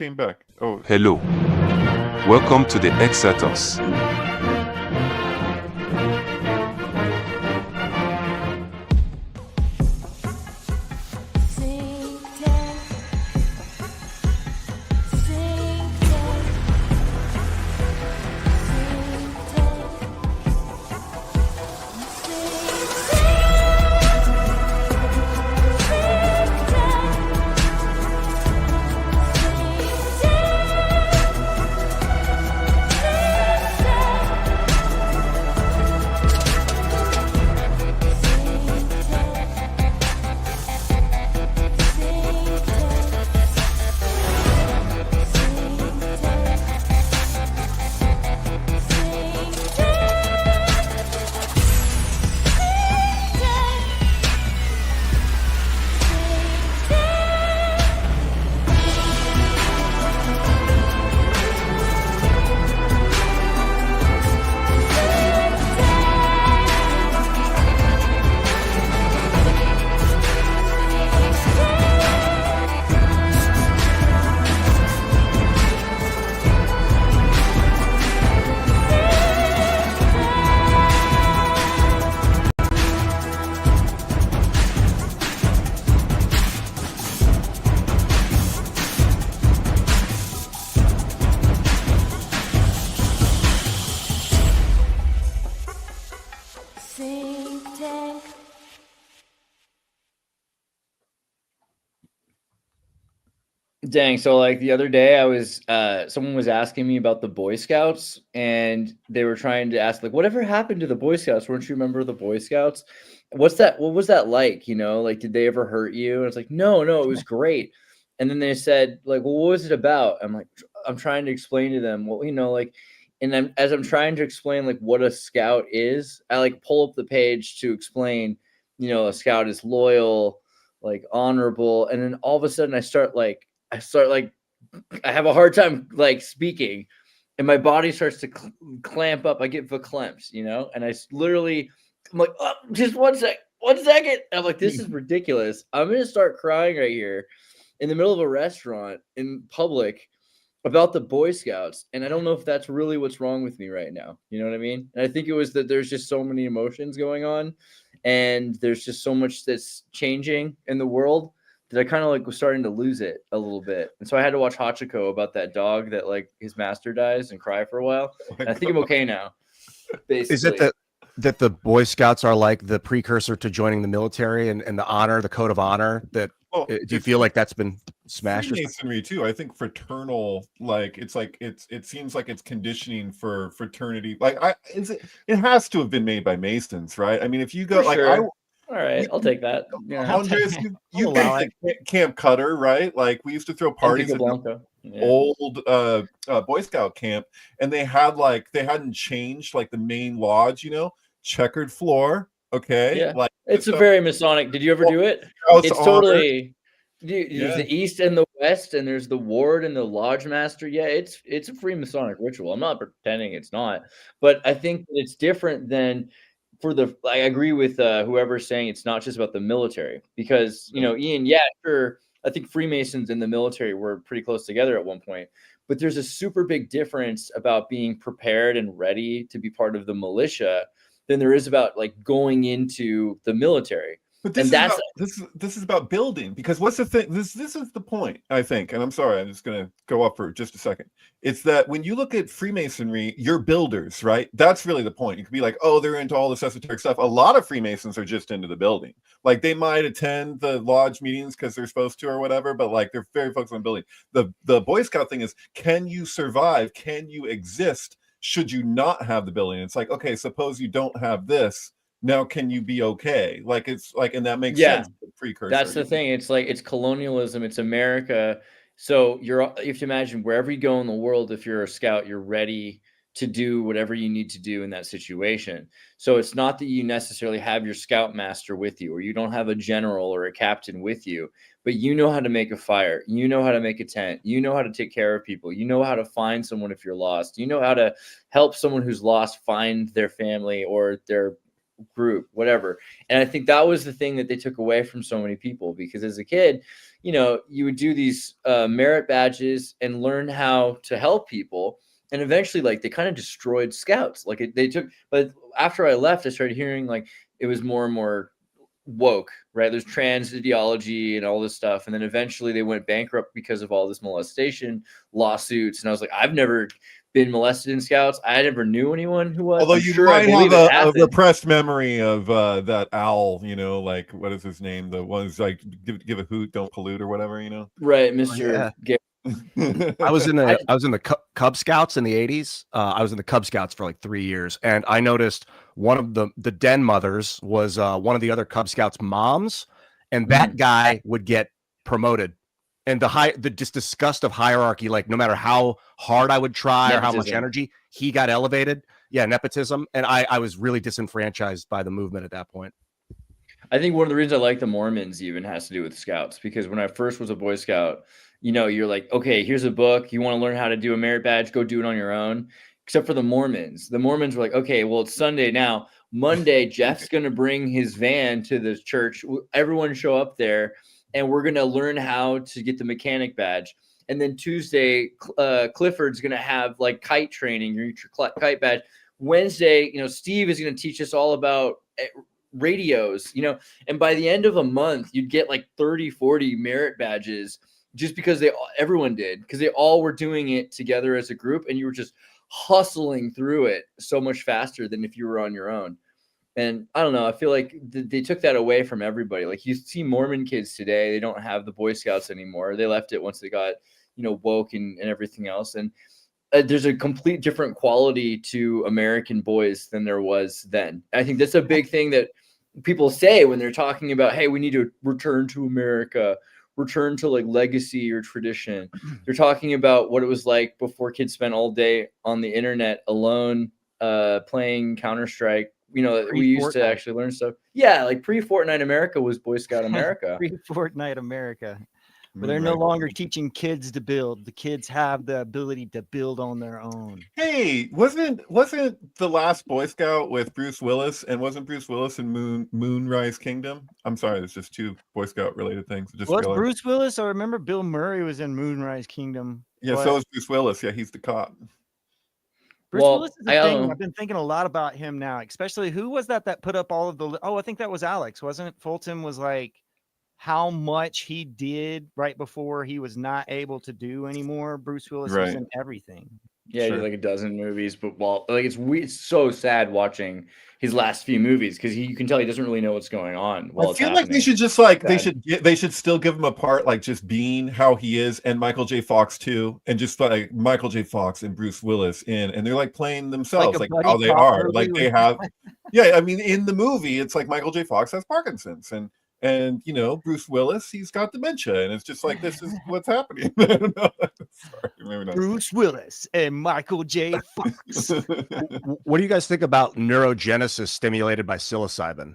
came back. Oh, Hello. Welcome to the Exatos. Synctank. Dang, so like the other day I was someone was asking me about the Boy Scouts, and they were trying to ask like whatever happened to the Boy Scouts? Weren't you a member of the Boy Scouts? What was that like? Like did they ever hurt you? And it's like, no, it was great. And then they said, like, well, what was it about? I'm like, I'm trying to explain to them, well, like, and then as I'm trying to explain like what a scout is, I like pull up the page to explain, a scout is loyal, like honorable, and then all of a sudden I start like I have a hard time like speaking, and my body starts to clamp up. I get verklempt, and I'm like, oh, just 1 second. I'm like, this is ridiculous. I'm gonna start crying right here in the middle of a restaurant in public about the Boy Scouts, and I don't know if that's really what's wrong with me right now. You know what I mean? And I think it was that there's just so many emotions going on, and there's just so much that's changing in the world that I kind of like was starting to lose it a little bit. And so I had to watch Hachiko about that dog that like his master dies and cry for a while. And I think I'm okay now. Basically. Is it that the Boy Scouts are like the precursor to joining the military and the code of honor that do you feel like that's been smashed? Freemasonry too. I think fraternal, like it seems like it's conditioning for fraternity. Like it has to have been made by Masons, right? I mean, if you go all right, I'll take that. Yeah. Andres, you think Camp Cutter, right? Like we used to throw parties at the old Boy Scout camp, and they hadn't changed like the main lodge, checkered floor. Okay, yeah, like it's a very Masonic. Did you ever do it? It's totally. There's the East and the West, and there's the ward and the lodge master. Yeah, it's a free Masonic ritual. I'm not pretending it's not, but I think that it's different than. I agree with whoever's saying it's not just about the military, because Ian, yeah, sure, I think Freemasons and the military were pretty close together at one point, but there's a super big difference about being prepared and ready to be part of the militia than there is about like going into the military. But this is about building, because what's the thing? This is the point, I think, and I'm sorry, I'm just going to go up for just a second. It's that when you look at Freemasonry, you're builders, right? That's really the point. You could be like, oh, they're into all this esoteric stuff. A lot of Freemasons are just into the building. Like they might attend the lodge meetings because they're supposed to or whatever, but like they're very focused on building. The Boy Scout thing is, can you survive? Can you exist? Should you not have the building? It's like, okay, suppose you don't have this. Now, can you be okay? Like it's like, and that makes sense. Precursor. That's the thing. It's like it's colonialism. It's America. So you have to imagine wherever you go in the world, if you're a scout, you're ready to do whatever you need to do in that situation. So it's not that you necessarily have your scout master with you, or you don't have a general or a captain with you, but you know how to make a fire. You know how to make a tent. You know how to take care of people. You know how to find someone if you're lost. You know how to help someone who's lost find their family or their group, whatever. And I think that was the thing that they took away from so many people, because as a kid, you know, you would do these merit badges and learn how to help people. And eventually, like, they kind of destroyed scouts. Like but after I left, I started hearing like it was more and more woke, right? There's trans ideology and all this stuff. And then eventually they went bankrupt because of all this molestation lawsuits. And I was like, I've never been molested in scouts. I never knew anyone who was. Although I'm you sure might I believe have it a happened. repressed memory of that owl, you know, like what is his name? The one who's like give a hoot, don't pollute or whatever, you know. Right, Mr. Yeah. I was in the Cub Scouts in the 80s. I was in the Cub Scouts for like 3 years, and I noticed one of the den mothers was one of the other Cub Scouts moms, and that guy would get promoted. And the just disgust of hierarchy, like no matter how hard I would try or how much energy, he got elevated. Yeah, nepotism. And I was really disenfranchised by the movement at that point. I think one of the reasons I like the Mormons even has to do with scouts, because when I first was a Boy Scout, you know, you're like, okay, here's a book. You want to learn how to do a merit badge, go do it on your own. Except for the Mormons. The Mormons were like, okay, well, it's Sunday now. Monday, Jeff's going to bring his van to the church. Everyone show up there, and we're going to learn how to get the mechanic badge. And then Tuesday, Clifford's going to have like kite training, your kite badge. Wednesday, you know, Steve is going to teach us all about radios, you know, and by the end of a month, you'd get like 30, 40 merit badges just because everyone did, because they all were doing it together as a group, and you were just hustling through it so much faster than if you were on your own. And I don't know, I feel like they took that away from everybody. Like you see Mormon kids today, they don't have the Boy Scouts anymore. They left it once they got, you know, woke and everything else. And there's a complete different quality to American boys than there was then. I think that's a big thing that people say when they're talking about, hey, we need to return to America, return to like legacy or tradition. They're talking about what it was like before kids spent all day on the internet alone, playing Counter-Strike. You know, we used to actually learn stuff. Yeah, like pre-Fortnite America was Boy Scout America. Pre-Fortnite America. But they're no longer teaching kids to build. The kids have the ability to build on their own. Hey, wasn't the last Boy Scout with Bruce Willis, and wasn't Bruce Willis in Moonrise Kingdom? I'm sorry, it's just two Boy Scout related things. Was Bruce Willis? I remember Bill Murray was in Moonrise Kingdom. Yeah, so is Bruce Willis. Yeah, he's the cop. Bruce Willis is a thing. I've been thinking a lot about him now, especially who was that put up all of the. Oh, I think that was Alex, wasn't it? Fulton was like, how much he did right before he was not able to do anymore. Bruce Willis was in everything. Yeah, he did like a dozen movies, but like it's so sad watching his last few movies, because you can tell he doesn't really know what's going on. I feel like they should just like they should still give him a part, like just being how he is, and Michael J. Fox too, and just like Michael J. Fox and Bruce Willis and they're like playing themselves, like how they are, like they have. Yeah, I mean, in the movie, it's like Michael J. Fox has Parkinson's, and you know, Bruce Willis, he's got dementia, and it's just like, this is what's happening. I don't know. Sorry, maybe not. Bruce Willis and Michael J. Fox. What do you guys think about neurogenesis stimulated by psilocybin?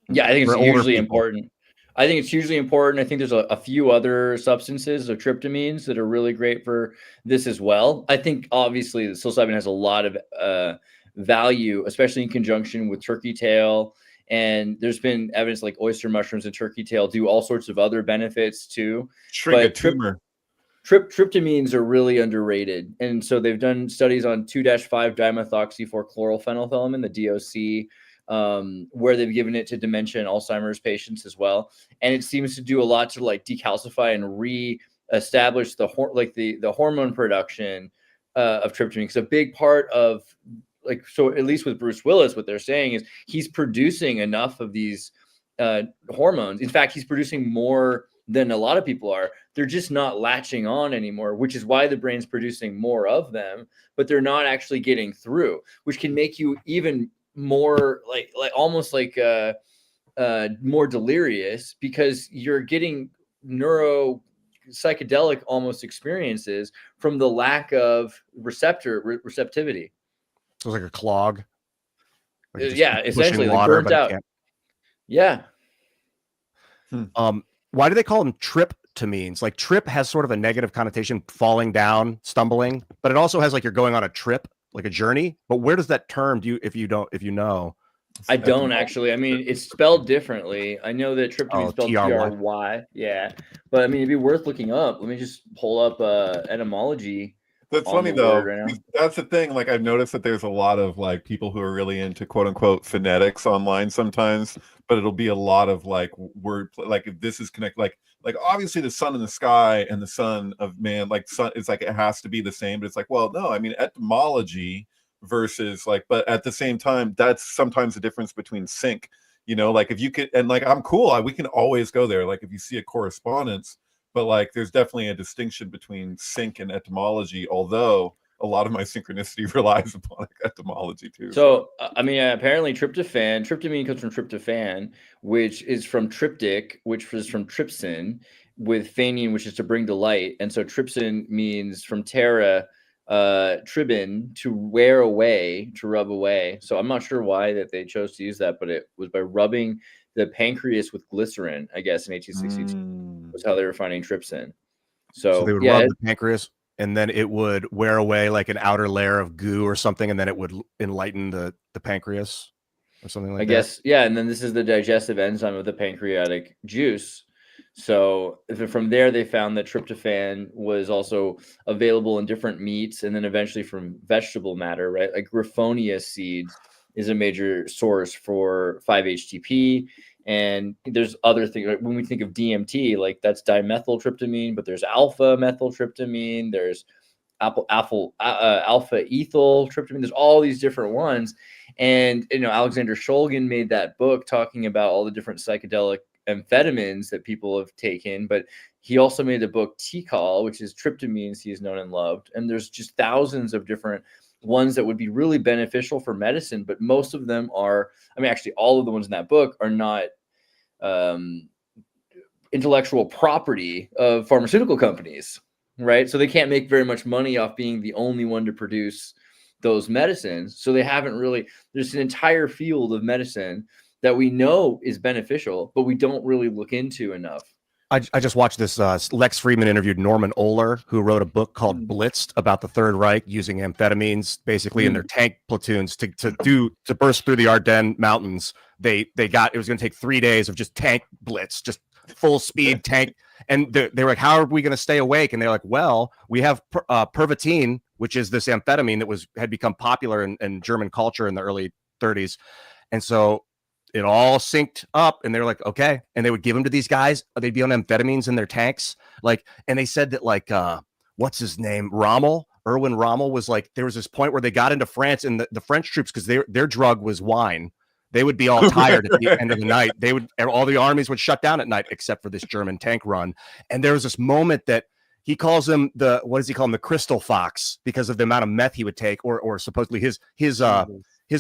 Yeah, I think it's hugely important. I think it's hugely important. I think there's a few other substances or tryptamines that are really great for this as well. I think obviously the psilocybin has a lot of value, especially in conjunction with turkey tail. And there's been evidence like oyster mushrooms and turkey tail do all sorts of other benefits too. Shrink a tumor. Tryptamines are really underrated. And so they've done studies on 2-5-dimethoxy-4-chlorophenolphalemin, the DOC, where they've given it to dementia and Alzheimer's patients as well. And it seems to do a lot to like decalcify and re-establish the hormone production of tryptamine. Because a big part of so at least with Bruce Willis, what they're saying is he's producing enough of these hormones. In fact, he's producing more than a lot of people are. They're just not latching on anymore, which is why the brain's producing more of them, but they're not actually getting through, which can make you even more like almost like more delirious, because you're getting psychedelic almost experiences from the lack of receptivity. So it's like a clog. Like essentially like burnt out. Yeah. Why do they call them tryptamines? Like trip has sort of a negative connotation, falling down, stumbling, but it also has like you're going on a trip, like a journey. But where does that term, if you know? I don't actually. I mean, it's spelled differently. I know that tryptamine is spelled Try. Yeah, but I mean, it'd be worth looking up. Let me just pull up etymology. That's funny though. Right, that's the thing. Like I've noticed that there's a lot of like people who are really into quote unquote phonetics online sometimes, but it'll be a lot of like word like if this is connected like obviously the sun in the sky and the son of man, like sun, it's like it has to be the same, but it's like, well, no, I mean etymology versus like, but at the same time, that's sometimes the difference between sync, you know, like if you could, and like I'm cool, we can always go there. Like if you see a correspondence, but like there's definitely a distinction between sync and etymology, although a lot of my synchronicity relies upon etymology too. So I mean, apparently tryptamine comes from tryptophan, which is from triptych, which was from trypsin, with phanein, which is to bring delight. And so trypsin means from terra, tribin, to wear away, to rub away. So I'm not sure why that they chose to use that, but it was by rubbing the pancreas with glycerin, I guess, in 1862 was how they were finding trypsin. So they would rub the pancreas, and then it would wear away like an outer layer of goo or something, and then it would enlighten the pancreas or something like that. I guess, yeah. And then this is the digestive enzyme of the pancreatic juice. So from there, they found that tryptophan was also available in different meats, and then eventually from vegetable matter, right? Like griffonia seeds is a major source for 5-HTP. And there's other things, like when we think of DMT, like that's dimethyltryptamine, but there's alpha methyltryptamine, there's alpha ethyl tryptamine. There's all these different ones. And, you know, Alexander Shulgin made that book talking about all the different psychedelic amphetamines that people have taken, but he also made the book Tikal, which is tryptamines he's known and loved. And there's just thousands of different ones that would be really beneficial for medicine, but most of them are, I mean, actually all of the ones in that book are not intellectual property of pharmaceutical companies, right? So they can't make very much money off being the only one to produce those medicines. So they haven't really, there's an entire field of medicine that we know is beneficial, but we don't really look into enough. I just watched this. Lex Friedman interviewed Norman Ohler, who wrote a book called Blitzed about the Third Reich using amphetamines, basically in their tank platoons to burst through the Ardennes mountains. It was going to take 3 days of just tank blitz, just full speed tank. And they were like, "How are we going to stay awake?" And they're like, "Well, we have pervitin, which is this amphetamine that had become popular in German culture in the early 30s, and so." It all synced up, and they're like, okay. And they would give them to these guys. They'd be on amphetamines in their tanks. Like, and they said that like, what's his name? Erwin Rommel was like, there was this point where they got into France, and the French troops, because their drug was wine. They would be all tired at the end of the night. All the armies would shut down at night, except for this German tank run. And there was this moment that he calls him the Crystal Fox, because of the amount of meth he would take, or supposedly his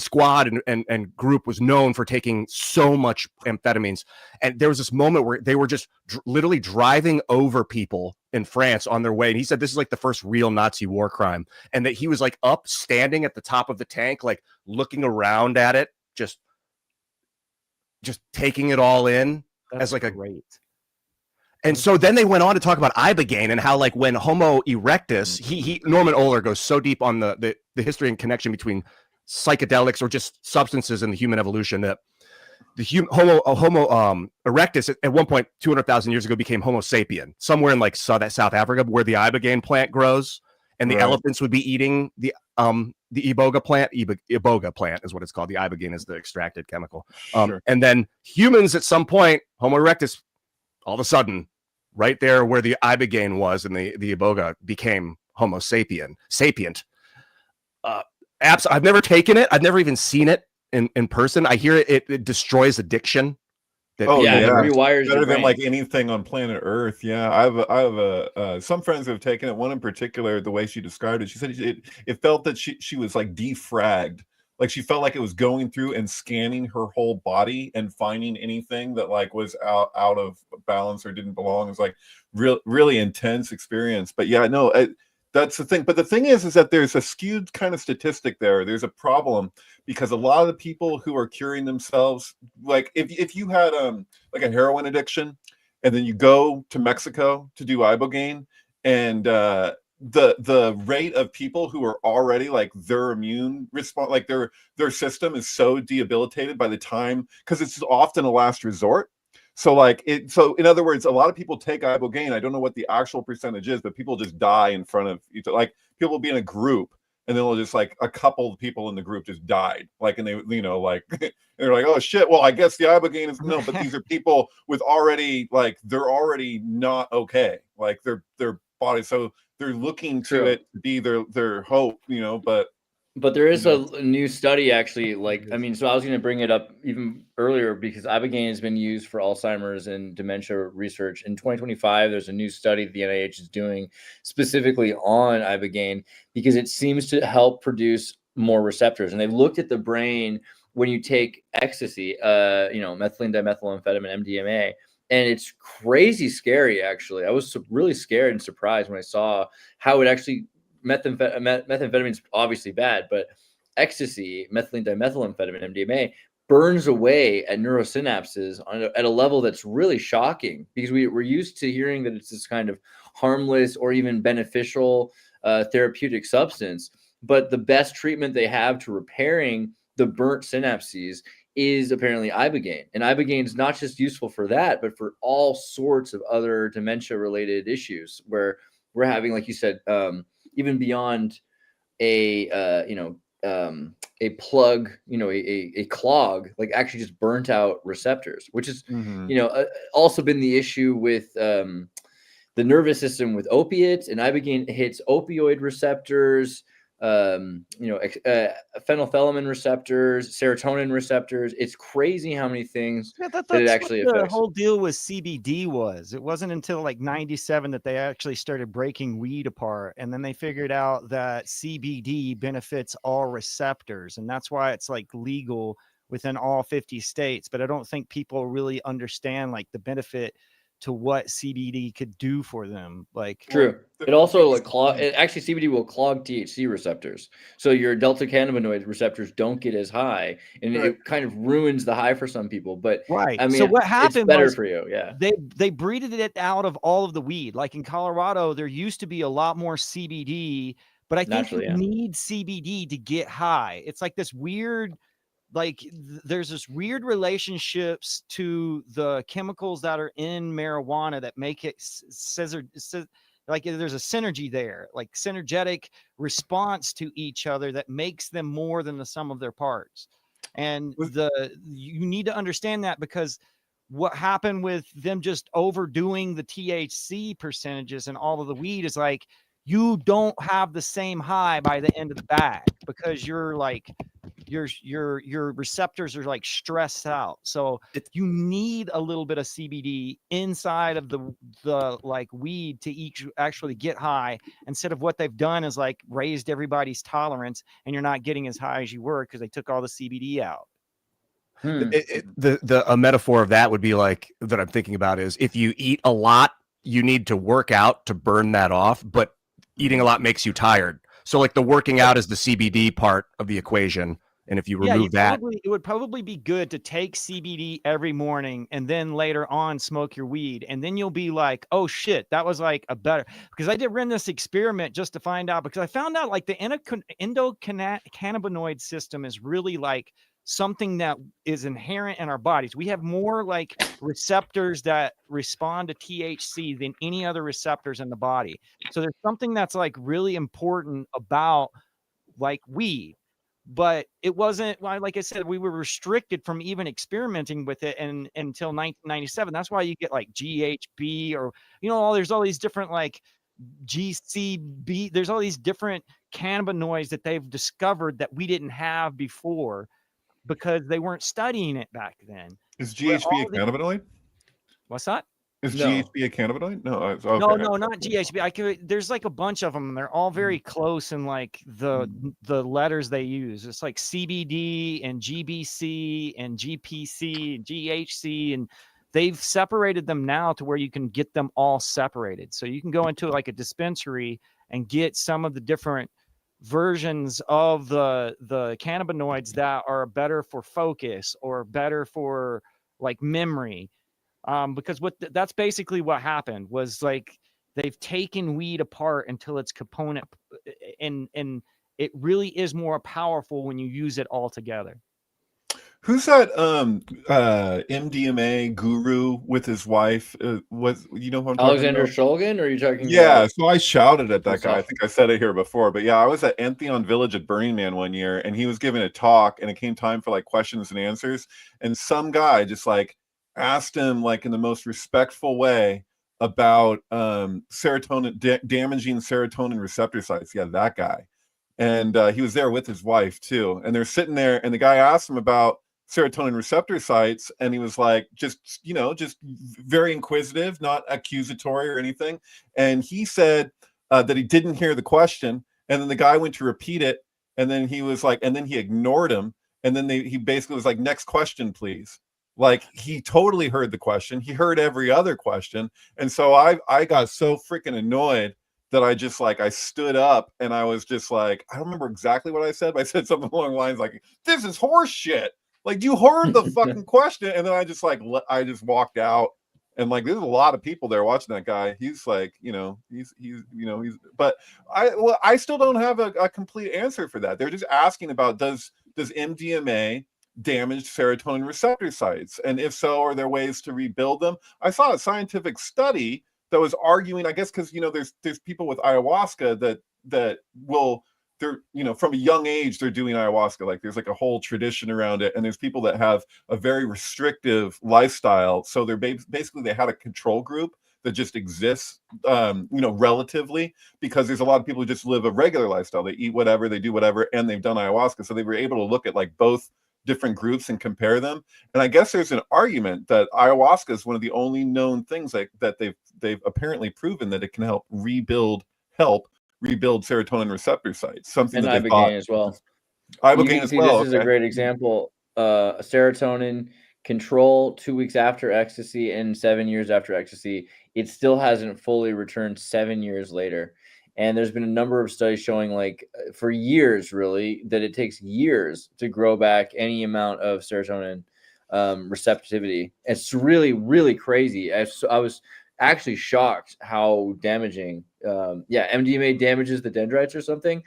squad and group was known for taking so much amphetamines. And there was this moment where they were just literally driving over people in France on their way. And he said, this is like the first real Nazi war crime. And that he was like up standing at the top of the tank, like looking around at it, just taking it all in. That's as like a great. And so then they went on to talk about ibogaine and how, like, when Homo erectus, Norman Ohler goes so deep on the history and connection between psychedelics or just substances in the human evolution that the Homo erectus at one point 200,000 years ago became Homo sapien somewhere in like South Africa, where the ibogaine plant grows, and the elephants would be eating the iboga plant. Iboga plant is what it's called. The ibogaine is the extracted chemical. Sure. And then humans at some point, Homo erectus, all of a sudden, right there where the ibogaine was and the iboga became Homo sapient. I've never taken it. I've never even seen it in person. I hear it destroys addiction. It rewires better than like anything on planet Earth. Yeah, I have some friends who have taken it. One in particular, the way she described it, she said it felt that she was like defragged. Like she felt like it was going through and scanning her whole body and finding anything that like was out of balance or didn't belong. It was like really intense experience. But yeah, no, that's the thing. But the thing is that there's a skewed kind of statistic there. There's a problem because a lot of the people who are curing themselves, like if you had like a heroin addiction and then you go to Mexico to do ibogaine, and the rate of people who are already like their immune response, like their system is so debilitated by the time, because it's often a last resort. So in other words, a lot of people take ibogaine. I don't know what the actual percentage is, but people just die in front of each. Like people will be in a group, and then they'll just like a couple of people in the group just died. Like, and they, like they're like, oh shit. Well, I guess the ibogaine is no, but these are people with already like they're already not okay. Like their body, so they're looking to it to be their hope, But there is a new study actually, like, I mean, so I was going to bring it up even earlier because ibogaine has been used for Alzheimer's and dementia research. In 2025, there's a new study the NIH is doing specifically on ibogaine because it seems to help produce more receptors. And they looked at the brain when you take ecstasy, methylene dimethylamphetamine, MDMA, and it's crazy scary, actually. I was really scared and surprised when I saw how it actually methamphetamine is obviously bad, but ecstasy, methylene dimethylamphetamine, MDMA, burns away at neurosynapses at a level that's really shocking because we're used to hearing that it's this kind of harmless or even beneficial therapeutic substance. But the best treatment they have to repairing the burnt synapses is apparently ibogaine. And ibogaine is not just useful for that, but for all sorts of other dementia-related issues where we're having, like you said, even beyond a plug, a clog, like actually just burnt out receptors, which is, also been the issue with the nervous system with opiates, and ibogaine hits opioid receptors, phenethylamine receptors, serotonin receptors. It's crazy how many things that it actually affects. The whole deal with CBD was. It wasn't until like 97 that they actually started breaking weed apart, and then they figured out that CBD benefits all receptors, and that's why it's like legal within all 50 states. But I don't think people really understand like the benefit to what CBD could do for them. Like, true. It also actually CBD will clog THC receptors. So your delta cannabinoid receptors don't get as high, and it kind of ruins the high for some people. But right. I mean, so what happened it's better for you. Yeah. They breeded it out of all of the weed. Like in Colorado, there used to be a lot more CBD, but I think you need CBD to get high. It's like this weird, there's this weird relationships to the chemicals that are in marijuana that make it like there's a synergy there, like synergetic response to each other that makes them more than the sum of their parts. And you need to understand that, because what happened with them just overdoing the THC percentages and all of the weed is like, you don't have the same high by the end of the bag because you're like, your receptors are like stressed out. So you need a little bit of CBD inside of the like weed to actually get high, instead of what they've done is like raised everybody's tolerance and you're not getting as high as you were because they took all the CBD out. A metaphor of that would be like, that I'm thinking about is, if you eat a lot, you need to work out to burn that off, but eating a lot makes you tired. So like the working out is the CBD part of the equation. And if you remove that, it would probably be good to take CBD every morning and then later on smoke your weed. And then you'll be like, oh shit, that was like a better, because I did run this experiment just to find out, because I found out like the endocannabinoid system is really like something that is inherent in our bodies. We have more like receptors that respond to THC than any other receptors in the body. So there's something that's like really important about like weed. But it wasn't, like I said, we were restricted from even experimenting with it until 1997. That's why you get like GHB or, there's all these different like GCB. There's all these different cannabinoids that they've discovered that we didn't have before because they weren't studying it back then. Is GHB a cannabinoid? What's that? Is GHB a cannabinoid? No, okay. No, not GHB. There's like a bunch of them. They're all very close in like the letters they use. It's like CBD and GBC and GPC and GHC, and they've separated them now to where you can get them all separated. So you can go into like a dispensary and get some of the different versions of the cannabinoids that are better for focus or better for like memory. Because that's basically what happened was like they've taken weed apart until its component, and it really is more powerful when you use it all together. Who's that MDMA guru with his wife? Was you know who I'm Alexander talking about? Shulgin, or are you talking Yeah, about? so I shouted at that guy. I Yourself? think I said it here before, but yeah, I was at Entheon Village at Burning Man one year, and he was giving a talk, and it came time for like questions and answers, and some guy just like asked him like in the most respectful way about serotonin damaging serotonin receptor sites. Yeah, that guy, and he was there with his wife too, and they're sitting there, and the guy asked him about serotonin receptor sites, and he was like just very inquisitive, not accusatory or anything, and he said that he didn't hear the question, and then the guy went to repeat it, and then he was like, and then he ignored him, and then he basically was like, next question please. Like he totally heard the question, he heard every other question, and so I got so freaking annoyed that I stood up, and I was just like, I don't remember exactly what I said, but I said something along the lines like, this is horse shit. Like, you heard the fucking question, and then I just walked out, and like there's a lot of people there watching that guy. He's like, but I still don't have a complete answer for that. They're just asking about does MDMA damage serotonin receptor sites, and if so, are there ways to rebuild them? I saw a scientific study that was arguing, I guess, because there's people with ayahuasca that will, they're from a young age they're doing ayahuasca, like there's like a whole tradition around it, and there's people that have a very restrictive lifestyle, so they're basically they had a control group that just exists relatively, because there's a lot of people who just live a regular lifestyle, they eat whatever, they do whatever, and they've done ayahuasca, so they were able to look at like both different groups and compare them. And I guess there's an argument that ayahuasca is one of the only known things that they've apparently proven that it can help rebuild serotonin receptor sites. Something And that they ibogaine thought as well. Ibogaine as well. This is a great example. Serotonin control 2 weeks after ecstasy and 7 years after ecstasy, it still hasn't fully returned 7 years later. And there's been a number of studies showing, like, for years, really, that it takes years to grow back any amount of serotonin receptivity. It's really, really crazy. I was actually shocked how damaging. MDMA damages the dendrites or something.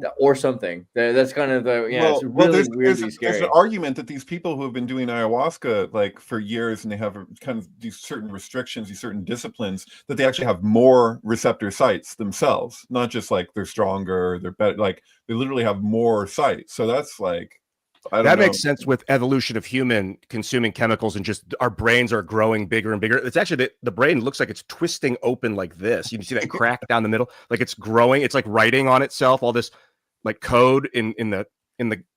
That's kind of the it's really weirdly scary. There's an argument that these people who have been doing ayahuasca like for years, and they have kind of these certain restrictions, these certain disciplines, that they actually have more receptor sites themselves, not just like they're stronger, they're better, like they literally have more sites. So that's like, that makes sense with evolution of human consuming chemicals, and just our brains are growing bigger and bigger. It's actually the brain looks like it's twisting open like this. You can see that crack down the middle, like it's growing. It's like writing on itself, all this like code in the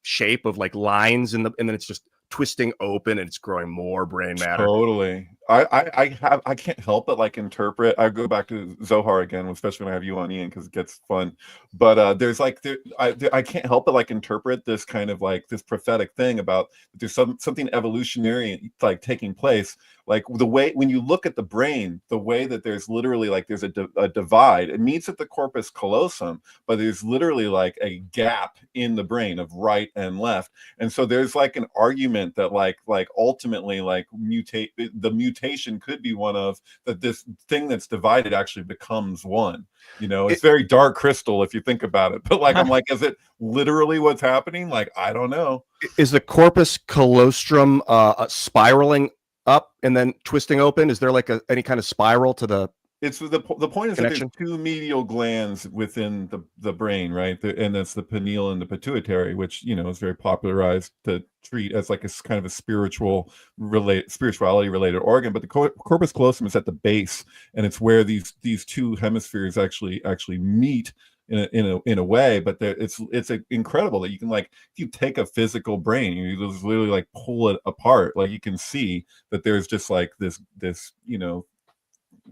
shape of like lines, and then it's just twisting open, and it's growing more brain matter. Totally. I can't help but like interpret. I go back to Zohar again, especially when I have you on, Ian, because it gets fun. But there's like I can't help but like interpret this kind of like this prophetic thing about there's something evolutionary like taking place. Like the way when you look at the brain, the way that there's literally like there's a divide. It meets at the corpus callosum, but there's literally like a gap in the brain of right and left. And so there's like an argument that like ultimately like the mutation could be one of that this thing that's divided actually becomes one. It's very Dark Crystal if you think about it, but like I'm like, is it literally what's happening? Like, I don't know. Is the corpus callosum spiraling up and then twisting open? Is there like any kind of spiral to the It's the point is connection? That there's two medial glands within the brain, right? And that's the pineal and the pituitary, which is very popularized to treat as like a kind of a spirituality related organ. But the corpus callosum is at the base, and it's where these two hemispheres actually meet in a way. But it's incredible that you can, like, if you take a physical brain, you just literally like pull it apart, like you can see that there's just like this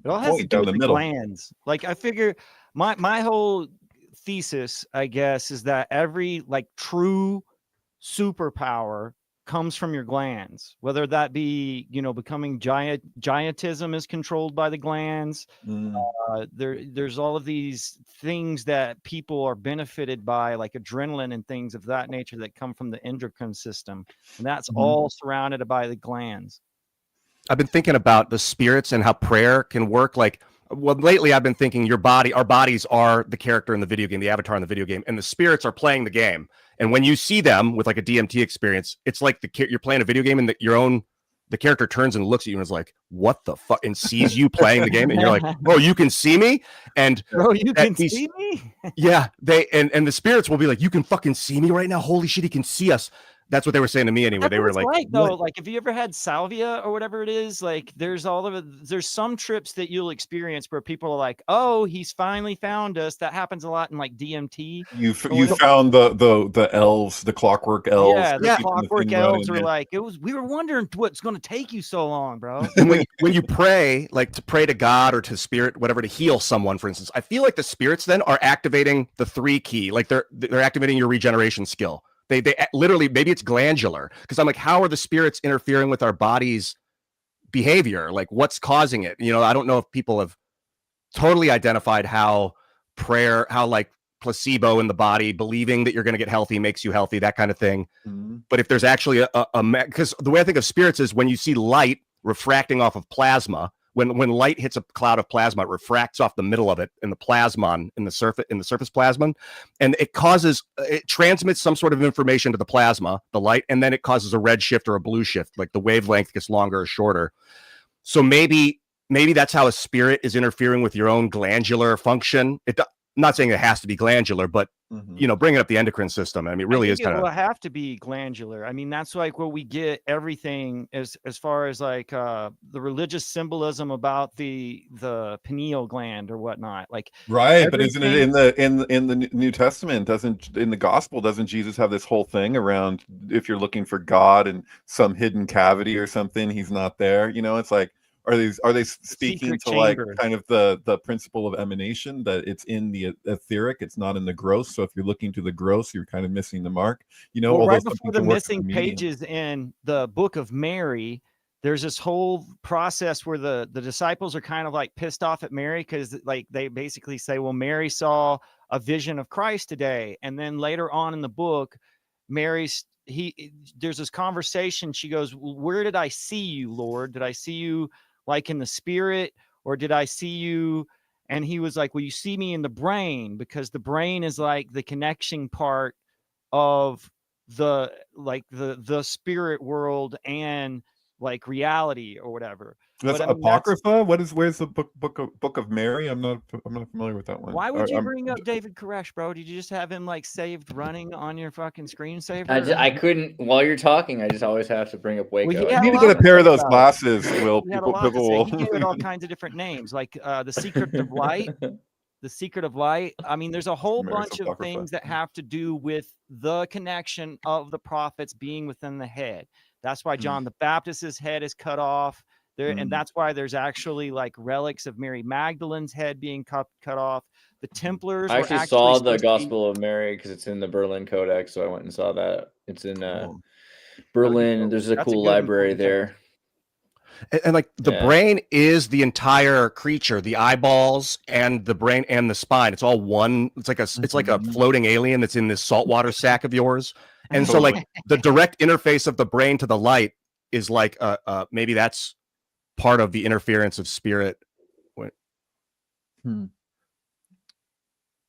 it all has to do with the glands. Like I figure my whole thesis, I guess, is that every like true superpower comes from your glands, whether that be, becoming giantism is controlled by the glands. There's all of these things that people are benefited by, like adrenaline and things of that nature that come from the endocrine system. And that's all surrounded by the glands. I've been thinking about the spirits and how prayer can work. Like Well, lately I've been thinking our bodies are the character in the video game, the avatar in the video game, and the spirits are playing the game. And when you see them with like a DMT experience, it's like you're playing a video game and the character turns and looks at you and is like, "What the fuck?" and sees you playing the game, and you're like, "Oh, you can see me?" And bro, you can see me? Yeah, they and the spirits will be like, "You can fucking see me right now? Holy shit, he can see us." That's what they were saying to me anyway. They were like, though, like, if you ever had salvia or whatever it is, like, there's some trips that you'll experience where people are like, "Oh, he's finally found us." That happens a lot in like DMT. You found the elves, the clockwork elves. Yeah, the clockwork elves are like, we were wondering what's going to take you so long, bro. And when you pray, like to pray to God or to spirit, whatever, to heal someone, for instance, I feel like the spirits then are activating the 3 key, like they're activating your regeneration skill. They literally, maybe it's glandular, because I'm like, how are the spirits interfering with our body's behavior? Like, what's causing it? I don't know if people have totally identified how like placebo in the body, believing that you're going to get healthy makes you healthy, that kind of thing. Mm-hmm. But if there's actually because the way I think of spirits is when you see light refracting off of plasma, when light hits a cloud of plasma, it refracts off the middle of it in the plasmon, in the surface plasmon, and it transmits some sort of information to the plasma, the light, and then it causes a red shift or a blue shift, like the wavelength gets longer or shorter. So maybe that's how a spirit is interfering with your own glandular function. I'm not saying it has to be glandular, but bringing up the endocrine system. I mean, it really is kind of. It will have to be glandular. I mean, that's like where we get everything as far as like the religious symbolism about the pineal gland or whatnot. Like, right, but isn't it in the New Testament? In the Gospel, doesn't Jesus have this whole thing around if you're looking for God in some hidden cavity or something, he's not there? It's like. Are they speaking to like kind of the principle of emanation, that it's in the etheric, it's not in the gross? So if you're looking to the gross, you're kind of missing the mark. Right before the missing pages in the Book of Mary, there's this whole process where the disciples are kind of like pissed off at Mary because like they basically say, well, Mary saw a vision of Christ today, and then later on in the book, there's this conversation. She goes, where did I see you, Lord? Did I see you like in the spirit, or did I see you? And he was like, well, you see me in the brain, because the brain is like the connection part of the spirit world and like reality or whatever. That's Apocrypha. Where's the book of Mary? I'm not familiar with that one. Why would you bring up David Koresh, bro? Did you just have him like saved running on your fucking screensaver? I couldn't while you're talking. I just always have to bring up Waco. You need to get a pair of those glasses, Will. He gave it all kinds of different names, like the Secret of Light. The Secret of Light. I mean, there's a whole bunch of things that have to do with the connection of the prophets being within the head. That's why John the Baptist's head is cut off there, and that's why there's actually like relics of Mary Magdalene's head being cut off. The Templars. I actually saw the Gospel of Mary because it's in the Berlin Codex, so I went and saw that. It's in Berlin. There's a cool library there. And like the brain is the entire creature, the eyeballs and the brain and the spine. It's all one. It's like a floating alien that's in this saltwater sack of yours. And so like the direct interface of the brain to the light is like maybe that's part of the interference of spirit. But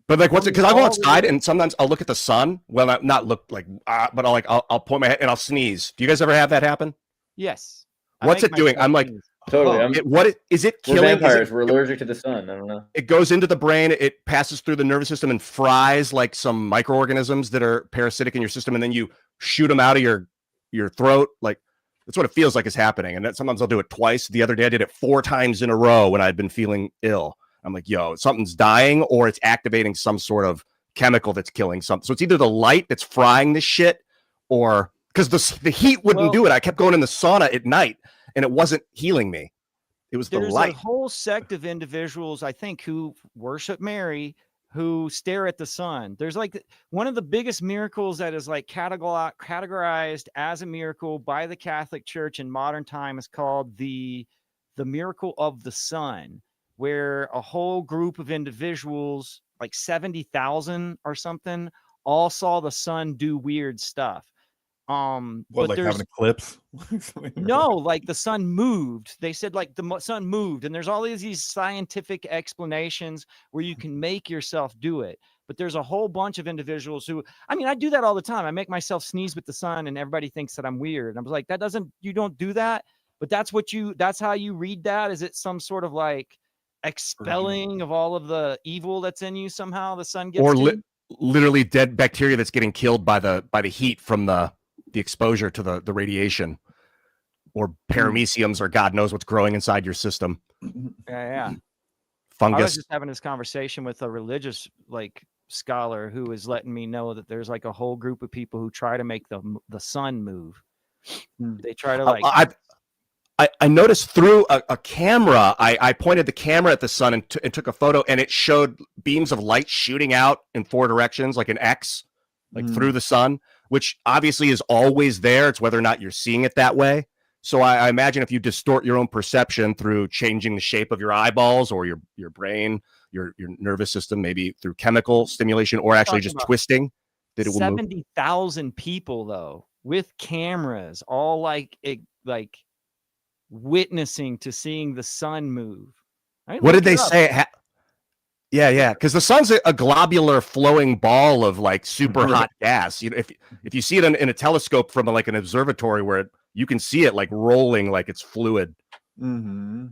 like, what's it? Because I go outside and sometimes I'll look at the sun. Well, not look like, but I'll point my head and I'll sneeze. Do you guys ever have that happen? Yes. What's it doing? I'm like, totally. Is it killing? We're vampires. We're allergic to the sun. I don't know. It goes into the brain. It passes through the nervous system and fries like some microorganisms that are parasitic in your system, and then you shoot them out of your throat. Like that's what it feels like is happening. And sometimes I'll do it twice. The other day I did it 4 times in a row when I'd been feeling ill. I'm like, yo, something's dying, or it's activating some sort of chemical that's killing something. So it's either the light that's frying this shit, or because the heat wouldn't do it. I kept going in the sauna at night, and it wasn't healing me. It was the light. There's a whole sect of individuals, I think, who worship Mary, who stare at the sun. There's like one of the biggest miracles that is like categorized as a miracle by the Catholic Church in modern time is called the miracle of the sun, where a whole group of individuals, like 70,000 or something, all saw the sun do weird stuff. What, but like having eclipse? No, like the sun moved. They said like the sun moved, and there's all these scientific explanations where you can make yourself do it. But there's a whole bunch of individuals who, I mean, I do that all the time. I make myself sneeze with the sun, and everybody thinks that I'm weird. And I was like, you don't do that. But that's how you read that. Is it some sort of like expelling of all of the evil that's in you somehow? The sun gets to? Literally dead bacteria that's getting killed by the heat from the exposure to the radiation, or parameciums, or God knows what's growing inside your system. Yeah. Fungus. I was just having this conversation with a religious scholar who was letting me know that there's like a whole group of people who try to make the sun move. They try to I noticed through a camera, I pointed the camera at the sun and took a photo, and it showed beams of light shooting out in 4 directions, like an X, through the sun, which obviously is always there. It's whether or not you're seeing it that way. So I imagine if you distort your own perception through changing the shape of your eyeballs or your brain, your nervous system, maybe through chemical stimulation or actually just twisting, that it will move. 70,000 people though with cameras, all like witnessing to seeing the sun move. What did they say? Yeah, because the sun's a globular flowing ball of like super hot gas. You know, if you see it in a telescope from like an observatory where you can see it like rolling like it's fluid. Mm-hmm.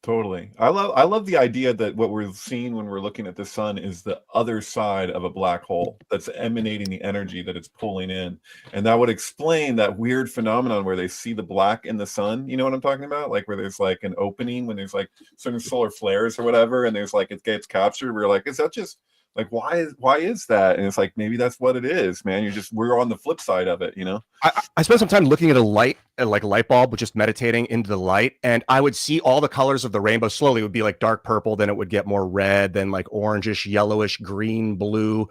Totally. I love the idea that what we're seeing when we're looking at the sun is the other side of a black hole that's emanating the energy that it's pulling in. And that would explain that weird phenomenon where they see the black in the sun. You know what I'm talking about? Like where there's like an opening when there's like certain solar flares or whatever, and there's like it gets captured. We're like, is that just like why is that? And it's like maybe that's what it is, man. We're on the flip side of it, you know. I spent some time looking at a light bulb, but just meditating into the light, and I would see all the colors of the rainbow slowly. It would be like dark purple, then it would get more red, then like orangish, yellowish, green, blue,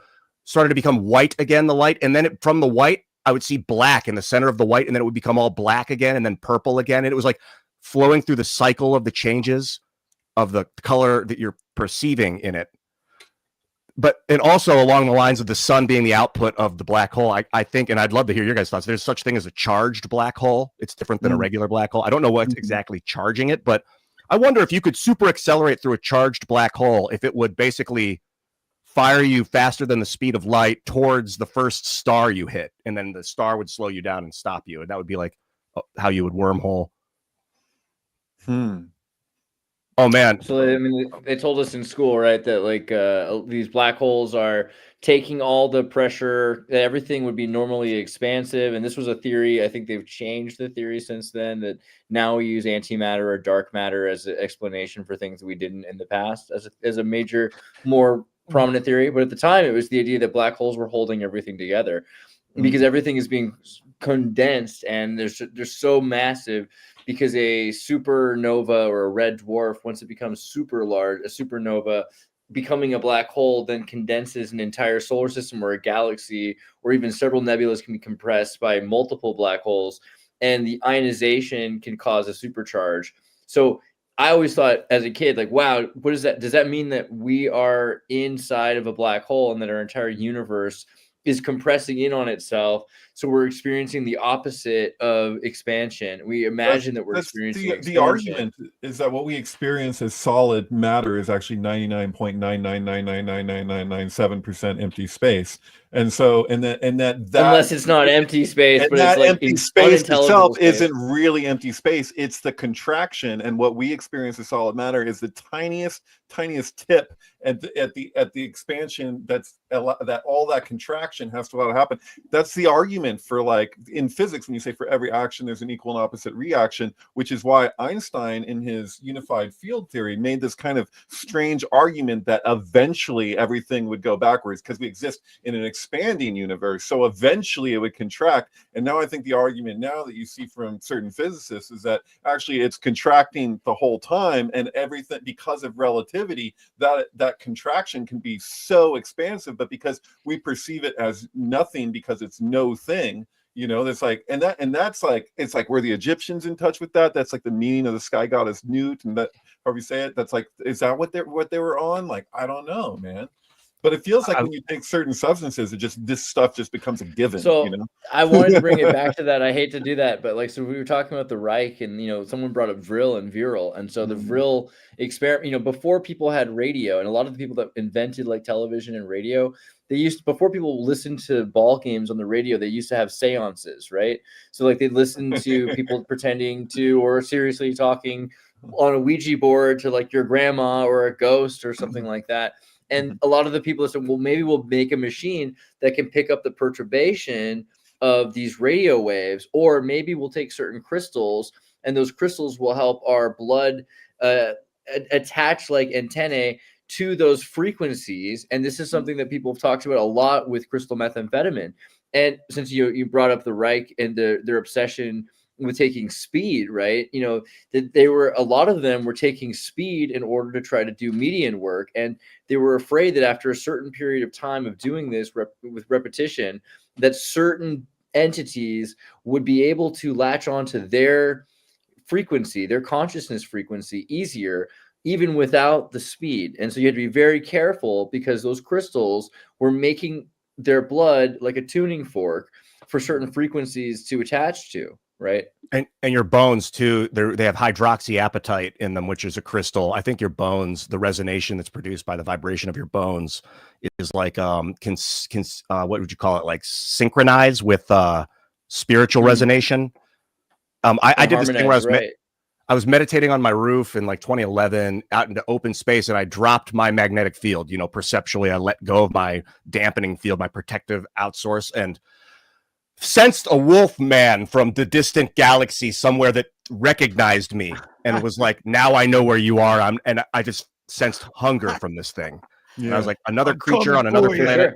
started to become white again, the light, and then from the white I would see black in the center of the white, and then it would become all black again, and then purple again, and it was like flowing through the cycle of the changes of the color that you're perceiving in it. But and also along the lines of the sun being the output of the black hole, I think, and I'd love to hear your guys' thoughts. There's such thing as a charged black hole. It's different than a regular black hole. I don't know what's exactly charging it, but I wonder if you could super accelerate through a charged black hole, if it would basically fire you faster than the speed of light towards the first star you hit, and then the star would slow you down and stop you, and that would be like how you would wormhole. Oh man! So I mean, they told us in school, right, that like these black holes are taking all the pressure. That everything would be normally expansive, and this was a theory. I think they've changed the theory since then. That now we use antimatter or dark matter as an explanation for things that we didn't in the past, as a major, more prominent theory. But at the time, it was the idea that black holes were holding everything together, because everything is being condensed, and they're so massive. Because a supernova or a red dwarf, once it becomes super large, a supernova becoming a black hole then condenses an entire solar system or a galaxy, or even several nebulas can be compressed by multiple black holes, and the ionization can cause a supercharge. So I always thought as a kid, like, wow, what is that? Does that mean that we are inside of a black hole and that our entire universe is compressing in on itself? So we're experiencing the opposite of expansion. We imagine that we're experiencing the argument is that what we experience as solid matter is actually 99.999999997% empty space. And so, and that unless it's not empty space, but that it's like empty space itself isn't really empty space. It's the contraction, and what we experience as solid matter is the tiniest tip at the expansion. That all that contraction has to happen. That's the argument for, like, in physics, when you say for every action there's an equal and opposite reaction, which is why Einstein in his unified field theory made this kind of strange argument that eventually everything would go backwards because we exist in an expanding universe, so eventually it would contract. And now I think the argument now that you see from certain physicists is that actually it's contracting the whole time, and everything, because of relativity, that contraction can be so expansive, but because we perceive it as nothing because it's no thing, you know, that's like, and that's like, it's like, were the Egyptians in touch with that? That's like the meaning of the sky goddess Nut, and that, however you say it, that's like, is that what they were on? Like, I don't know, man. But it feels like when you take certain substances, this stuff just becomes a given. So you know? I wanted to bring it back to that. I hate to do that, but like, so we were talking about the Reich, and someone brought up Vril and Viral, and so the Vril experiment. Before people had radio, and a lot of the people that invented like television and radio, before people listened to ball games on the radio, they used to have seances, right? So like they'd listen to people pretending to or seriously talking on a Ouija board to like your grandma or a ghost or something like that. And a lot of the people said, well, maybe we'll make a machine that can pick up the perturbation of these radio waves, or maybe we'll take certain crystals, and those crystals will help our blood attach like antennae to those frequencies. And this is something that people have talked about a lot with crystal methamphetamine. And since you brought up the Reich and their obsession with taking speed, right? That a lot of them were taking speed in order to try to do median work. And they were afraid that after a certain period of time of doing this with repetition, that certain entities would be able to latch onto their frequency, their consciousness frequency easier, even without the speed. And so you had to be very careful, because those crystals were making their blood like a tuning fork for certain frequencies to attach to. Right. And your bones too, they have hydroxyapatite in them, which is a crystal. I think your bones, the resonation that's produced by the vibration of your bones is like what would you call it? Like synchronize with spiritual resonation. I did this thing where I was meditating on my roof in like 2011 out into open space, and I dropped my magnetic field. Perceptually, I let go of my dampening field, my protective outsource, and sensed a wolf man from the distant galaxy somewhere that recognized me and was like, now I know where you are. And I just sensed hunger from this thing. Yeah. And I was like, another creature on another planet.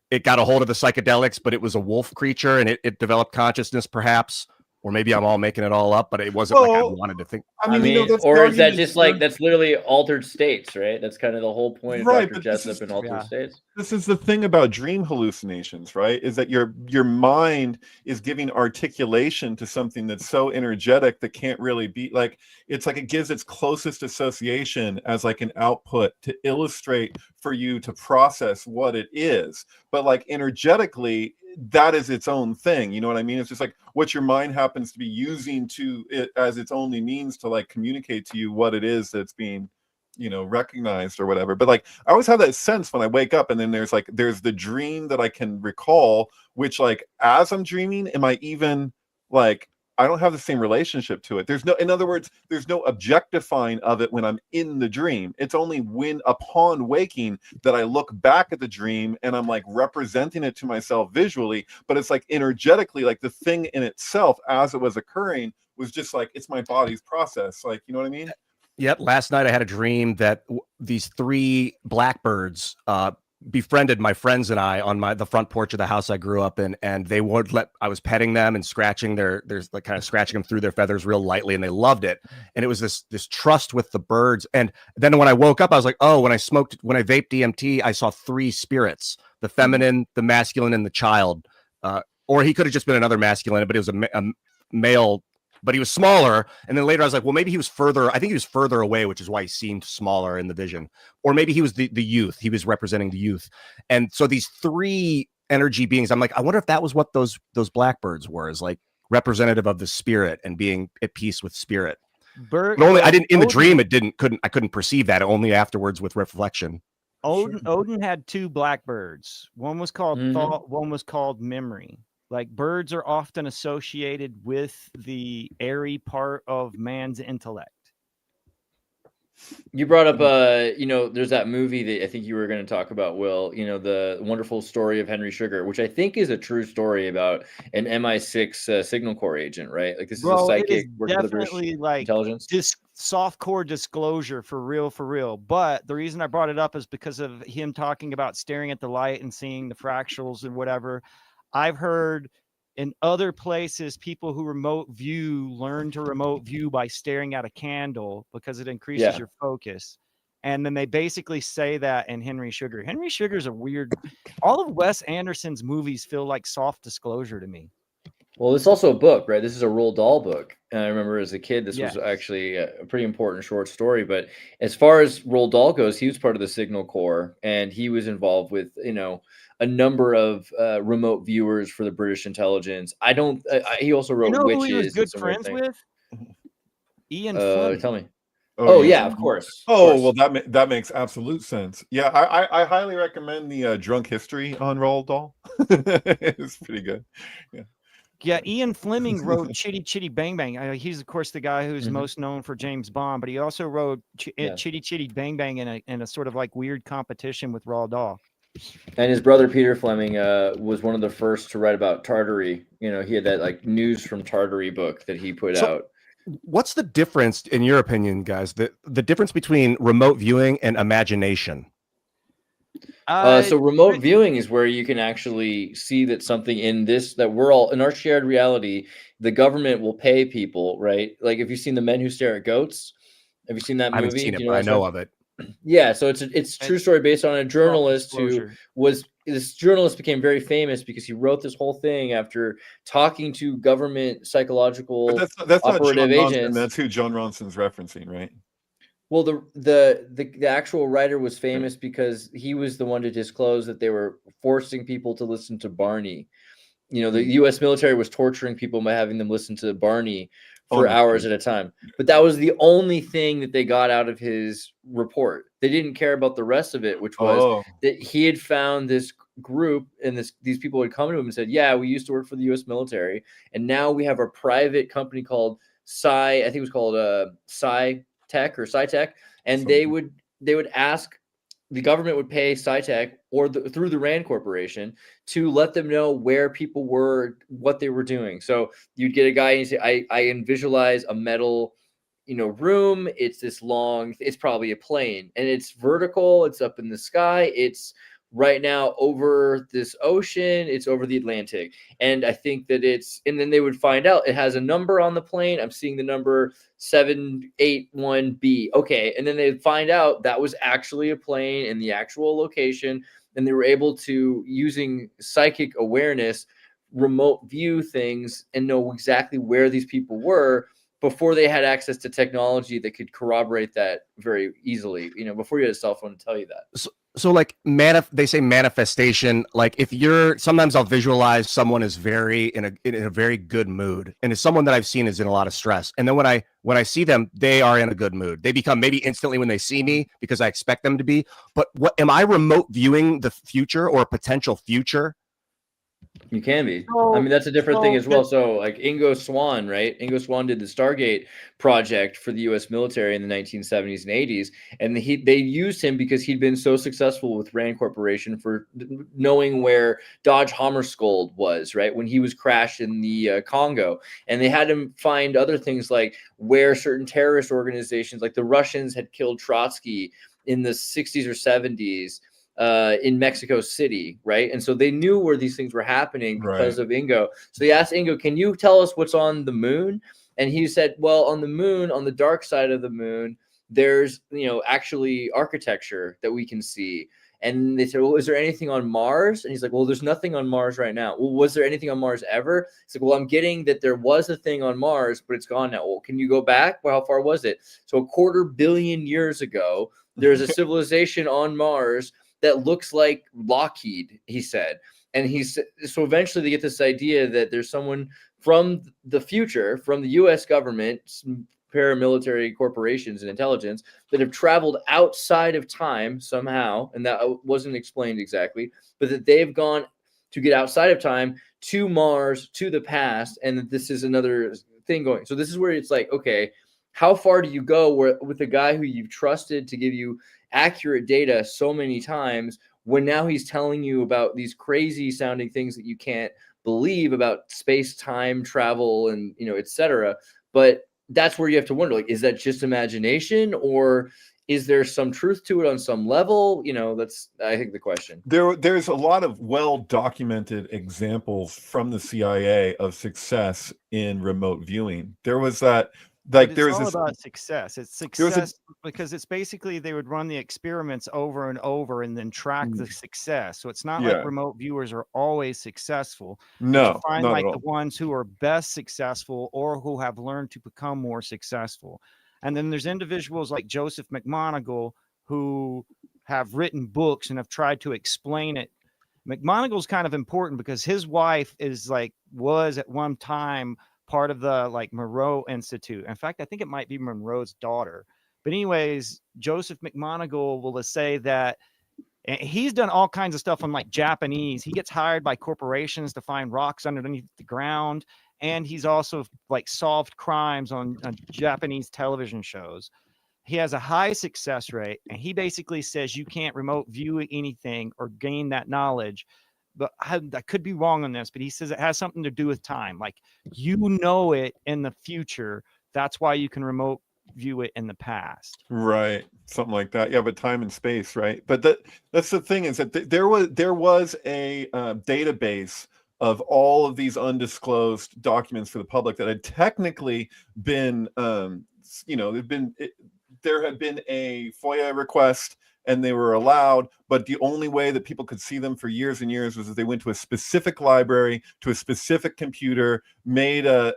It got a hold of the psychedelics, but it was a wolf creature, and it developed consciousness perhaps. Or maybe I'm all making it all up, but it wasn't like I wanted to think. I mean, or is that just like, that's literally altered states, right? That's kind of the whole point of Dr. Jessup in altered states. This is the thing about dream hallucinations, right? Is that your mind is giving articulation to something that's so energetic that can't really be like, it's like it gives its closest association as like an output to illustrate for you to process what it is. But like energetically, that is its own thing. You know what I mean? It's just like what your mind happens to be using to it as its only means to like communicate to you what it is that's being, recognized or whatever. But like I always have that sense when I wake up, and then there's the dream that I can recall, which like as I'm dreaming, am I even like, I don't have the same relationship to it. In other words, there's no objectifying of it when I'm in the dream. It's only when upon waking that I look back at the dream and I'm like representing it to myself visually, but it's like energetically, like the thing in itself as it was occurring was just like, it's my body's process. Like, you know what I mean? Yep. Last night I had a dream that these 3 blackbirds befriended my friends and I on the front porch of the house I grew up in, and they would I was petting them and scratching there's like kind of scratching them through their feathers real lightly, and they loved it. And it was this trust with the birds. And then when I woke up, I was like, oh, when I vaped DMT, I saw 3 spirits: the feminine, the masculine, and the child. Or he could have just been another masculine, but it was a male, but he was smaller. And then later I was like, well, maybe he was further. I think he was further away, which is why he seemed smaller in the vision. Or maybe he was the youth. He was representing the youth. And so these 3 energy beings, I'm like, I wonder if that was what those blackbirds were, is like representative of the spirit and being at peace with spirit. But only I didn't in the dream. I couldn't perceive that. Only afterwards with reflection. Odin had 2 blackbirds. One was called thought. One was called memory. Like birds are often associated with the airy part of man's intellect. You brought up, there's that movie that I think you were going to talk about, Will, the wonderful story of Henry Sugar, which I think is a true story about an MI6 signal corps agent, right? Like this is a psychic working with the British intelligence. Just soft core disclosure for real. But the reason I brought it up is because of him talking about staring at the light and seeing the fractals and whatever. I've heard in other places, people who learn to remote view by staring at a candle because it increases your focus. And then they basically say that in Henry Sugar. Henry Sugar's a weird, all of Wes Anderson's movies feel like soft disclosure to me. Well, it's also a book, right? This is a Roald Dahl book. And I remember as a kid, this Yes. was actually a pretty important short story. But as far as Roald Dahl goes, he was part of the Signal Corps, and he was involved with, a number of remote viewers for the British intelligence. He also wrote who he was Witches and good some other friends things. with? Ian Fleming. Tell me. Oh, Yeah, of course. Oh, well, that makes absolute sense. Yeah, I highly recommend the Drunk History on Roald Dahl. It's pretty good. Yeah, Ian Fleming wrote Chitty Chitty Bang Bang. He's of course the guy who's most known for James Bond, but he also wrote Chitty Chitty Bang Bang in a sort of like weird competition with Roald Dahl. And his brother Peter Fleming was one of the first to write about Tartary. He had that like News from Tartary book that he put out. What's the difference, in your opinion, guys? The difference between remote viewing and imagination? So remote viewing is where you can actually see that something that we're all in our shared reality. The government will pay people, right? Like, if you've seen The Men Who Stare at Goats, have you seen that movie? I haven't seen it, but I know of it. Yeah, so it's a true story based on a journalist this journalist became very famous because he wrote this whole thing after talking to government psychological that's operative not John agents. Ronson. That's who John Ronson's referencing, right? Well, the actual writer was famous because he was the one to disclose that they were forcing people to listen to Barney. The U.S. military was torturing people by having them listen to Barney for hours at a time. But that was the only thing that they got out of his report. They didn't care about the rest of it, which was that he had found this group and these people had come to him and said, yeah, we used to work for the U.S. military, and now we have a private company called I think it was called Syntech, and they would ask, the government would pay Syntech through the RAND Corporation to let them know where people were, what they were doing. So you'd get a guy and you say, I visualize a metal, room. It's this long, it's probably a plane, and it's vertical. It's up in the sky. It's right now over this ocean. It's over the Atlantic. And I think that and then they would find out it has a number on the plane. I'm seeing the number 781B. Okay. And then they'd find out that was actually a plane in the actual location. And they were able to, using psychic awareness, remote view things and know exactly where these people were before they had access to technology that could corroborate that very easily, before you had a cell phone to tell you that. So like they say manifestation, like sometimes I'll visualize someone is in a very good mood, and it's someone that I've seen is in a lot of stress. And then when I see them, they are in a good mood. They become maybe instantly when they see me because I expect them to be. But am I remote viewing the future or a potential future? You can be. That's a different thing as well. So like Ingo Swann, right? Ingo Swann did the Stargate project for the U.S. military in the 1970s and 80s. And they used him because he'd been so successful with RAND Corporation for knowing where Dodge Hammarskjöld was, right? When he was crashed in the Congo. And they had him find other things like where certain terrorist organizations, like the Russians had killed Trotsky in the 60s or 70s. In Mexico City, right? And so they knew where these things were happening because of Ingo. So they asked Ingo, can you tell us what's on the moon? And he said, well, on the moon, on the dark side of the moon, there's, actually architecture that we can see. And they said, well, is there anything on Mars? And he's like, well, there's nothing on Mars right now. Well, was there anything on Mars ever? He's like, well, I'm getting that there was a thing on Mars, but it's gone now. Well, can you go back? Well, how far was it? So 250 million years ago, there's a civilization on Mars that looks like Lockheed, he said. And so eventually they get this idea that there's someone from the future, from the U.S. government, some paramilitary corporations and intelligence that have traveled outside of time somehow, and that wasn't explained exactly, but that they've gone to get outside of time to Mars, to the past, and that this is another thing going. So this is where it's like, okay, how far do you go with a guy who you've trusted to give you accurate data so many times, when now he's telling you about these crazy sounding things that you can't believe about space, time, travel, and etc. But that's where you have to wonder, like, is that just imagination, or is there some truth to it on some level? That's, I think, the question. There's a lot of well-documented examples from the CIA of success in remote viewing. There was that Like But there it's was all this. about success. It's There was a. success because it's basically they would run the experiments over and over and then track the success. So it's not like Yeah. remote viewers are always successful. But you No, find not like at the all. ones who are best successful or who have learned to become more successful. And then there's individuals like Joseph McMoneagle who have written books and have tried to explain it. McMoneagle's kind of important because his wife was at one time part of the like Monroe Institute. In fact, I think it might be Monroe's daughter. But anyways, Joseph McMoneagle will say that he's done all kinds of stuff on like Japanese. He gets hired by corporations to find rocks underneath the ground. And he's also like solved crimes on Japanese television shows. He has a high success rate, and he basically says you can't remote view anything or gain that knowledge. But I could be wrong on this, but he says it has something to do with time. Like you know it in the future. That's why you can remote view it in the past. Right, something like that. Yeah, but time and space, right? But that's the thing is that there was a database of all of these undisclosed documents for the public that had technically been, there had been a FOIA request and they were allowed, but the only way that people could see them for years and years was if they went to a specific library, to a specific computer, made an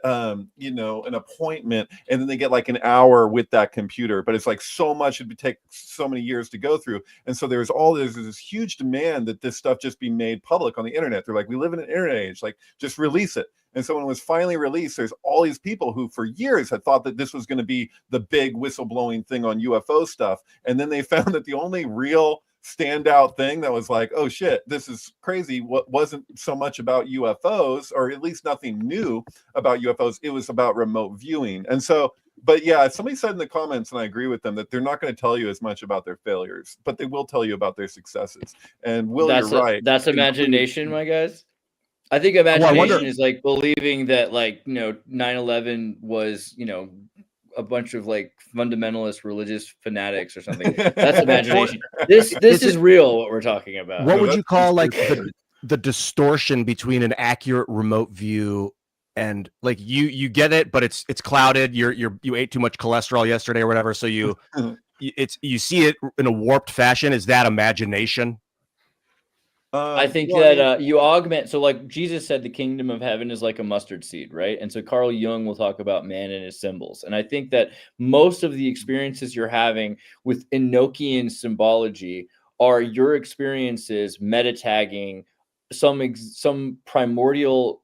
appointment, and then they get like an hour with that computer. But it's like so much, it would take so many years to go through. And so there's this huge demand that this stuff just be made public on the internet. They're like, we live in an internet age, like just release it. And so when it was finally released, there's all these people who for years had thought that this was going to be the big whistleblowing thing on UFO stuff. And then they found that the only real standout thing that was like, oh shit, this is crazy, what wasn't so much about UFOs, or at least nothing new about UFOs. It was about remote viewing. And so, but yeah, somebody said in the comments, and I agree with them, that they're not going to tell you as much about their failures, but they will tell you about their successes. And Will, you're right. That's imagination, my guys. I think imagination is like believing that, like, 9/11 was, a bunch of like fundamentalist religious fanatics or something. That's imagination. This is real, what we're talking about. What would you call like the distortion between an accurate remote view and like you get it, but it's clouded. You ate too much cholesterol yesterday or whatever, so you see it in a warped fashion. Is that imagination? I think that you augment. So like Jesus said, the kingdom of heaven is like a mustard seed, right? And so Carl Jung will talk about man and his symbols. And I think that most of the experiences you're having with Enochian symbology are your experiences meta tagging some primordial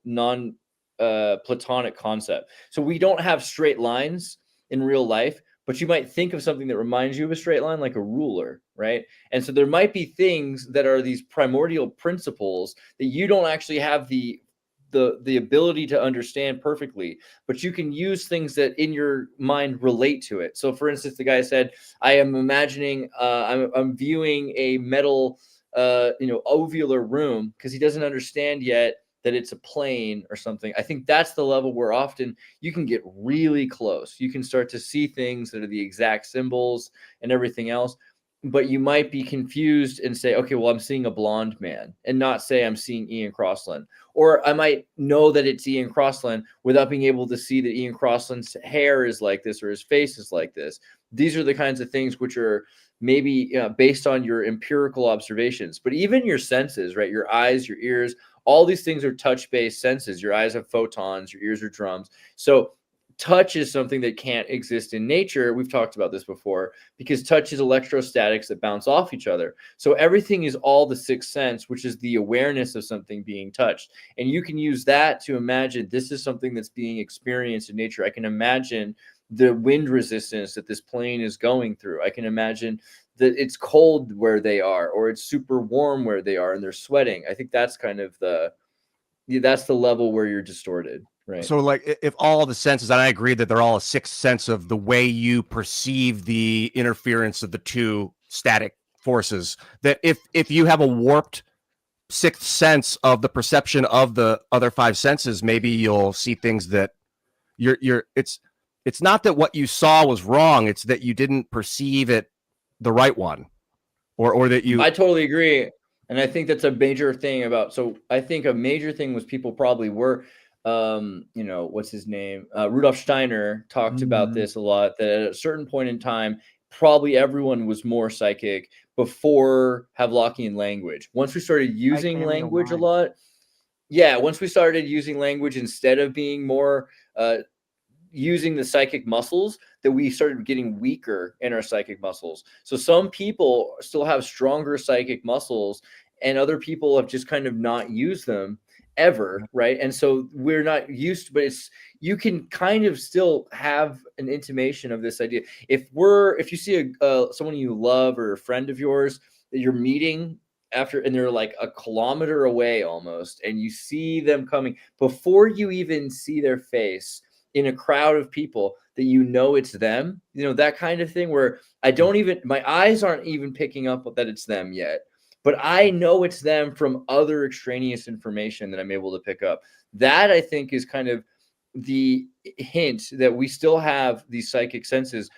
Platonic concept. So we don't have straight lines in real life, but you might think of something that reminds you of a straight line, like a ruler, right? And so there might be things that are these primordial principles that you don't actually have the ability to understand perfectly, but you can use things that in your mind relate to it. So for instance, the guy said, I am imagining, I'm viewing a metal, ovular room, because he doesn't understand yet that it's a plane or something. I think that's the level where often you can get really close. You can start to see things that are the exact symbols and everything else, but you might be confused and say, okay, well, I'm seeing a blonde man, and not say I'm seeing Ian Crossland. Or I might know that it's Ian Crossland without being able to see that Ian Crossland's hair is like this or his face is like this. These are the kinds of things which are maybe based on your empirical observations, but even your senses, right? Your eyes, your ears, all these things are touch-based senses. Your eyes have photons, your ears are drums. So touch is something that can't exist in nature. We've talked about this before, because touch is electrostatics that bounce off each other. So everything is all the sixth sense, which is the awareness of something being touched. And you can use that to imagine this is something that's being experienced in nature. I can imagine the wind resistance that this plane is going through. I can imagine that it's cold where they are, or it's super warm where they are and they're sweating. I think that's kind of that's the level where you're distorted, right? So like if all the senses, and I agree that they're all a sixth sense of the way you perceive the interference of the two static forces, that if you have a warped sixth sense of the perception of the other five senses, maybe you'll see things that it's not that what you saw was wrong, it's that you didn't perceive it the right one, or that you. I totally agree, and I think that's a major thing about. So I think a major thing was people probably were what's his name? Rudolf Steiner talked about this a lot, that at a certain point in time, probably everyone was more psychic before Havelockian language. Once we started using language a lot, once we started using language instead of being more using the psychic muscles, that we started getting weaker in our psychic muscles. So some people still have stronger psychic muscles, and other people have just kind of not used them ever, right? And so we're not used to, but you can kind of still have an intimation of this idea. If you see someone you love or a friend of yours that you're meeting after, and they're like a kilometer away almost, and you see them coming before you even see their face in a crowd of people, that it's them, that kind of thing, where my eyes aren't even picking up that it's them yet, but I know it's them from other extraneous information that I'm able to pick up. That, I think, is kind of the hint that we still have these psychic senses.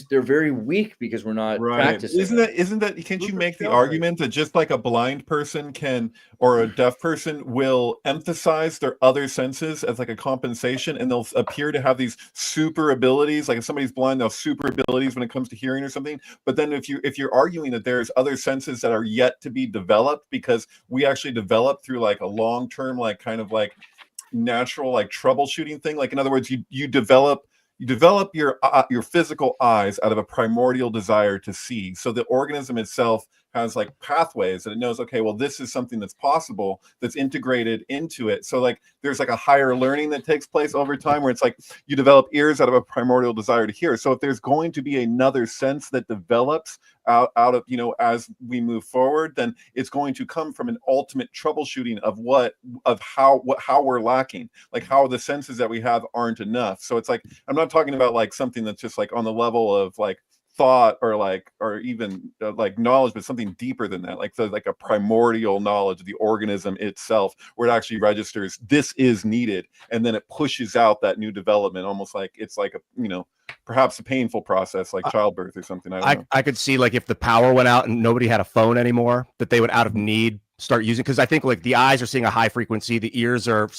They're very weak because we're not practicing. Isn't that can't you make the argument that just like a blind person can, or a deaf person will emphasize their other senses as like a compensation, and they'll appear to have these super abilities? Like if somebody's blind, they'll have super abilities when it comes to hearing or something. But then if you're arguing that there's other senses that are yet to be developed, because we actually develop through like a long-term, like kind of like natural, like troubleshooting thing. Like in other words, you develop your physical eyes out of a primordial desire to see. So the organism itself has like pathways, and it knows, okay, well, this is something that's possible, that's integrated into it. So like there's like a higher learning that takes place over time, where it's like you develop ears out of a primordial desire to hear. So if there's going to be another sense that develops out of, as we move forward, then it's going to come from an ultimate troubleshooting of how we're lacking, like how the senses that we have aren't enough. So it's like, I'm not talking about like something that's just like on the level of like thought or even like knowledge, but something deeper than that, like a primordial knowledge of the organism itself, where it actually registers this is needed, and then it pushes out that new development, almost like it's like a perhaps a painful process like childbirth or something. I could see, like, if the power went out and nobody had a phone anymore, that they would out of need start using, because I think like the eyes are seeing a high frequency, the ears are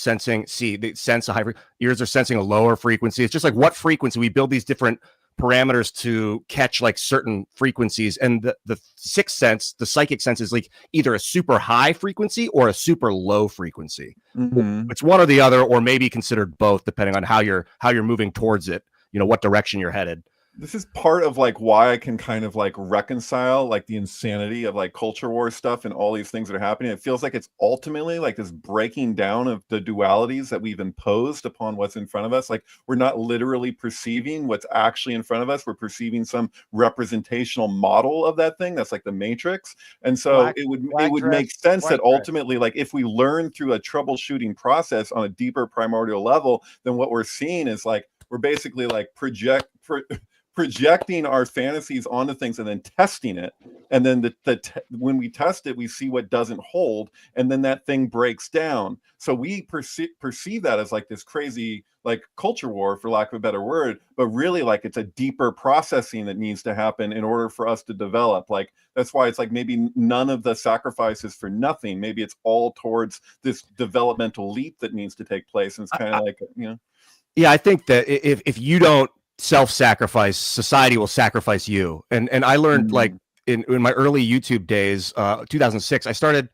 ears are sensing a lower frequency. It's just like what frequency we build these different parameters to catch like certain frequencies, and the sixth sense, the psychic sense, is like either a super high frequency or a super low frequency. It's one or the other, or maybe considered both, depending on how you're moving towards it, what direction you're headed. This is part of like why I can kind of like reconcile like the insanity of like culture war stuff and all these things that are happening. It feels like it's ultimately like this breaking down of the dualities that we've imposed upon what's in front of us. Like we're not literally perceiving what's actually in front of us. We're perceiving some representational model of that thing. That's like the Matrix. And so it would make sense that ultimately, like if we learn through a troubleshooting process on a deeper primordial level, then what we're seeing is like, we're basically like projecting our fantasies onto things and then testing it, and then when we test it, we see what doesn't hold, and then that thing breaks down. So we perceive that as like this crazy like culture war, for lack of a better word, but really like it's a deeper processing that needs to happen in order for us to develop. Like that's why it's like maybe none of the sacrifices for nothing. Maybe it's all towards this developmental leap that needs to take place, and it's kind of like Yeah, I think that if you don't self-sacrifice, society will sacrifice you. And I learned like in my early YouTube days, 2006, I started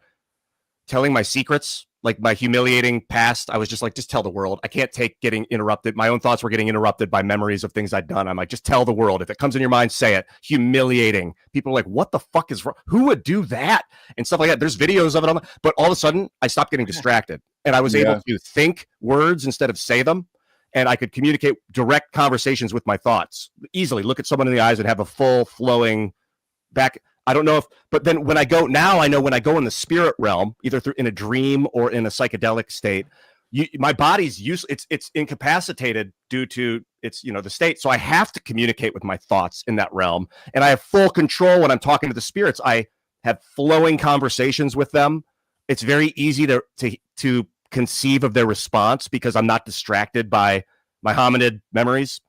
telling my secrets, like my humiliating past. I was just like, just tell the world. I can't take getting interrupted. My own thoughts were getting interrupted by memories of things I'd done. I'm like, just tell the world. If it comes in your mind, say it. Humiliating. People are like, what the fuck is wrong? Who would do that? And stuff like that. There's videos of it but all of a sudden I stopped getting distracted, and I was able to think words instead of say them. And I could communicate direct conversations with my thoughts easily, look at someone in the eyes and have a full flowing back. I don't know but then when I go in the spirit realm, either in a dream or in a psychedelic state, my body's it's incapacitated due to its, the state. So I have to communicate with my thoughts in that realm. And I have full control when I'm talking to the spirits. I have flowing conversations with them. It's very easy to conceive of their response because I'm not distracted by my hominid memories.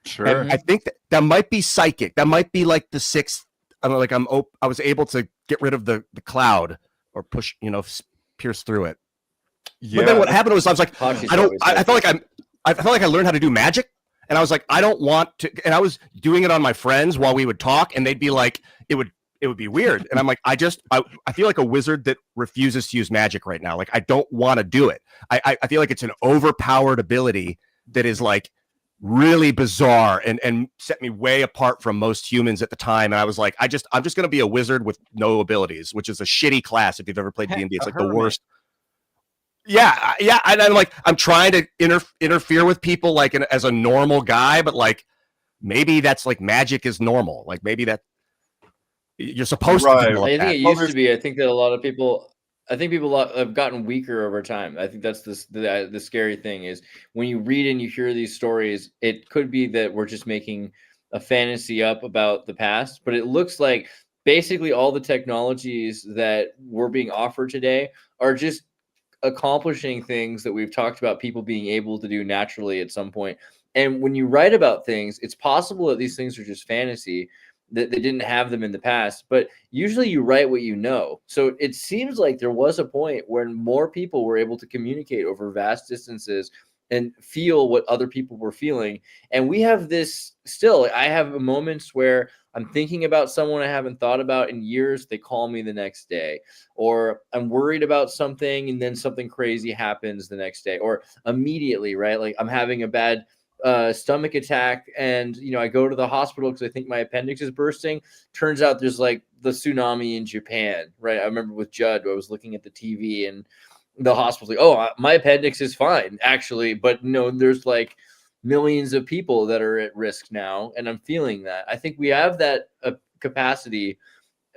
Sure. And I think that might be psychic. That might be like the sixth. I was able to get rid of the cloud, or push, pierce through it. Yeah. But then what happened was I was like, Hachi's I don't. always I like felt like I felt like I learned how to do magic, and I was like, I don't want to. And I was doing it on my friends while we would talk, and they'd be like, it would be weird. And I'm like, I feel like a wizard that refuses to use magic right now. Like I don't want to do it. I feel like it's an overpowered ability that is like really bizarre and set me way apart from most humans at the time. And I was like, I'm just going to be a wizard with no abilities, which is a shitty class. If you've ever played D&D, it's like the worst. Yeah. And I'm like, I'm trying to interfere with people like as a normal guy, but like maybe that's like magic is normal. Like maybe that you're supposed to develop I think that. it used to be. I think that a lot of people. I think people have gotten weaker over time. I think that's the scary thing is when you read and you hear these stories, it could be that we're just making a fantasy up about the past, but it looks like basically all the technologies that we're being offered today are just accomplishing things that we've talked about people being able to do naturally at some point. And when you write about things, it's possible that these things are just fantasy, that they didn't have them in the past, but usually you write what you know. So it seems like there was a point when more people were able to communicate over vast distances and feel what other people were feeling. And we have this still. I have moments where I'm thinking about someone I haven't thought about in years. They call me the next day, or I'm worried about something and then something crazy happens the next day, or immediately, right? Like I'm having a bad stomach attack, and I go to the hospital because I think my appendix is bursting. Turns out there's like the tsunami in Japan, right? I remember with Judd, I was looking at the TV and the hospital's like, oh, my appendix is fine actually, but no, there's like millions of people that are at risk now, and I'm feeling that. I think we have that capacity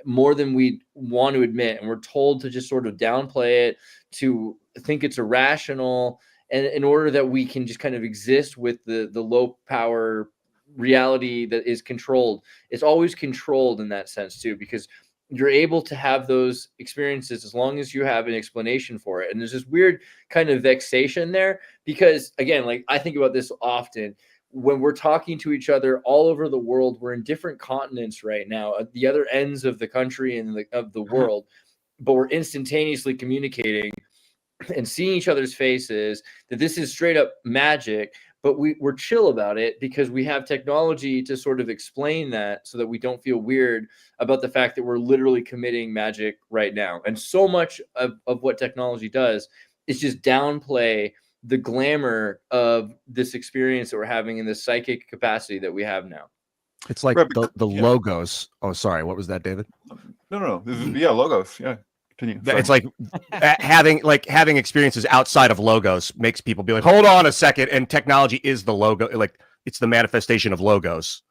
more than we want to admit, and we're told to just sort of downplay it, to think it's irrational, and in order that we can just kind of exist with the low power reality that is controlled. It's always controlled in that sense too, because you're able to have those experiences as long as you have an explanation for it. And there's this weird kind of vexation there, because again, like I think about this often when we're talking to each other all over the world. We're in different continents right now, at the other ends of the country and of the world, but we're instantaneously communicating and seeing each other's faces, that this is straight up magic, but we're chill about it because we have technology to sort of explain that, so that we don't feel weird about the fact that we're literally committing magic right now. And so much of what technology does is just downplay the glamour of this experience that we're having in this psychic capacity that we have now. It's like the logos. Oh, sorry. What was that, David? No. This is, logos. Yeah. Continue. It's like having experiences outside of logos makes people be like, hold on a second. And technology is the logo. Like it's the manifestation of logos.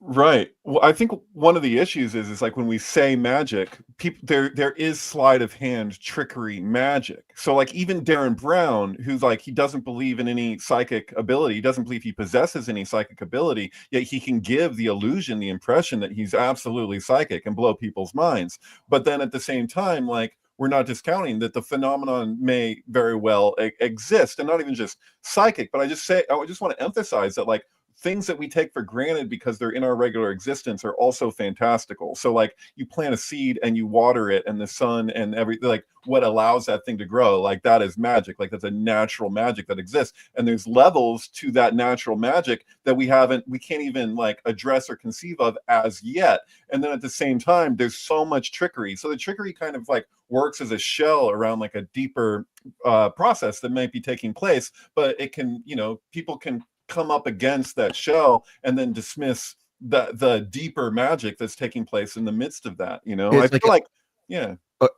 Right. Well, I think one of the issues is like when we say magic, people there is sleight of hand trickery magic. So like even Darren Brown, who's like, he doesn't believe in any psychic ability, he doesn't believe he possesses any psychic ability, yet he can give the illusion, the impression that he's absolutely psychic and blow people's minds. But then at the same time, like, we're not discounting that the phenomenon may very well exist, and not even just psychic, but I just want to emphasize that like things that we take for granted because they're in our regular existence are also fantastical. So like you plant a seed and you water it, and the sun and everything, like what allows that thing to grow, like that is magic. Like that's a natural magic that exists. And there's levels to that natural magic that we can't even like address or conceive of as yet. And then at the same time, there's so much trickery. So the trickery kind of like works as a shell around like a deeper process that might be taking place, but it can, people can come up against that shell and then dismiss the deeper magic that's taking place in the midst of that. I feel like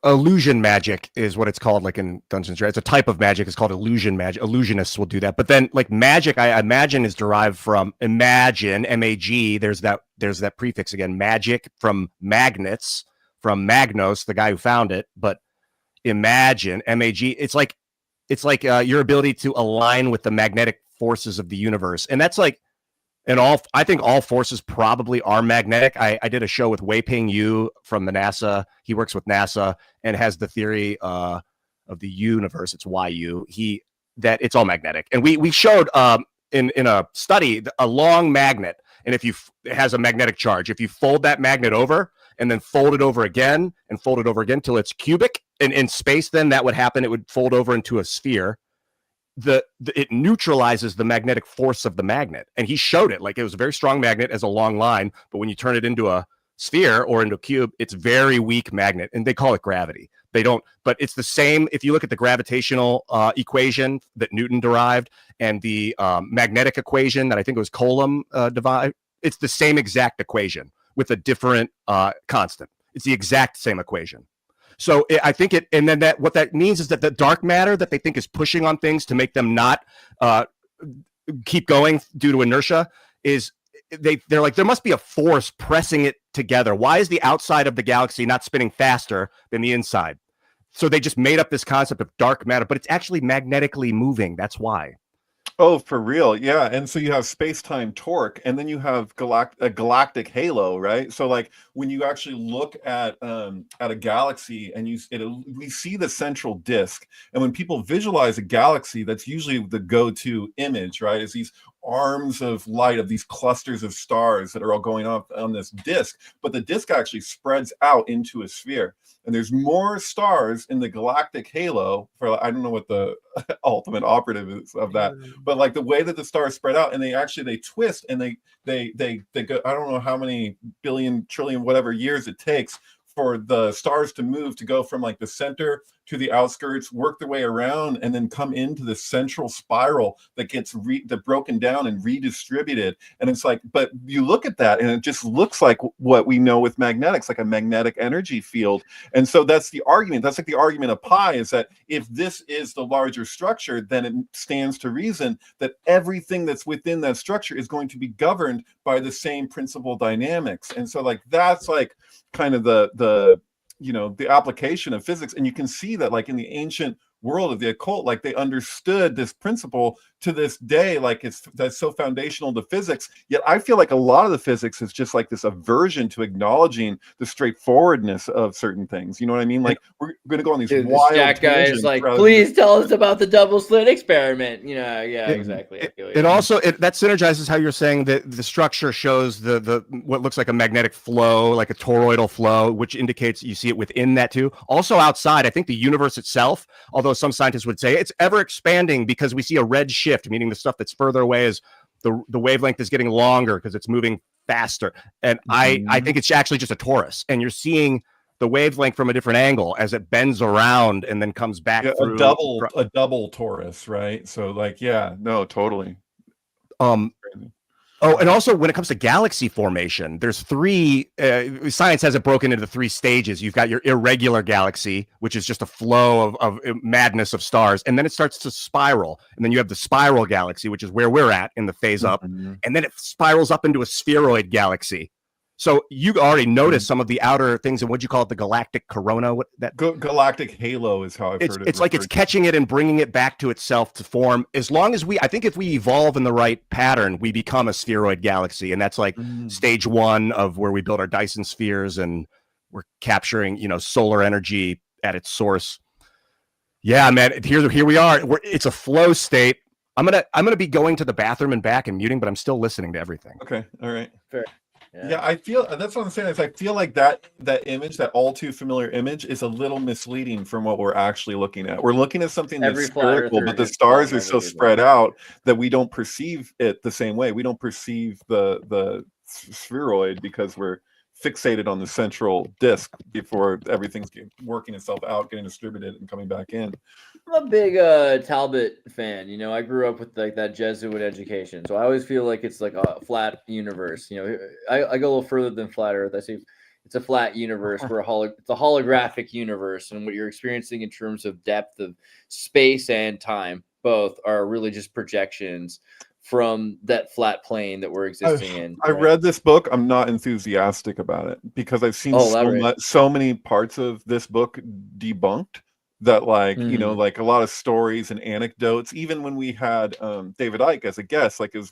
illusion magic is what it's called, like in Dungeons and Dragons. It's a type of magic. It's called illusion magic. Illusionists will do that. But then like magic, I imagine, is derived from imagine, M-A-G. There's that prefix again, magic, from magnets, from Magnos, the guy who found it. But imagine, M-A-G, it's like your ability to align with the magnetic forces of the universe. And that's like, I think all forces probably are magnetic. I did a show with Wei-Ping Yu from the NASA. He works with NASA and has the theory of the universe. It's YU. That it's all magnetic. And we showed in a study a long magnet. And it has a magnetic charge. If you fold that magnet over and then fold it over again and fold it over again till it's cubic, in space, then that would happen. It would fold over into a sphere. It neutralizes the magnetic force of the magnet, and he showed it. Like, it was a very strong magnet as a long line, but when you turn it into a sphere or into a cube, it's very weak magnet, and they call it gravity. They don't, but it's the same. If you look at the gravitational equation that Newton derived and the magnetic equation that I think it was Coulomb derived, it's the same exact equation with a different constant. It's the exact same equation. So I think it, and then what that means is that the dark matter that they think is pushing on things to make them not keep going due to inertia is they're like, there must be a force pressing it together. Why is the outside of the galaxy not spinning faster than the inside? So they just made up this concept of dark matter, but it's actually magnetically moving. That's why. Oh, for real. Yeah. And so you have space-time torque, and then you have a galactic halo, right? So like when you actually look at a galaxy and we see the central disk, and when people visualize a galaxy, that's usually the go-to image, right? Is these arms of light of these clusters of stars that are all going up on this disk, but the disk actually spreads out into a sphere. And there's more stars in the galactic halo for, I don't know what the ultimate operative is of that, but like the way that the stars spread out, and they twist, and they go, I don't know how many billion, trillion, whatever years it takes for the stars to move, to go from like the center to the outskirts, work their way around, and then come into the central spiral that gets broken down and redistributed. And it's like, but you look at that and it just looks like what we know with magnetics, like a magnetic energy field. And so that's the argument. That's like the argument of pi, is that if this is the larger structure, then it stands to reason that everything that's within that structure is going to be governed by the same principal dynamics. And so like that's like kind of the application of physics. And you can see that like in the ancient world of the occult, like they understood this principle to this day, like that's so foundational to physics. Yet I feel like a lot of the physics is just like this aversion to acknowledging the straightforwardness of certain things. You know what I mean? Like we're going to go on these wild Jack guy is like, please tell us about the double slit experiment. Yeah, exactly. It also that synergizes how you're saying that the structure shows the what looks like a magnetic flow, like a toroidal flow, which indicates you see it within that too. Also outside, I think the universe itself, although some scientists would say it's ever expanding because we see a red shift, meaning the stuff that's further away is the wavelength is getting longer because it's moving faster. And I think it's actually just a torus, and you're seeing the wavelength from a different angle as it bends around and then comes back through. A double torus, right? So like, yeah, no, totally. Oh, and also when it comes to galaxy formation, there's three, science has it broken into 3 stages. You've got your irregular galaxy, which is just a flow of madness of stars. And then it starts to spiral. And then you have the spiral galaxy, which is where we're at in the phase up. And then it spirals up into a spheroid galaxy. So you already noticed some of the outer things, and what'd you call it? The galactic corona? What that galactic halo is how I've heard it. It's like it's catching it and bringing it back to itself to form. As long as I think if we evolve in the right pattern, we become a spheroid galaxy, and that's like stage 1 of where we build our Dyson spheres, and we're capturing solar energy at its source. Yeah, man. Here we are. It's a flow state. I'm gonna be going to the bathroom and back and muting, but I'm still listening to everything. Okay, all right, fair. Yeah, I feel that's what I'm saying. Is I feel like that image, that all too familiar image, is a little misleading from what we're actually looking at. We're looking at something that's spherical, but the stars are so spread out that we don't perceive it the same way. We don't perceive the spheroid because we're fixated on the central disk before everything's working itself out, getting distributed, and coming back in. I'm a big Talbot fan. I grew up with like that Jesuit education, so I always feel like it's like a flat universe. I go a little further than flat Earth. I say it's a flat universe where it's a holographic universe, and what you're experiencing in terms of depth of space and time both are really just projections from that flat plane that we're existing in. I read this book. I'm not enthusiastic about it because I've seen so many parts of this book debunked that like like a lot of stories and anecdotes. Even when we had David Icke as a guest, like it was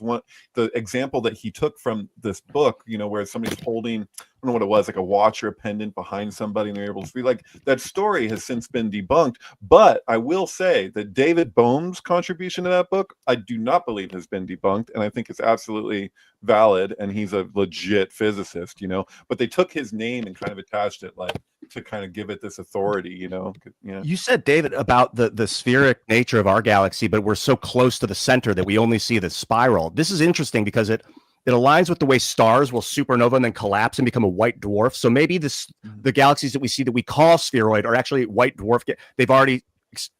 the example that he took from this book, where somebody's holding, I don't know what it was, like a watch or a pendant behind somebody, and they're able to be like, that story has since been debunked. But I will say that David Bohm's contribution to that book, I do not believe has been debunked, and I think it's absolutely valid, and he's a legit physicist, but they took his name and kind of attached it like to kind of give it this authority, you know. Yeah. You said, David, about the spheric nature of our galaxy, but we're so close to the center that we only see the spiral. This is interesting because it aligns with the way stars will supernova and then collapse and become a white dwarf. So maybe the galaxies that we see that we call spheroid are actually white dwarf. They've already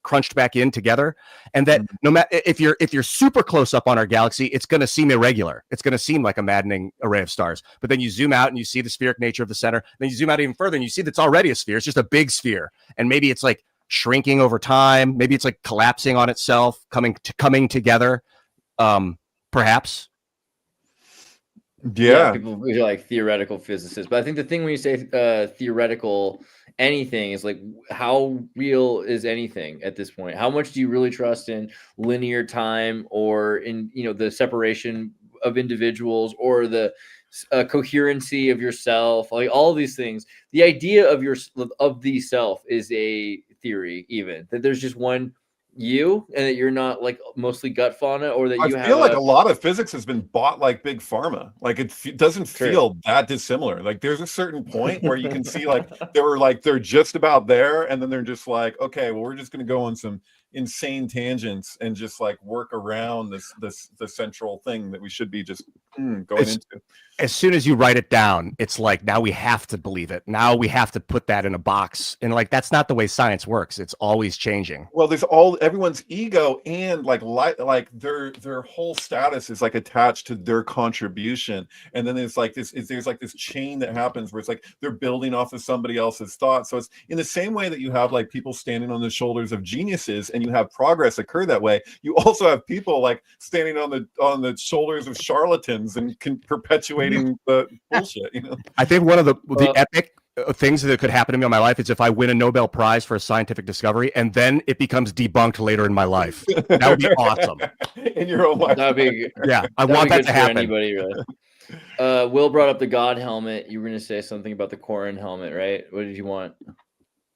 crunched back in together, and that no matter if you're super close up on our galaxy, it's going to seem irregular. It's going to seem like a maddening array of stars. But then you zoom out and you see the spheric nature of the center. Then you zoom out even further and you see that's already a sphere. It's just a big sphere, and maybe it's like shrinking over time. Maybe it's like collapsing on itself, coming together. Perhaps. Yeah, people are like theoretical physicists, but I think the thing when you say theoretical anything is like, how real is anything at this point? How much do you really trust in linear time, or in the separation of individuals, or the coherency of yourself? Like all of these things, the idea of the self is a theory, even that there's just one you, and that you're not like mostly gut fauna, or that I feel like a lot of physics has been bought like big pharma. Like it doesn't feel that dissimilar. Like there's a certain point where you can see like they're just about there, and then they're just like, okay, well, we're just going to go on some insane tangents and just like work around the central thing that we should be just going into. As soon as you write it down, it's like, now we have to believe it. Now we have to put that in a box. And like, that's not the way science works. It's always changing. Well, there's everyone's ego, and like their whole status is like attached to their contribution. And then there's like this chain that happens where it's like they're building off of somebody else's thoughts. So it's in the same way that you have like people standing on the shoulders of geniuses and you have progress occur that way. You also have people like standing on the shoulders of charlatans and perpetuating the bullshit, I think one of the epic things that could happen to me in my life is if I win a Nobel Prize for a scientific discovery and then it becomes debunked later in my life. That would be awesome. In your own life. That'd be I want that to happen. Anybody, really. Will brought up the God helmet. You were going to say something about the Corin helmet, right? What did you want?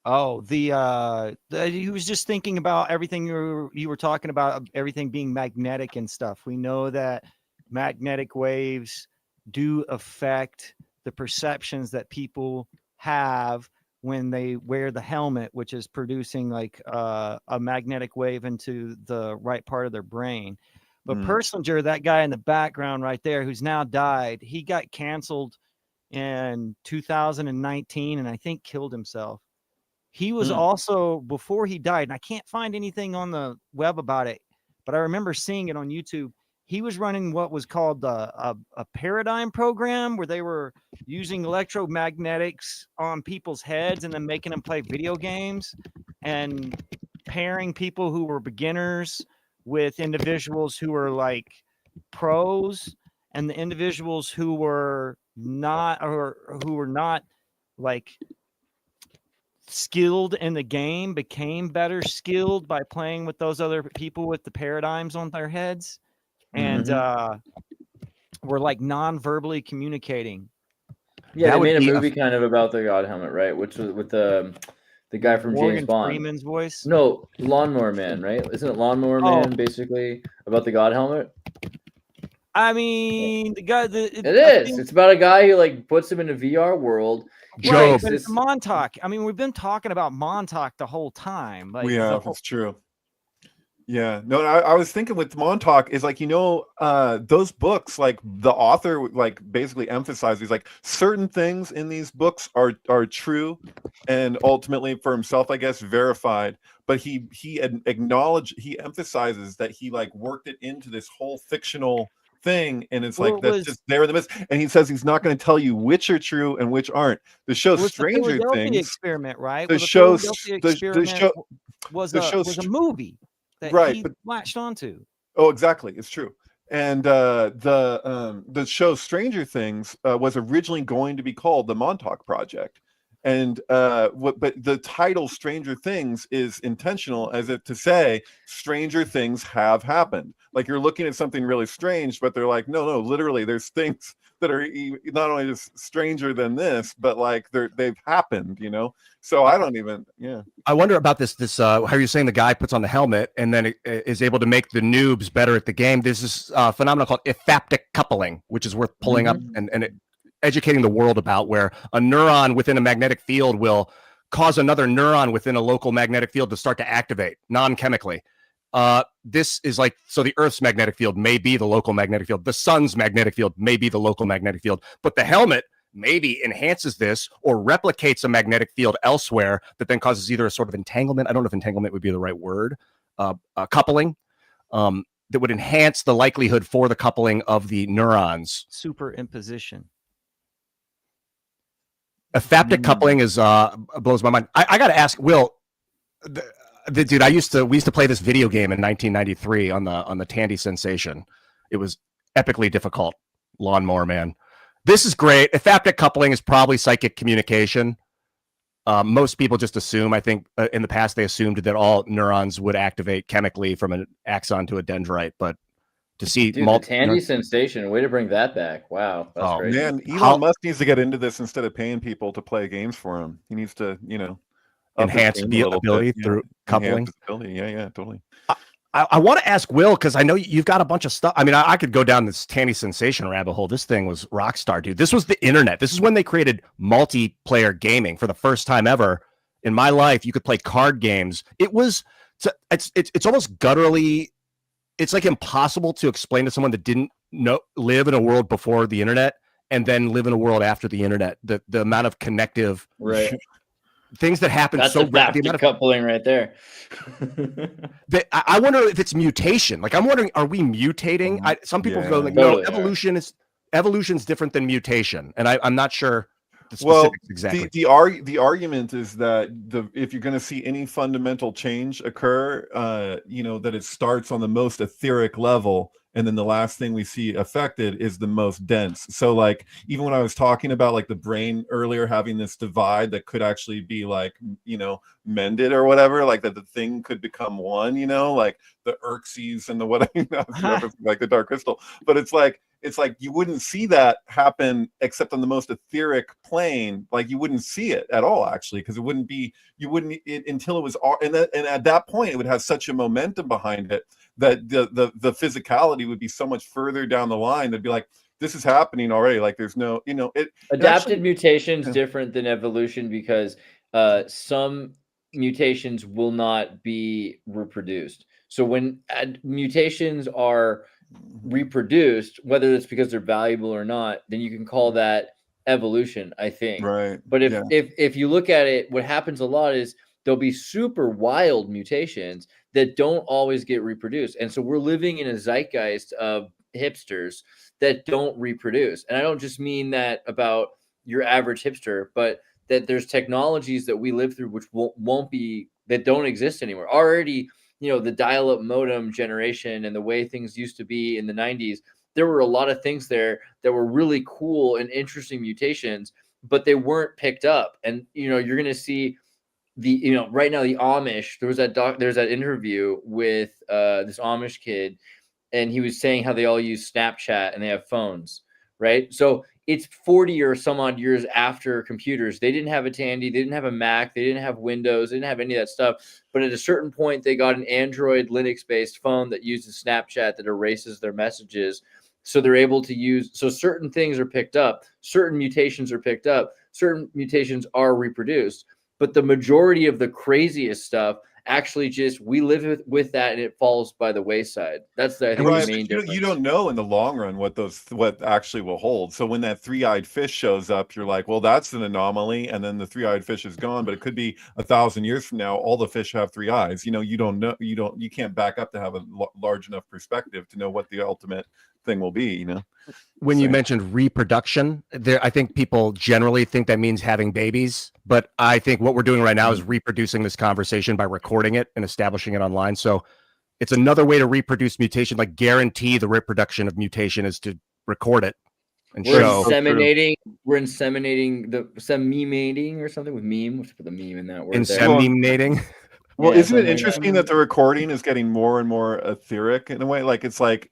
Oh, he was just thinking about everything you were talking about, everything being magnetic and stuff. We know that magnetic waves do affect the perceptions that people have when they wear the helmet, which is producing like a magnetic wave into the right part of their brain. But Persinger, that guy in the background right there, who's now died, he got canceled in 2019 and I think killed himself. He was also, before he died, and I can't find anything on the web about it, but I remember seeing it on YouTube. He was running what was called a paradigm program, where they were using electromagnetics on people's heads and then making them play video games, and pairing people who were beginners with individuals who were like pros, and the individuals who were not, or who were not like skilled in the game, became better skilled by playing with those other people with the paradigms on their heads. And we're like non-verbally communicating. Yeah, they made a movie kind of about the God helmet, right? Which was with the guy from Morgan James Bond. Freeman's voice. No, Lawnmower Man, right? Isn't it Lawnmower Man basically about the God helmet? I mean, the guy. It is. It's about a guy who like puts him in a VR world. Right, but it's Montauk. I mean, we've been talking about Montauk the whole time. Like, we have. It's true. Yeah, no, I was thinking with Montauk is like, those books, like the author like basically emphasizes like certain things in these books are true and ultimately for himself, I guess, verified. But he emphasizes that he like worked it into this whole fictional thing, and it's like that's just there in the midst. And he says he's not going to tell you which are true and which aren't. The show Stranger Things experiment, right? The show was a movie that he latched onto. Oh, exactly. It's true. And the show Stranger Things was originally going to be called the Montauk Project. And but the title Stranger Things is intentional, as if to say stranger things have happened. Like you're looking at something really strange, but they're like, no, literally there's things that are not only just stranger than this, but like they've happened, So I don't even, I wonder about this how you're saying the guy puts on the helmet and then is able to make the noobs better at the game. There's this phenomenon called ephaptic coupling, which is worth pulling up and educating the world about, where a neuron within a magnetic field will cause another neuron within a local magnetic field to start to activate non-chemically. This is like, so the Earth's magnetic field may be the local magnetic field. The sun's magnetic field may be the local magnetic field, but the helmet maybe enhances this or replicates a magnetic field elsewhere that then causes either a sort of entanglement. I don't know if entanglement would be the right word. Coupling that would enhance the likelihood for the coupling of the neurons. Superimposition. Aphaptic coupling is blows my mind. I got to ask Will. Dude, we used to play this video game in 1993 on the Tandy Sensation. It was epically difficult. Lawnmower Man. This is great. Aphaptic coupling is probably psychic communication. Most people just assume, I think in the past, they assumed that all neurons would activate chemically from an axon to a dendrite. But to see the Tandy Sensation, way to bring that back. Wow. That's great. Man, Elon Musk needs to get into this instead of paying people to play games for him. He needs to, enhance the ability through coupling. Yeah, totally. I want to ask Will, because I know you've got a bunch of stuff. I mean, I could go down this Tandy Sensation rabbit hole. This thing was rock star, dude. This was the internet. This is when they created multiplayer gaming for the first time ever in my life. You could play card games. It's almost gutturally. It's like impossible to explain to someone that didn't live in a world before the internet and then live in a world after the internet. The amount of connective things that happen. That's so rapid coupling right there. I wonder if it's mutation. Like, I'm wondering, are we mutating? Some people go like, no, evolution's different than mutation, and I'm not sure the specifics exactly. The argument is that if you're going to see any fundamental change occur, that it starts on the most etheric level. And then the last thing we see affected is the most dense. So like, even when I was talking about like the brain earlier having this divide that could actually be like, mended or whatever, like that the thing could become one, like the Xerxes and the whatever, like the Dark Crystal. But it's like you wouldn't see that happen except on the most etheric plane. Like you wouldn't see it at all, actually, because until it was all, and at that point it would have such a momentum behind it that the physicality would be so much further down the line. They'd be like, this is happening already. Like there's no, adapted mutations different than evolution, because some mutations will not be reproduced. So when mutations are reproduced, whether it's because they're valuable or not, then you can call that evolution, I think. Right. But if you look at it, what happens a lot is there'll be super wild mutations that don't always get reproduced. And so we're living in a zeitgeist of hipsters that don't reproduce. And I don't just mean that about your average hipster, but that there's technologies that we live through which that don't exist anymore. Already, the dial-up modem generation and the way things used to be in the 90s, there were a lot of things there that were really cool and interesting mutations, but they weren't picked up. And, you're going to see right now the Amish, there's that interview with this Amish kid, and he was saying how they all use Snapchat and they have phones, right? So it's 40 or some odd years after computers. They didn't have a Tandy, they didn't have a Mac, they didn't have Windows, they didn't have any of that stuff. But at a certain point, they got an Android Linux-based phone that uses Snapchat that erases their messages. So they're able to use, so certain things are picked up, certain mutations are picked up, certain mutations are reproduced. But the majority of the craziest stuff actually we live with that, and it falls by the wayside. That's the main difference. You don't know in the long run what actually will hold. So when that three-eyed fish shows up, you're like, well, that's an anomaly, and then the three-eyed fish is gone. But it could be 1,000 years from now, all the fish have three eyes. You don't know. You can't back up to have a large enough perspective to know what the ultimate thing will be. When you mentioned reproduction, I think people generally think that means having babies, but I think what we're doing right now is reproducing this conversation by recording it and establishing it online. So it's another way to reproduce mutation, like guarantee the reproduction of mutation is to record it and show. We're inseminating the semimating or something with meme. Let's put the meme in that word. Inseminating. Well, isn't it interesting that the recording is getting more and more etheric in a way? Like,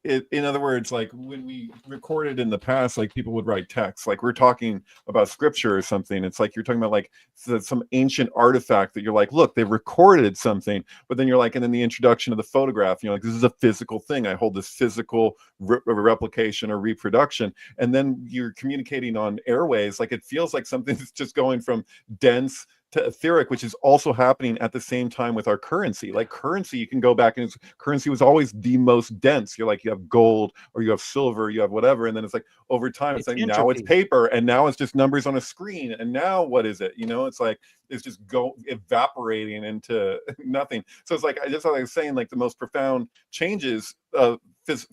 in other words, like when we recorded in the past, like people would write text, like we're talking about scripture or something. It's like you're talking about like some ancient artifact that you're like, look, they recorded something, but then you're like, and then the introduction of the photograph, like this is a physical thing. I hold this physical replication or reproduction, and then you're communicating on airways. Like it feels like something that's just going from dense to etheric, which is also happening at the same time with our currency. Like currency, you can go back and currency was always the most dense. You're like, you have gold or you have silver, you have whatever. And then it's like over time, it's like now it's paper and now it's just numbers on a screen. And now what is it? You know, it's like, it's just evaporating into nothing. So it's like, I just like I was saying, like the most profound changes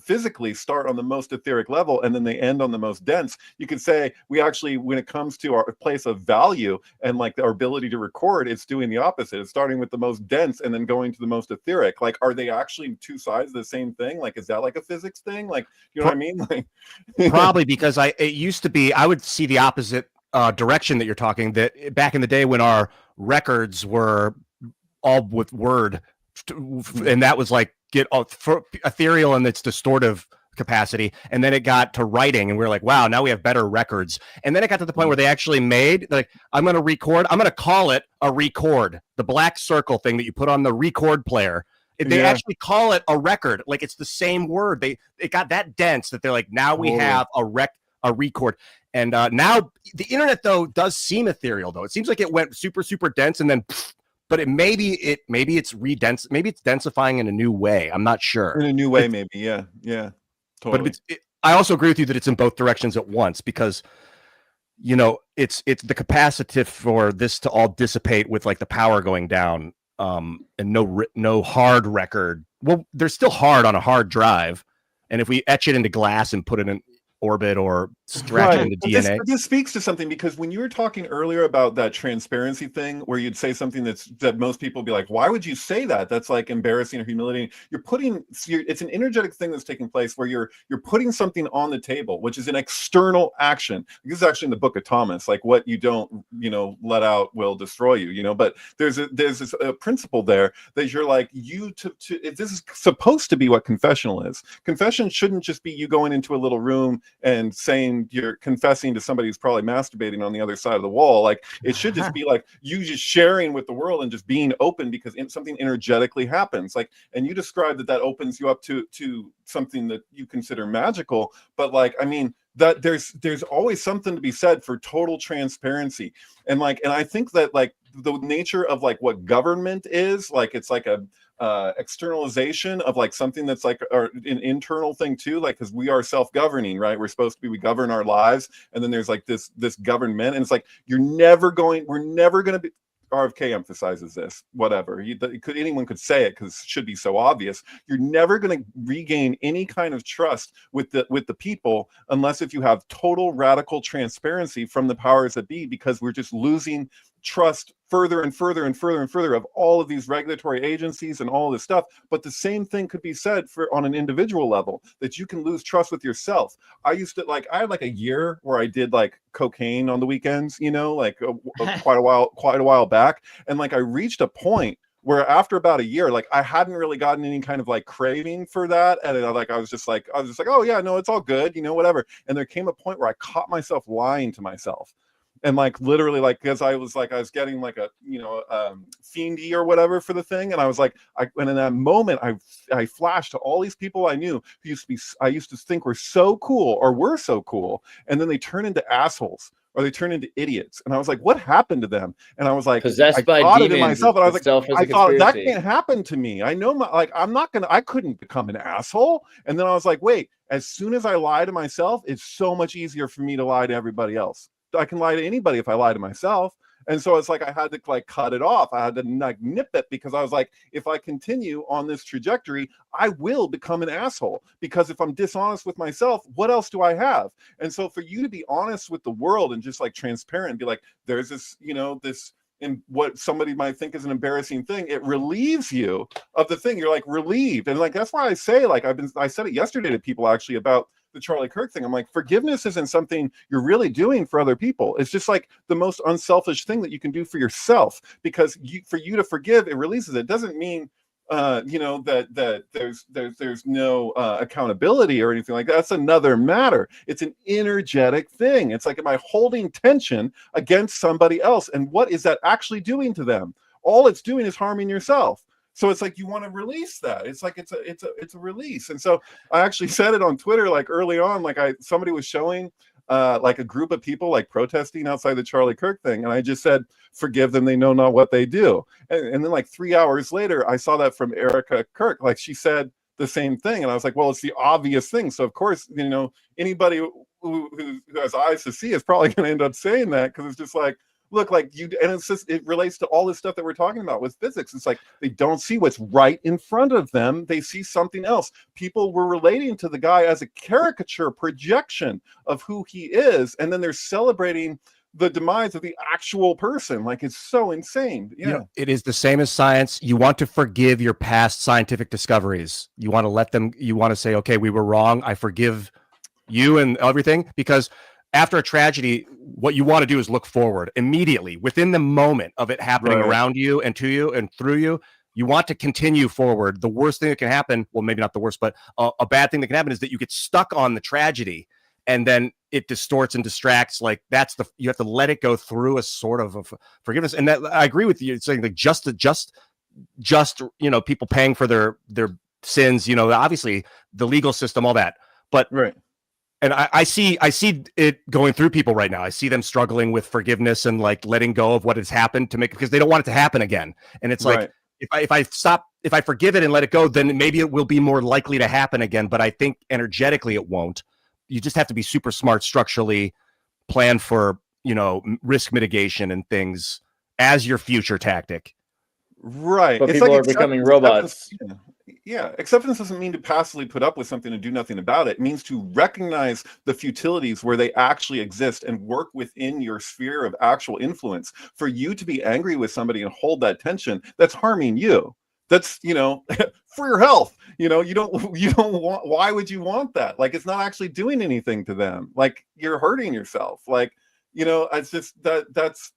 physically start on the most etheric level and then they end on the most dense. You could say we actually, when it comes to our place of value and like our ability to record, it's doing the opposite. It's starting with the most dense and then going to the most etheric. Like, are they actually two sides of the same thing? Like, is that like a physics thing? Like, you know what I mean? Like, probably because it used to be, I would see the opposite direction that you're talking, that back in the day when our records were all with word, and that was like get ethereal in its distortive capacity, and then it got to writing and we were like, wow, now we have better records. And then it got to the point where they actually made like, I'm going to call it a record, the black circle thing that you put on the record player. They actually call it a record, like it's the same word. It got that dense that they're like, now we have a record. And now the internet though does seem ethereal though. It seems like it went super, super dense and then but maybe it's maybe it's densifying in a new way. I'm not sure. In a new way, maybe. Yeah. Totally. But I also agree with you that it's in both directions at once, because you know it's the capacity for this to all dissipate with like the power going down, and no hard record. Well, there's still hard on a hard drive, and if we etch it into glass and put it in orbit or scratch it into DNA. This speaks to something, because when you were talking earlier about that transparency thing where you'd say something that most people would be like, why would you say that? That's like embarrassing or humiliating. It's an energetic thing that's taking place where you're putting something on the table, which is an external action. This is actually in the book of Thomas, like what you don't, let out will destroy you, but there's this principle there that you're like, if this is supposed to be what confessional is. Confession shouldn't just be you going into a little room and saying you're confessing to somebody who's probably masturbating on the other side of the wall. Like, it should just be like you just sharing with the world and just being open, because something energetically happens. Like, and you described that opens you up to something that you consider magical, but like, I mean, that there's always something to be said for total transparency. And I think that like the nature of like what government is, like it's like a externalization of like something that's like an internal thing too, like because we are self-governing, right? We govern our lives, and then there's like this government, and it's like we're never going to be. RFK emphasizes this, whatever. Anyone could say it because it should be so obvious. You're never going to regain any kind of trust with the people unless if you have total radical transparency from the powers that be, because we're just losing trust further and further and further and further of all of these regulatory agencies and all this stuff. But the same thing could be said on an individual level, that you can lose trust with yourself. I had like a year where I did like cocaine on the weekends, like quite a while back. And like I reached a point where after about a year, like I hadn't really gotten any kind of like craving for that. And I was just like, oh yeah, no, it's all good, whatever. And there came a point where I caught myself lying to myself. And like literally, like, because I was getting like a fiendy or whatever for the thing, and I was like, and in that moment, I flashed to all these people I knew who I used to think were so cool, and then they turn into assholes, or they turn into idiots, and I was like, what happened to them? And I was like, possessed by demons, it in myself, and I was like, I thought that can't happen to me. I know I couldn't become an asshole. And then I was like, wait, as soon as I lie to myself, it's so much easier for me to lie to everybody else. I can lie to anybody if I lie to myself. And so it's like I had to like cut it off. I had to like nip it, because I was like, if I continue on this trajectory, I will become an asshole, because if I'm dishonest with myself, what else do I have? And so for you to be honest with the world and just like transparent and be like, there's this, this in what somebody might think is an embarrassing thing, it relieves you of the thing. You're like relieved. And like, that's why I say, like, I said it yesterday to people actually about the Charlie Kirk thing. I'm like, forgiveness isn't something you're really doing for other people. It's just like the most unselfish thing that you can do for yourself, because for you to forgive, it releases it. It doesn't mean that there's no accountability or anything like that. That's another matter. It's an energetic thing. It's like, am I holding tension against somebody else? And what is that actually doing to them? All it's doing is harming yourself. So it's like you want to release that. It's like it's a release. And so I actually said it on Twitter like early on. Like somebody was showing like a group of people like protesting outside the Charlie Kirk thing, and I just said, "Forgive them; they know not what they do." And then like 3 hours later, I saw that from Erica Kirk. Like she said the same thing, and I was like, "Well, it's the obvious thing." So of course, anybody who has eyes to see is probably going to end up saying that, because it's just like, look, like you, and it's just, it relates to all this stuff that we're talking about with physics. It's like they don't see what's right in front of them, they see something else. People were relating to the guy as a caricature projection of who he is, and then they're celebrating the demise of the actual person. Like, it's so insane. Yeah. It is the same as science. You want to forgive your past scientific discoveries. You want to let them, you want to say, okay, we were wrong, I forgive you and everything, because after a tragedy, what you want to do is look forward immediately within the moment of it happening around you and to you and through you. You want to continue forward. The worst thing that can happen, well, maybe not the worst, but a bad thing that can happen is that you get stuck on the tragedy, and then it distorts and distracts. Like, you have to let it go through a sort of forgiveness. And that, I agree with you saying, like, just people paying for their sins, obviously the legal system, all that, but and I see it going through people right now. I see them struggling with forgiveness and like letting go of what has happened because they don't want it to happen again. And it's like, if I forgive it and let it go, then maybe it will be more likely to happen again. But I think energetically it won't. You just have to be super smart structurally, plan for, risk mitigation and things as your future tactic. Right. But people are becoming robots. Yeah, acceptance doesn't mean to passively put up with something and do nothing about it. It means to recognize the futilities where they actually exist and work within your sphere of actual influence. For you to be angry with somebody and hold that tension, that's harming you. That's, for your health. You don't want, why would you want that? Like, it's not actually doing anything to them. Like, you're hurting yourself. Like, it's just that's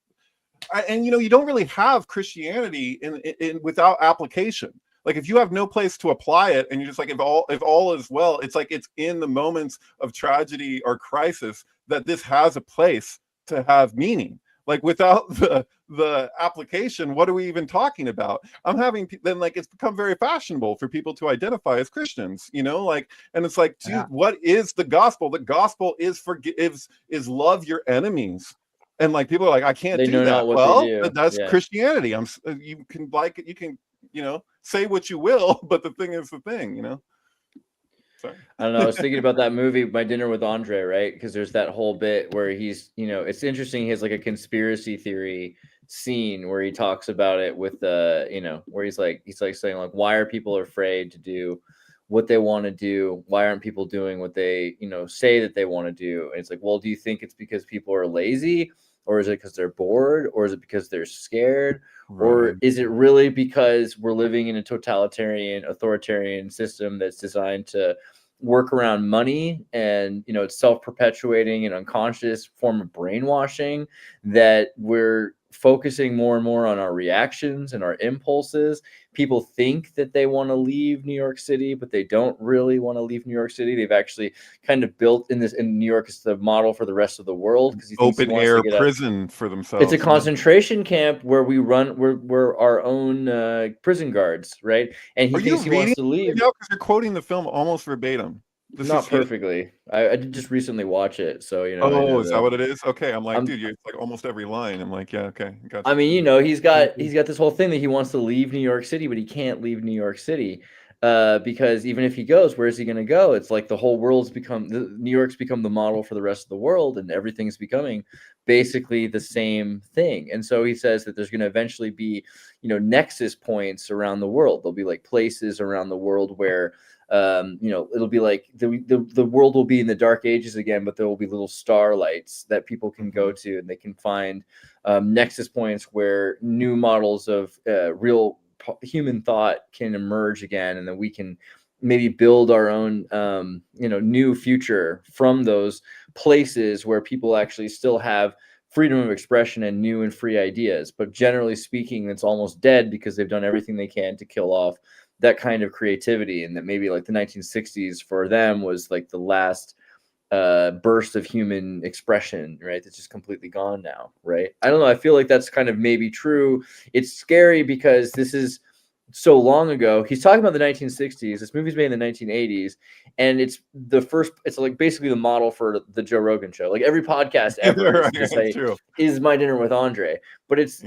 and you don't really have Christianity in without application. Like, if you have no place to apply it, and you're just like, if all is well, it's like, it's in the moments of tragedy or crisis that this has a place to have meaning. Like, without the application, what are we even talking about? Then like, it's become very fashionable for people to identify as Christians, like, and it's like, dude, what is the gospel? The gospel is love your enemies. And like, people are like, I can't do that. Well, that's Christianity. You can like it, you can, say what you will, but the thing is the thing, Sorry. I don't know. I was thinking about that movie, My Dinner with Andre, right? Because there's that whole bit where he's, it's interesting. He has like a conspiracy theory scene where he talks about it with where he's like saying, like, why are people afraid to do what they want to do? Why aren't people doing what they, say that they want to do? And it's like, well, do you think it's because people are lazy, or is it because they're bored, or is it because they're scared? Or is it really because we're living in a totalitarian, authoritarian system that's designed to work around money, and it's self-perpetuating and unconscious form of brainwashing, that we're focusing more and more on our reactions and our impulses? People think that they want to leave New York City, but they don't really want to leave New York City. They've actually kind of built in New York is the model for the rest of the world, because open air prison for themselves. It's a concentration camp where we're our own prison guards, right? And he thinks he wants to leave. Because you're quoting the film almost verbatim. Not perfectly. I did just recently watch it, so Oh, is that what it is? Okay, I'm like, dude, it's like almost every line. I'm like, yeah, okay, gotcha. I mean, he's got this whole thing that he wants to leave New York City, but he can't leave New York City because even if he goes, where is he going to go? It's like the whole world's New York's become the model for the rest of the world, and everything's becoming basically the same thing. And so he says that there's going to eventually be, nexus points around the world. There'll be like places around the world where it'll be like the world will be in the dark ages again, but there will be little starlights that people can go to, and they can find nexus points where new models of real human thought can emerge again, and then we can maybe build our own new future from those places where people actually still have freedom of expression and new and free ideas. But generally speaking, it's almost dead because they've done everything they can to kill off that kind of creativity, and that maybe like the 1960s for them was like the last burst of human expression, right? That's just completely gone now, right? I don't know. I feel like that's kind of maybe true. It's scary because this is so long ago. He's talking about the 1960s. This movie's made in the 1980s, and it's like basically the model for the Joe Rogan show. Like every podcast ever is to say, "Is My Dinner with Andre?" But it's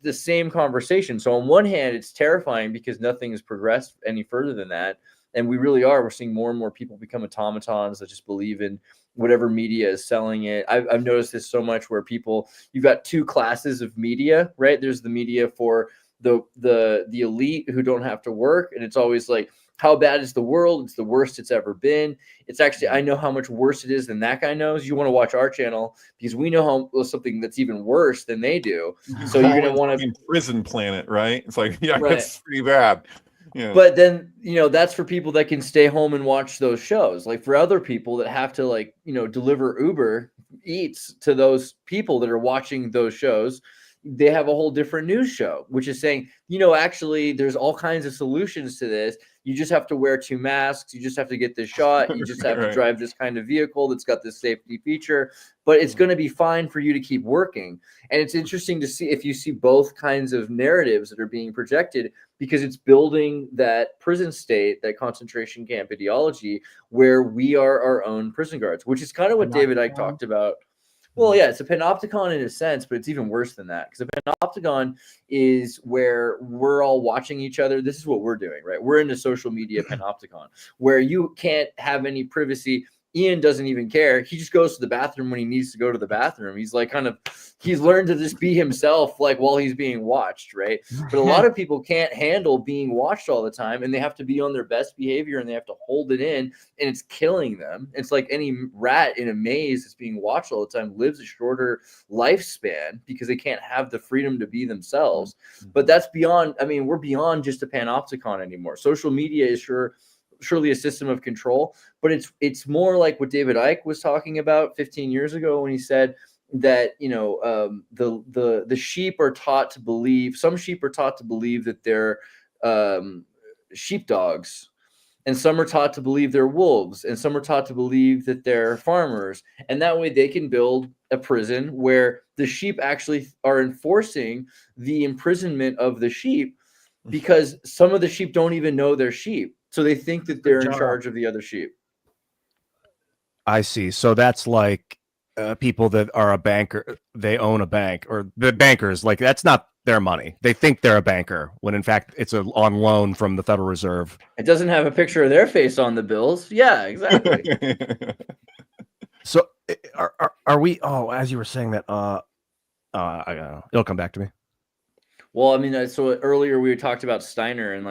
the same conversation. So on one hand, it's terrifying because nothing has progressed any further than that, and we're seeing more and more people become automatons that just believe in whatever media is selling it. I've noticed this so much where you've got two classes of media, right? There's the media for the elite who don't have to work, and it's always like, how bad is the world? It's the worst it's ever been. It's actually, I know how much worse it is than that guy knows. You want to watch our channel because we know something that's even worse than they do. So you're going to want to prison planet, right? It's like, yeah, right. It's pretty bad. Yeah. But then, that's for people that can stay home and watch those shows. Like for other people that have to deliver Uber Eats to those people that are watching those shows, they have a whole different news show, which is saying, actually there's all kinds of solutions to this. You just have to wear 2 masks. You just have to get this shot. You just have to drive this kind of vehicle that's got this safety feature, but it's going to be fine for you to keep working. And it's interesting to see if you see both kinds of narratives that are being projected, because it's building that prison state, that concentration camp ideology, where we are our own prison guards, which is kind of what David Icke talked about. Well, yeah, it's a panopticon in a sense, but it's even worse than that, because a panopticon is where we're all watching each other. This is what we're doing, right? We're in a social media panopticon where you can't have any privacy. Ian doesn't even care. He just goes to the bathroom when he needs to go to the bathroom. He's like he's learned to just be himself, like while he's being watched, right? But a lot of people can't handle being watched all the time, and they have to be on their best behavior, and they have to hold it in, and it's killing them. It's like any rat in a maze that's being watched all the time lives a shorter lifespan because they can't have the freedom to be themselves. But that's beyond, we're beyond just a panopticon anymore. Social media is surely a system of control, but it's more like what David Icke was talking about 15 years ago when he said that the sheep are taught to believe, some sheep are taught to believe that they're sheepdogs, and some are taught to believe they're wolves, and some are taught to believe that they're farmers, and that way they can build a prison where the sheep actually are enforcing the imprisonment of the sheep, because some of the sheep don't even know they're sheep. So they think that they're in charge of the other sheep. I see. So that's like people that are a banker, they own a bank, or the bankers, like that's not their money. They think they're a banker when in fact it's on loan from the Federal Reserve. It doesn't have a picture of their face on the bills. Yeah, exactly. So are we, as you were saying that, it'll come back to me. Well, so earlier we talked about Steiner, and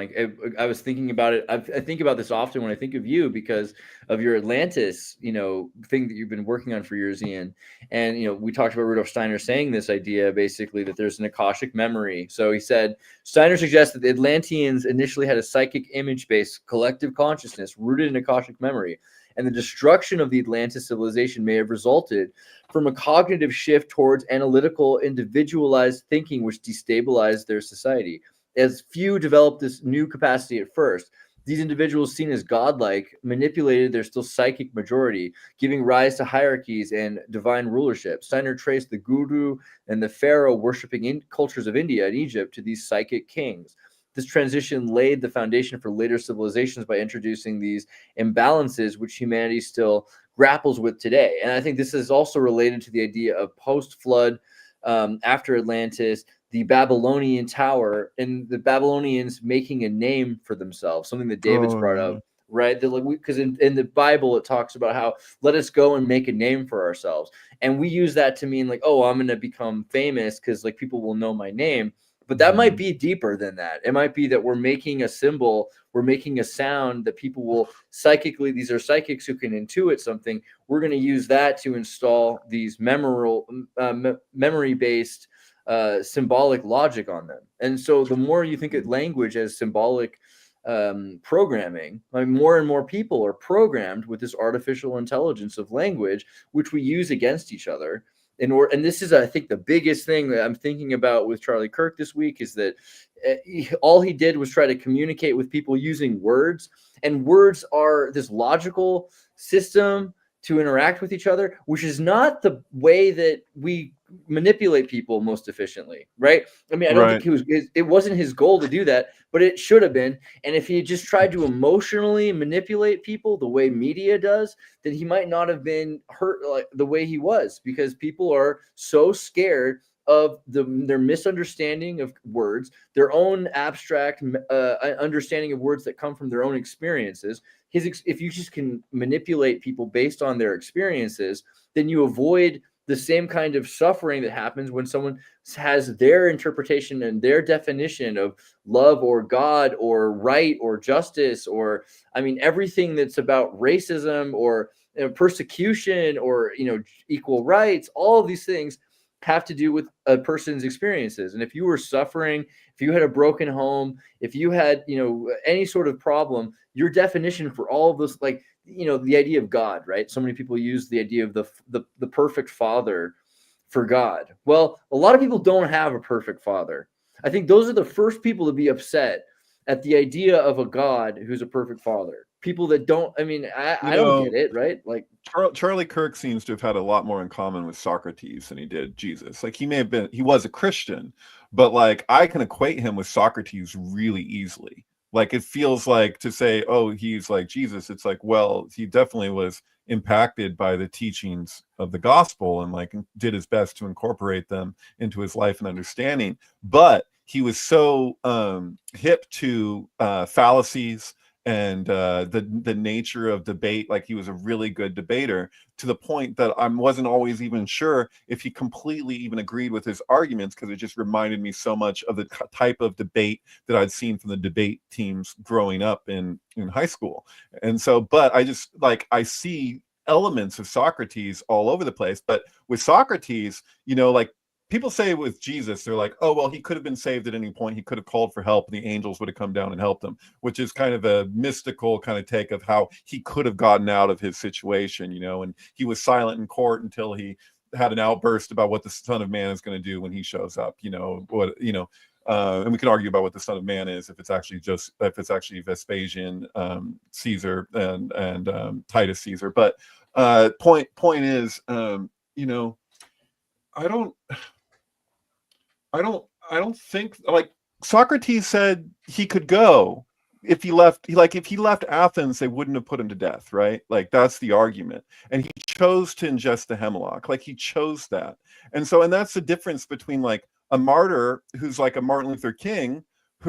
I was thinking about it. I think about this often when I think of you because of your Atlantis, thing that you've been working on for years, Ian. And, we talked about Rudolf Steiner saying this idea, basically, that there's an Akashic memory. So he said, Steiner suggests that the Atlanteans initially had a psychic image-based collective consciousness rooted in Akashic memory. And the destruction of the Atlantis civilization may have resulted from a cognitive shift towards analytical, individualized thinking, which destabilized their society. As few developed this new capacity at first, these individuals, seen as godlike, manipulated their still psychic majority, giving rise to hierarchies and divine rulership. Steiner traced the guru and the pharaoh worshipping cultures of India and Egypt to these psychic kings. This transition laid the foundation for later civilizations by introducing these imbalances, which humanity still grapples with today. And I think this is also related to the idea of post-flood, after Atlantis, the Babylonian tower, and the Babylonians making a name for themselves, something that David's brought up, right? Because in the Bible, it talks about how let us go and make a name for ourselves. And we use that to mean I'm going to become famous because people will know my name. But that might be deeper than that. It might be that we're making a symbol, we're making a sound that people will psychically, these are psychics who can intuit something. We're going to use that to install these memory-based symbolic logic on them. And so the more you think of language as symbolic programming, more and more people are programmed with this artificial intelligence of language, which we use against each other. And this is, I think, the biggest thing that I'm thinking about with Charlie Kirk this week is that all he did was try to communicate with people using words, and words are this logical system to interact with each other, which is not the way that we manipulate people most efficiently, right? I mean, I don't think it wasn't his goal to do that, but it should have been. And if he just tried to emotionally manipulate people the way media does, then he might not have been hurt like the way he was, because people are so scared of their misunderstanding of words, their own abstract understanding of words that come from their own experiences. If you just can manipulate people based on their experiences, then you avoid the same kind of suffering that happens when someone has their interpretation and their definition of love or God or right or justice, or, I mean, everything that's about racism or persecution or, equal rights. All of these things have to do with a person's experiences. And if you were suffering, if you had a broken home, if you had, any sort of problem, your definition for all of those, like, the idea of God, right? So many people use the idea of the perfect father for God. Well, a lot of people don't have a perfect father. I think those are the first people to be upset at the idea of a God who's a perfect father. People that don't, I mean, I don't get it, right? Like, Charlie Kirk seems to have had a lot more in common with Socrates than he did Jesus. Like, he was a Christian, but like, I can equate him with Socrates really easily. Like, it feels like to say, oh, he's like Jesus. It's like, well, he definitely was impacted by the teachings of the gospel and like did his best to incorporate them into his life and understanding. But he was so hip to fallacies and the nature of debate. Like, he was a really good debater, to the point that I wasn't always even sure if he completely even agreed with his arguments, because it just reminded me so much of the type of debate that I'd seen from the debate teams growing up in high school. And so, but I see elements of Socrates all over the place. But with Socrates, like, people say with Jesus, they're like, oh, well, he could have been saved at any point. He could have called for help and the angels would have come down and helped him, which is kind of a mystical kind of take of how he could have gotten out of his situation, and he was silent in court until he had an outburst about what the Son of Man is going to do when he shows up, and we can argue about what the Son of Man is, if it's actually Vespasian, Caesar, and Titus Caesar. But point is, I don't think, like, Socrates said he could go if he left. If he left Athens, they wouldn't have put him to death, right? Like, that's the argument. And he chose to ingest the hemlock. Like, he chose that. And that's the difference between like a martyr who's like a Martin Luther King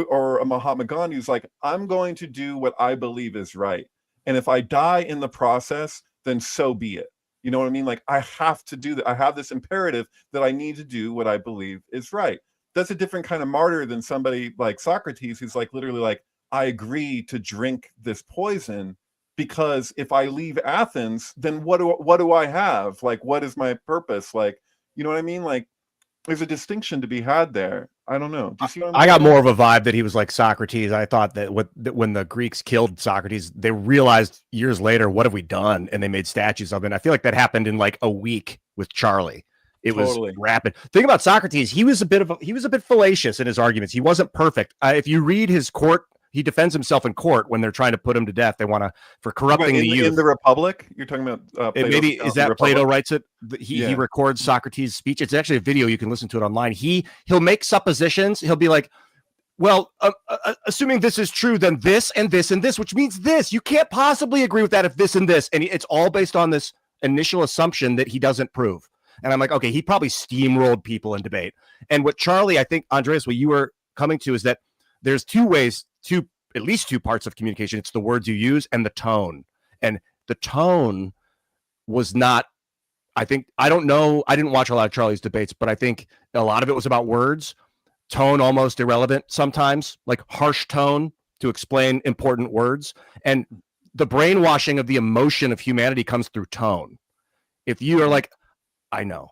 or a Mahatma Gandhi, who's like, I'm going to do what I believe is right. And if I die in the process, then so be it. You know what I mean? Like, I have to do that. I have this imperative that I need to do what I believe is right. That's a different kind of martyr than somebody like Socrates, who's like literally like, I agree to drink this poison, because if I leave Athens, then what do I have? Like, what is my purpose? Like, you know what I mean? Like, there's a distinction to be had there. I don't know. Do you see what I mean? I got more of a vibe that he was like Socrates. I thought that when the Greeks killed Socrates, they realized years later, what have we done? And they made statues of him. I feel like that happened in like a week with Charlie. It was rapid. Thing about Socrates, he was a bit fallacious in his arguments. He wasn't perfect. If you read his court, he defends himself in court when they're trying to put him to death. They want to, for corrupting the youth. In the Republic, you're talking about maybe is that Plato writes it? He records Socrates' speech. It's actually a video. You can listen to it online. He'll make suppositions. He'll be like, well, assuming this is true, then this and this and this, which means this. You can't possibly agree with that if this and this. And it's all based on this initial assumption that he doesn't prove. And I'm like, okay, he probably steamrolled people in debate. And what Charlie, I think, Andreas, what you were coming to is that there's at least two parts of communication. It's the words you use and the tone. And the tone was not, I don't know. I didn't watch a lot of Charlie's debates, but I think a lot of it was about words. Tone almost irrelevant sometimes, like harsh tone to explain important words. And the brainwashing of the emotion of humanity comes through tone. If you are like, I know,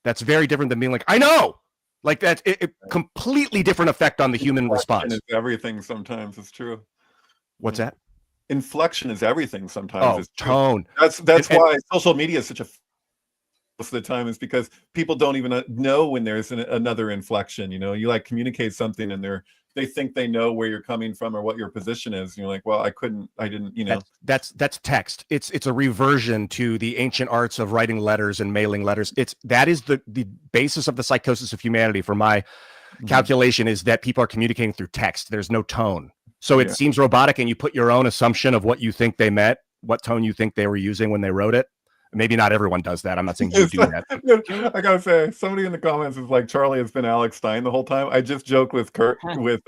that's very different than being like, I know. Like, that's it completely different effect on the human response. Is everything sometimes. It's true. What's that? Inflection is everything sometimes. Oh, it's tone. That's why social media is such a most of the time, is because people don't even know when there's another inflection. You like communicate something and they think they know where you're coming from or what your position is. And you're like, well, I didn't, you know. That's text. It's a reversion to the ancient arts of writing letters and mailing letters. That is the basis of the psychosis of humanity. For my calculation, is that people are communicating through text. There's no tone, so it seems robotic, and you put your own assumption of what you think they meant, what tone you think they were using when they wrote it. Maybe not everyone does that. I'm not saying you do that. I gotta say, somebody in the comments is like, Charlie has been Alex Stein the whole time. I just joked with Kurt, with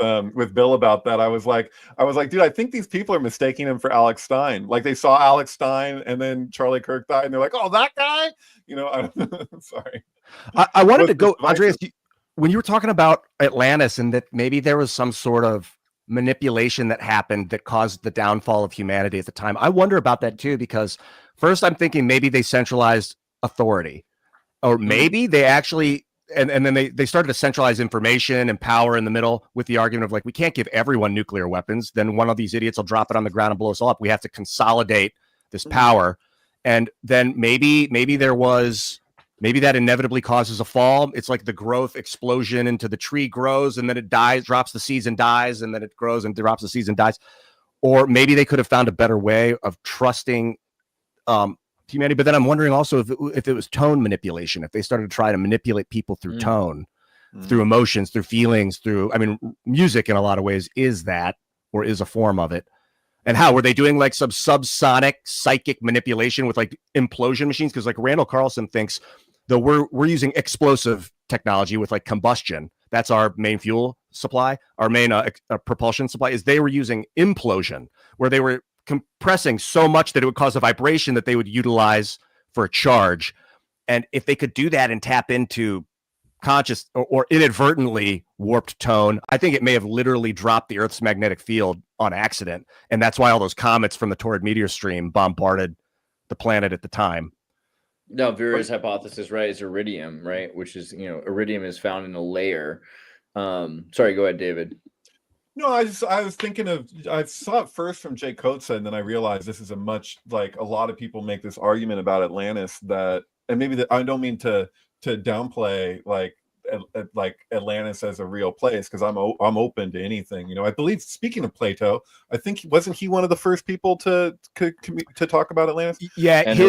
Bill about that. I was like, dude, I think these people are mistaking him for Alex Stein. Like they saw Alex Stein and then Charlie Kirk died, and they're like, oh, that guy. You know, I'm sorry. I wanted to go, Andreas, when you were talking about Atlantis and that maybe there was some sort of manipulation that happened that caused the downfall of humanity at the time. I wonder about that too, because first I'm thinking maybe they centralized authority, or maybe they actually, and then they started to centralize information and power in the middle with the argument of like, we can't give everyone nuclear weapons. Then one of these idiots will drop it on the ground and blow us all up. We have to consolidate this power. And then maybe that inevitably causes a fall. It's like the growth explosion into the tree grows and then it dies, drops the seeds and dies, and then it grows and drops the seeds and dies. Or maybe they could have found a better way of trusting humanity. But then I'm wondering also if it was tone manipulation, if they started to try to manipulate people through tone, through emotions, through feelings, music in a lot of ways is that, or is a form of it. And how were they doing like some subsonic psychic manipulation with like implosion machines? Because like Randall Carlson thinks that we're using explosive technology with like combustion. That's our main fuel supply. Our main propulsion supply is they were using implosion, where they were compressing so much that it would cause a vibration that they would utilize for a charge. And if they could do that and tap into conscious or inadvertently warped tone, I think it may have literally dropped the Earth's magnetic field on accident. And that's why all those comets from the Taurid meteor stream bombarded the planet at the time. No, Vera's hypothesis, right, is iridium, right? Which is, iridium is found in a layer. Sorry, go ahead, David. No, I was thinking I saw it first from Jay Coates, and then I realized this is a lot of people make this argument about Atlantis that, and maybe that I don't mean to downplay like Atlantis as a real place, because I'm open to anything. I believe, speaking of Plato, I think wasn't he one of the first people to talk about Atlantis? Yeah, and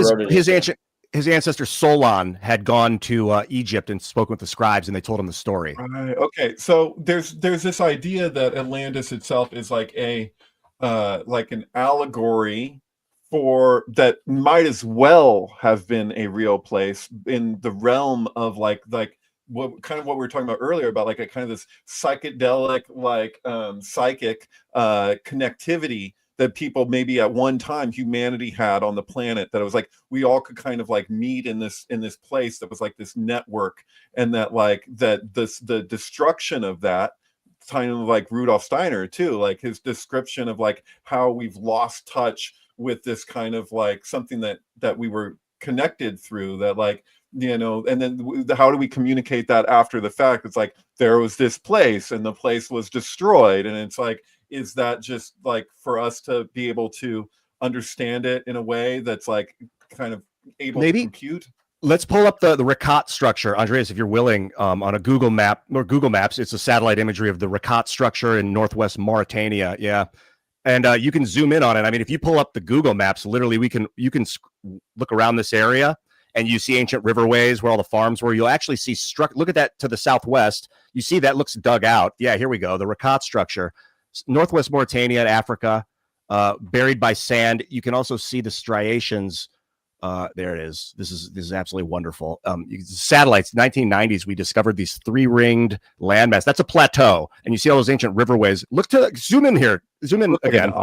his ancestor Solon had gone to Egypt and spoken with the scribes, and they told him the story. Right. Okay. So there's this idea that Atlantis itself is like an allegory for that might as well have been a real place in the realm of like what we were talking about earlier about like a kind of this psychedelic psychic connectivity that people maybe at one time humanity had on the planet, that it was like we all could kind of like meet in this place that was like this network, and that the destruction of that, kind of like Rudolf Steiner too, like his description of like how we've lost touch with this kind of like something that we were connected through, that like, and then how do we communicate that after the fact? It's like there was this place and the place was destroyed, and it's like, is that just like for us to be able to understand it in a way that's like kind of able to compute? Let's pull up the Rakat structure, Andreas, if you're willing, on a Google map or Google Maps. It's a satellite imagery of the Rakat structure in northwest Mauritania. Yeah. And you can zoom in on it. I mean, if you pull up the Google Maps, literally you can look around this area and you see ancient riverways where all the farms were. You'll actually see look at that to the southwest. You see that looks dug out. Yeah, here we go. The Rakat structure. Northwest Mauritania, Africa, buried by sand. You can also see the striations. There it is. This is absolutely wonderful. Satellites, 1990s, we discovered these 3-ringed landmass. That's a plateau, and you see all those ancient riverways. Zoom in here. Zoom in again.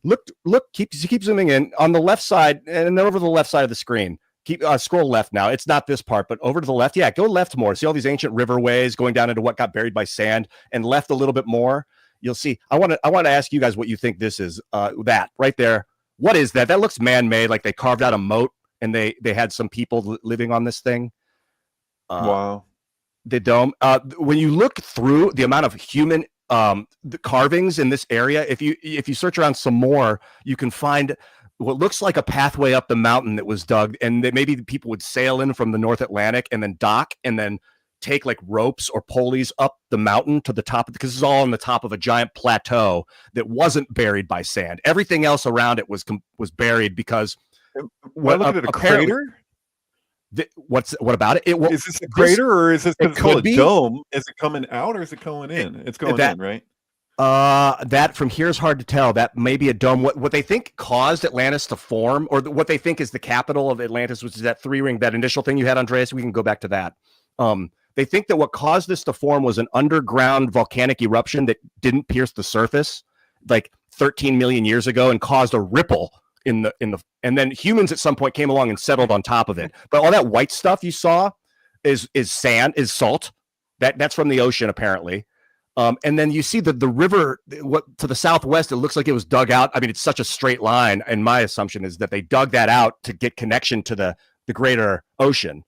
Look. Keep zooming in on the left side, and then over the left side of the screen. Keep scroll left now. It's not this part, but over to the left. Yeah, go left more. See all these ancient riverways going down into what got buried by sand, and left a little bit more. You'll see. I want to ask you guys what you think this is. That right there. What is that? That looks man-made, like they carved out a moat and they had some people living on this thing. Wow. The dome. When you look through the amount of human the carvings in this area, if you search around some more, you can find what looks like a pathway up the mountain that was dug, and that maybe people would sail in from the North Atlantic and then dock and then take like ropes or pulleys up the mountain to the top, because it's all on the top of a giant plateau that wasn't buried by sand. Everything else around it was buried because look at it, a crater. What about it? Is this a crater, or is this called a dome? Is it coming out, or is it going in? It's going in, right? That from here is hard to tell. That may be a dome. What they think caused Atlantis to form, or what they think is the capital of Atlantis, which is that 3-ring, that initial thing you had, Andreas. We can go back to that. They think that what caused this to form was an underground volcanic eruption that didn't pierce the surface like 13 million years ago and caused a ripple in the and then humans at some point came along and settled on top of it. But all that white stuff you saw is sand, is salt. That's from the ocean apparently. And then you see the river to the southwest. It looks like it was dug out. I mean, it's such a straight line, and my assumption is that they dug that out to get connection to the greater ocean.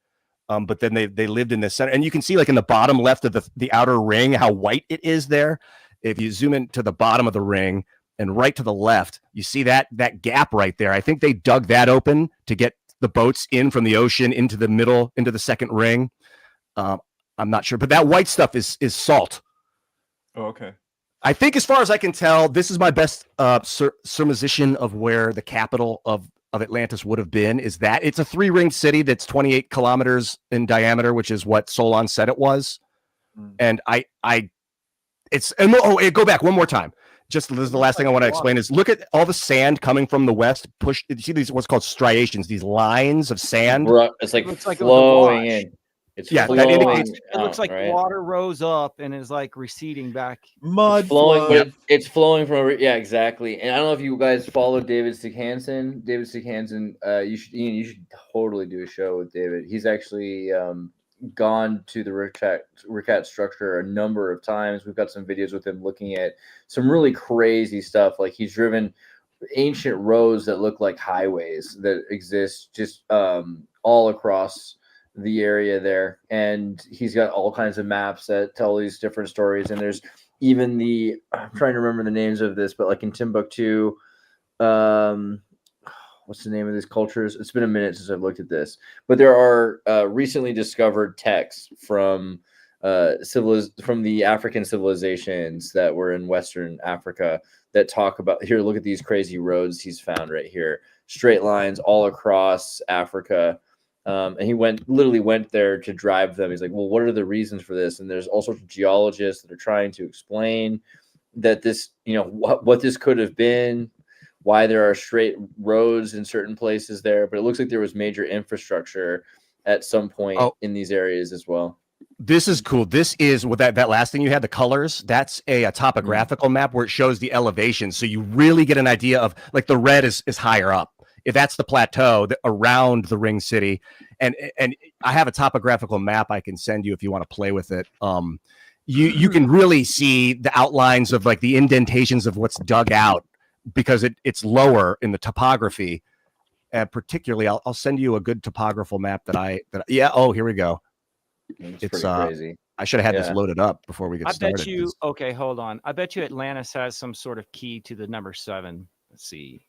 But then they lived in the center, and you can see like in the bottom left of the outer ring how white it is there. If you zoom in to the bottom of the ring and right to the left, you see that gap right there. I think they dug that open to get the boats in from the ocean into the middle, into the second ring. I'm not sure, but that white stuff is salt. Oh, okay. I think, as far as I can tell, this is my best surmisation of where the capital of Atlantis would have been. Is that it's a 3-ringed city that's 28 kilometers in diameter, which is what Solon said it was. And go back one more time. Just this is the last thing I want to explain is look at all the sand coming from the west. You see these what's called striations, these lines of sand. It's like flowing in. It looks like water rose up and is like receding back. Mud flowing. It's flowing from over. Yeah, exactly. And I don't know if you guys follow David Stickhansen. David Stickhansen, you should totally do a show with David. He's actually gone to the Ricat structure a number of times. We've got some videos with him looking at some really crazy stuff. Like he's driven ancient roads that look like highways that exist just all across the area there, and he's got all kinds of maps that tell these different stories. And there's even I'm trying to remember the names of this, but like in Timbuktu, what's the name of these cultures? It's been a minute since I've looked at this, but there are recently discovered texts from the African civilizations that were in Western Africa that talk about, here, look at these crazy roads he's found right here, straight lines all across Africa. And he literally went there to drive them. He's like, well, what are the reasons for this? And there's all sorts of geologists that are trying to explain that this, what this could have been, why there are straight roads in certain places there. But it looks like there was major infrastructure at some point in these areas as well. This is cool. This is with that last thing you had, the colors. That's a topographical map where it shows the elevation. So you really get an idea of, like, the red is higher up. If that's the plateau around the ring city, and I have a topographical map I can send you if you want to play with it. You can really see the outlines of like the indentations of what's dug out because it's lower in the topography. And particularly, I'll send you a good topographical map here we go. It's crazy. I should have had this loaded up before we get started. Bet you. Okay, hold on. I bet you Atlantis has some sort of key to the number 7. Let's see.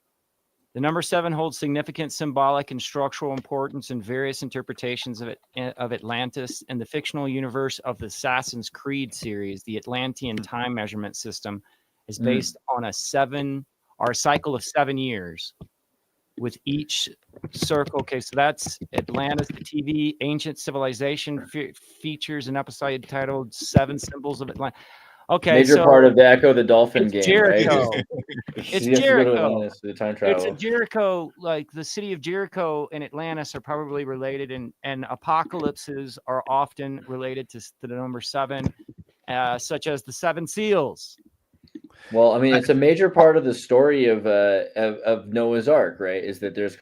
The number 7 holds significant symbolic and structural importance in various interpretations of Atlantis and the fictional universe of the Assassin's Creed series. The Atlantean time measurement system is based on a cycle of 7 years, with each circle. Okay, so that's Atlantis, the TV ancient civilization features an episode titled 7 Symbols of Atlantis. Okay, major part of the Echo the Dolphin game, Jericho. Right? It's Jericho. It's a Jericho. Like the city of Jericho and Atlantis are probably related, and apocalypses are often related to the number 7, such as the 7 seals. Well, I mean, it's a major part of the story of Noah's Ark, right? Is that there's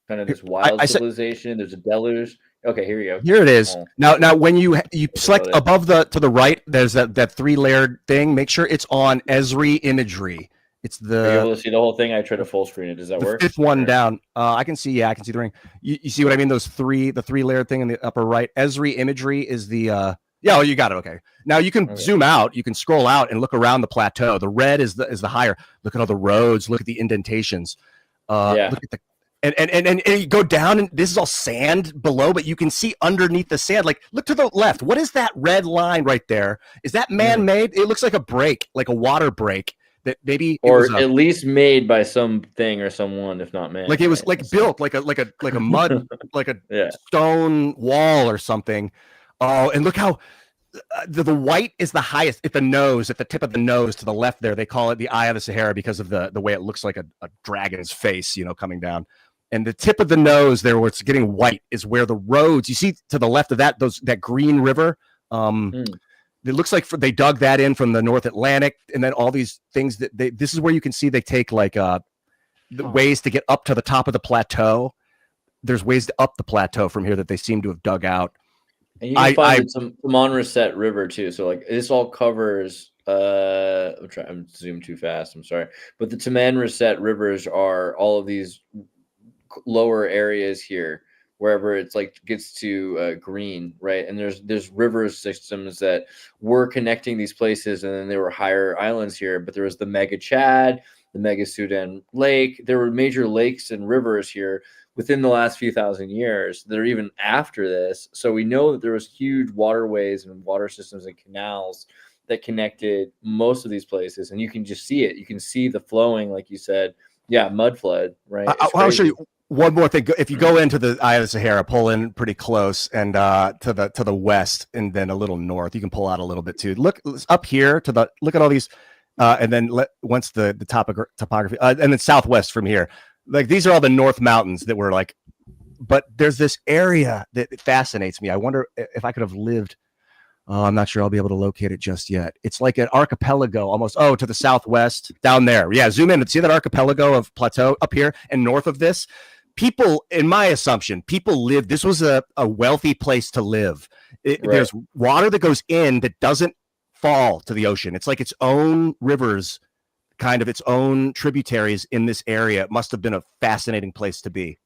kind of this wild civilization. There's a deluge. Okay, here we go. Here it is. Now when you select above to the right, there's that 3-layered thing. Make sure it's on Esri imagery. It's the. Are you able to see the whole thing? I tried to full screen it. Does that work? 5th one down. I can see. Yeah, I can see the ring. You see what I mean? The 3-layered thing in the upper right. Esri imagery is the. Yeah, you got it. Okay. Now you can zoom out. You can scroll out and look around the plateau. The red is the higher. Look at all the roads. Look at the indentations. Look at And you go down, and this is all sand below, but you can see underneath the sand. Like, look to the left. What is that red line right there? Is that man-made? It looks like a break, like a water break. That maybe at least made by something or someone, if not man. Like it was like built like a mud like a stone wall or something. Oh, and look how the white is the highest at the nose, at the tip of the nose to the left there. They call it the Eye of the Sahara because of the way it looks like a dragon's face, coming down. And the tip of the nose there, where it's getting white, is where the roads you see to the left of that green river. It looks like they dug that in from the North Atlantic, and then all these things this is where you can see they take like the ways to get up to the top of the plateau. There's ways to up the plateau from here that they seem to have dug out. And you can find some Tamanrasset River too. So like this all covers. I'm zooming too fast. I'm sorry, but the Tamanrasset rivers are all of these lower areas here, wherever it's like gets to green, right? And there's river systems that were connecting these places, and then there were higher islands here. But there was the Mega Chad, the Mega Sudan Lake. There were major lakes and rivers here within the last few thousand years that are even after this. So we know that there was huge waterways and water systems and canals that connected most of these places, and you can just see it. You can see the flowing, like you said. Yeah, mud flood, right? I'll show you one more thing. If you go into the Eye of the Sahara, pull in pretty close, and to the west, and then a little north, you can pull out a little bit too. Look up here look at all these, and then once the topography, and then southwest from here. Like these are all the North Mountains that were like, but there's this area that fascinates me. I wonder if I could have lived. Oh, I'm not sure I'll be able to locate it just yet. It's like an archipelago almost. Oh, to the southwest down there. Yeah, zoom in and see that archipelago of plateau up here and north of this. People, in my assumption, live. This was a wealthy place to live. Right. There's water that goes in that doesn't fall to the ocean. It's like its own rivers, kind of its own tributaries in this area. It must have been a fascinating place to be.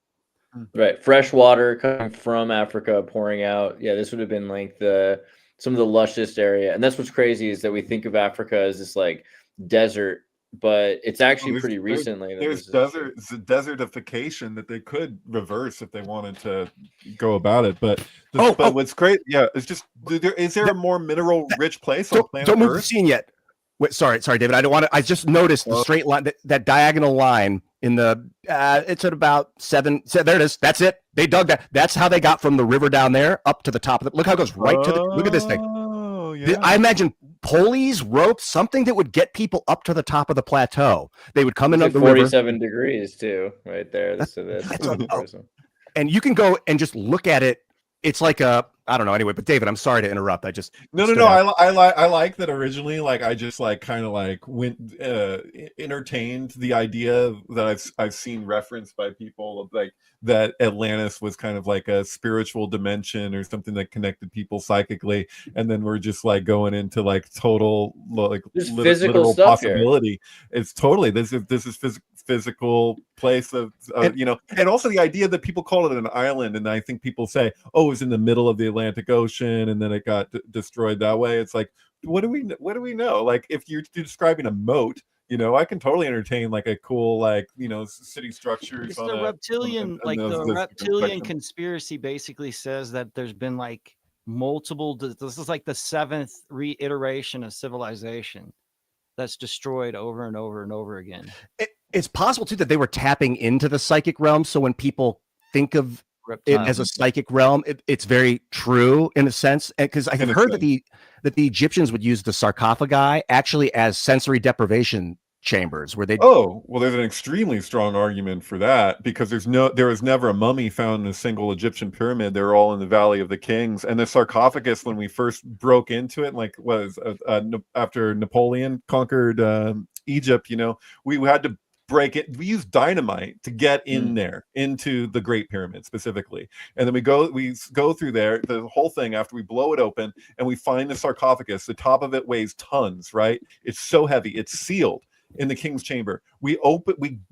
Right. Fresh water coming from Africa, pouring out. Yeah, this would have been like some of the lushest area. And that's what's crazy is that we think of Africa as this like desert, but it's actually pretty recently. There's desertification that they could reverse if they wanted to go about it. But what's great, it's just, is there a more mineral rich place on planet Earth? Don't move the scene yet. Wait, sorry, David. I don't want to. I just noticed the straight line, that diagonal line in the. It's at about 7. There it is. That's it. They dug that. That's how they got from the river down there up to the top of it. Look how it goes right to the. Look at this thing. Yeah. I imagine pulleys, ropes, something that would get people up to the top of the plateau. They would come in up the 47 degrees too, right there. And you can go and just look at it. It's like I don't know. Anyway, but David, I'm sorry to interrupt. I just no. I like that originally. Like I just went entertained the idea that I've seen referenced by people of like that Atlantis was kind of like a spiritual dimension or something that connected people psychically, and then we're just like going into like total like physical stuff possibility. Here. It's totally this is physical place of and also the idea that people call it an island, and I think people say, oh, it was in the middle of the Atlantic Ocean and then it got destroyed that way. It's like, what do we know? Like if you're describing a moat, I can totally entertain like a cool like city structures. It's the reptilian reptilian conspiracy basically says that there's been like multiple. This is like the 7th reiteration of civilization that's destroyed over and over and over again. It's possible too that they were tapping into the psychic realm. So when people think of it as a psychic realm, it's very true in a sense. Because I have heard that the Egyptians would use the sarcophagi actually as sensory deprivation chambers where they. Oh, well, there's an extremely strong argument for that because there was never a mummy found in a single Egyptian pyramid. They're all in the Valley of the Kings, and the sarcophagus, when we first broke into it, like was after Napoleon conquered Egypt, we had to break it. We use dynamite to get in there into the Great Pyramid specifically, and then we go through there the whole thing after we blow it open and we find the sarcophagus. The top of it weighs tons, right? It's so heavy. It's sealed in the king's chamber. We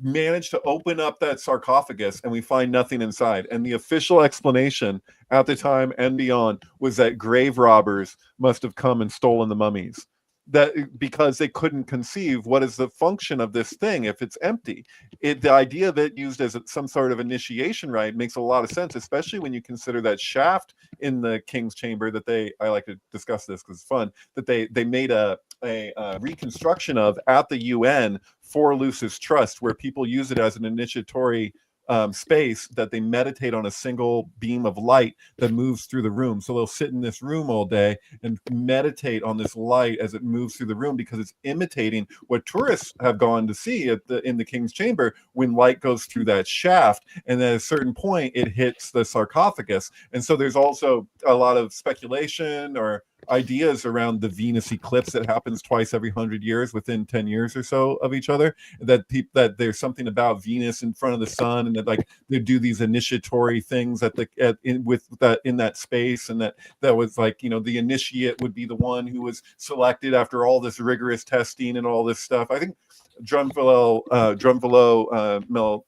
managed to open up that sarcophagus and we find nothing inside, and the official explanation at the time and beyond was that grave robbers must have come and stolen the mummies. that because they couldn't conceive what is the function of this thing if it's empty. The idea of it used as some sort of initiation rite makes a lot of sense, especially when you consider that shaft in the king's chamber that I like to discuss this because it's fun, that they made a reconstruction of at the UN for Lucis Trust, where people use it as an initiatory space that they meditate on a single beam of light that moves through the room. So they'll sit in this room all day and meditate on this light as it moves through the room, because it's imitating what tourists have gone to see in the King's Chamber when light goes through that shaft, and at a certain point it hits the sarcophagus. And so there's also a lot of speculation or ideas around the Venus eclipse that happens twice every 100 years within 10 years or so of each other, that there's something about Venus in front of the sun, and that like they do these initiatory things in that space, and that was like, you know, the initiate would be the one who was selected after all this rigorous testing and all this stuff. I think Drumvalo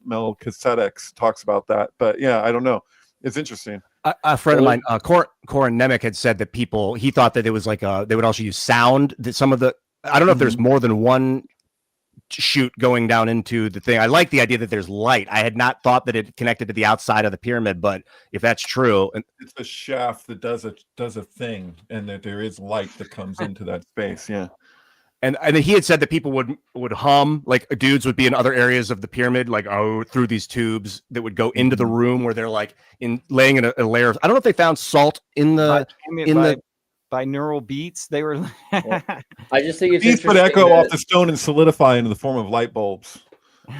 Melchizedek talks about that, but yeah, I don't know. It's interesting. A friend of mine, Corin Nemec, had said that he thought that it was like they would also use sound. That some of the, I don't know if there's more than one chute going down into the thing. I like the idea that there's light. I had not thought that it connected to the outside of the pyramid, but if that's true, it's a shaft that does a thing, and that there is light that comes into that space. Yeah. And he had said that people would hum, like dudes would be in other areas of the pyramid, like through these tubes that would go into the room where they're like laying in a layer of, I don't know if they found salt in the binaural beats. They were. I just think it's beats would echo off the stone and solidify into the form of light bulbs.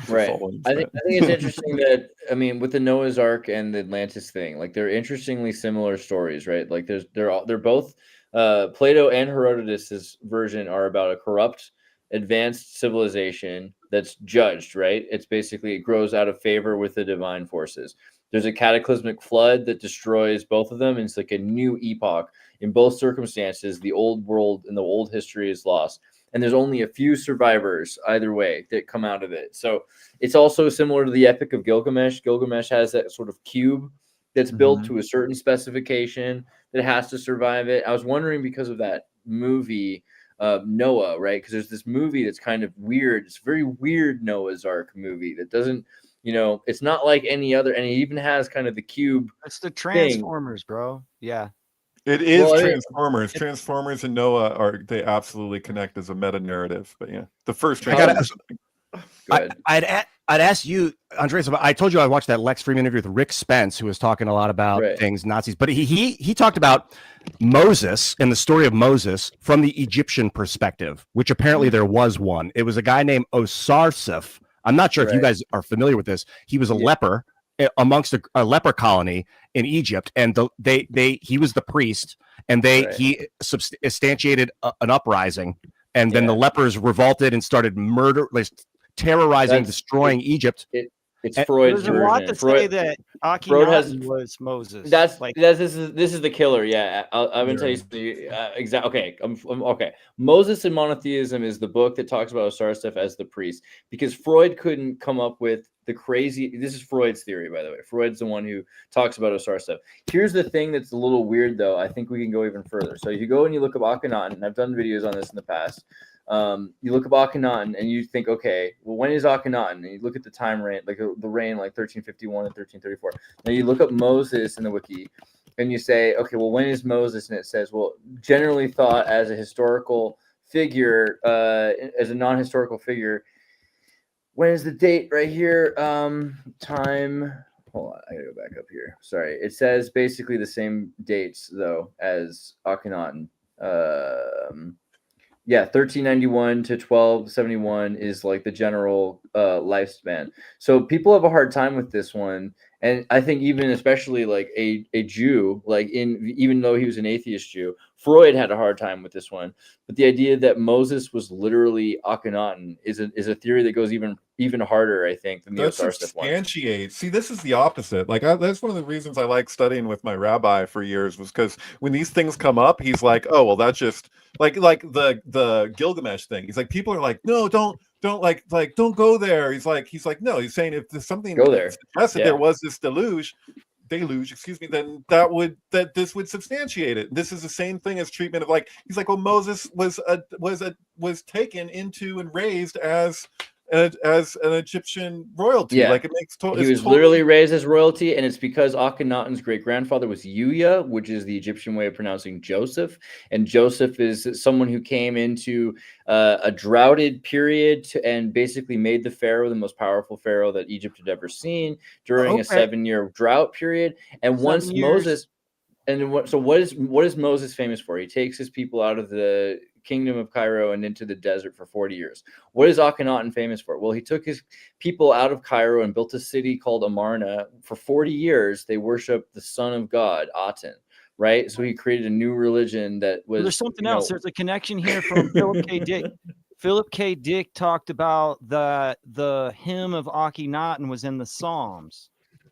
Right. I think it's interesting that, I mean, with the Noah's Ark and the Atlantis thing, like they're interestingly similar stories, right? Like they're both. Plato and Herodotus's version are about a corrupt, advanced civilization that's judged, right? It's basically, it grows out of favor with the divine forces. There's a cataclysmic flood that destroys both of them, and it's like a new epoch. In both circumstances, the old world and the old history is lost, and there's only a few survivors either way that come out of it. So it's also similar to the Epic of Gilgamesh. Gilgamesh has that sort of cube that's built to a certain specification that has to survive it. I was wondering, because of that movie, Noah, right? Because there's this movie that's kind of weird. It's a very weird Noah's Ark movie that doesn't, you know, it's not like any other, and it even has kind of the cube. It's the Transformers, bro. Yeah. It is Transformers. Transformers and Noah they absolutely connect as a meta narrative. But yeah, the first Transformers. I'd ask you, Andreas. I told you I watched that Lex Fridman interview with Rick Spence, who was talking a lot about things, Nazis. But he talked about Moses and the story of Moses from the Egyptian perspective, which apparently there was one. It was a guy named Osarseph. I'm not sure if you guys are familiar with this. He was a leper amongst a leper colony in Egypt, and he was the priest, and he substantiated an uprising, and then the lepers revolted and started terrorizing, destroying Egypt. It's Freud's version. There's a lot to say that Akhenaten was Moses. This is the killer. Yeah, I'm gonna tell you exactly. Okay, I'm okay. Moses and Monotheism is the book that talks about Osarseph as the priest, because Freud couldn't come up with the crazy. This is Freud's theory, by the way. Freud's the one who talks about Osarseph. Here's the thing that's a little weird, though. I think we can go even further. So you go and you look up Akhenaten, and I've done videos on this in the past. You look up Akhenaten and you think, okay, well, when is Akhenaten? And you look at the time reign, like the reign, like 1351 and 1334. Now you look up Moses in the wiki and you say, okay, well, when is Moses? And it says, well, generally thought as a historical figure, as a non-historical figure. When is the date right here? Time. Hold on, I gotta go back up here. Sorry. It says basically the same dates though as Akhenaten. 1391 to 1271 is like the general lifespan. So people have a hard time with this one, and I think even especially like a Jew, like even though he was an atheist Jew, Freud had a hard time with this one. But the idea that Moses was literally Akhenaten is a theory that goes even harder, I think, than the Osarseph one. See, this is the opposite. Like that's one of the reasons I like studying with my rabbi for years, was because when these things come up, he's like, oh well, that's just like the Gilgamesh thing. He's like, people are like, no, don't go there. He's like, no, he's saying if there's something go there, suggests that there was this deluge, excuse me, then this would substantiate it. This is the same thing as treatment of like, he's like, well, Moses was taken into and raised as an Egyptian royalty. Yeah. Like, it makes he was literally raised as royalty, and it's because Akhenaten's great grandfather was Yuya, which is the Egyptian way of pronouncing Joseph, and Joseph is someone who came into a droughted period and basically made the pharaoh the most powerful pharaoh that Egypt had ever seen during a 7-year drought period. And once Moses, and what is Moses famous for? He takes his people out of the kingdom of Cairo and into the desert for 40 years. What is Akhenaten famous for? Well, he took his people out of Cairo and built a city called Amarna. For 40 years, they worshiped the son of God, Aten, right? So he created a new religion that was... There's something else. There's a connection here from Philip K. Dick. Philip K. Dick talked about the hymn of Akhenaten was in the Psalms.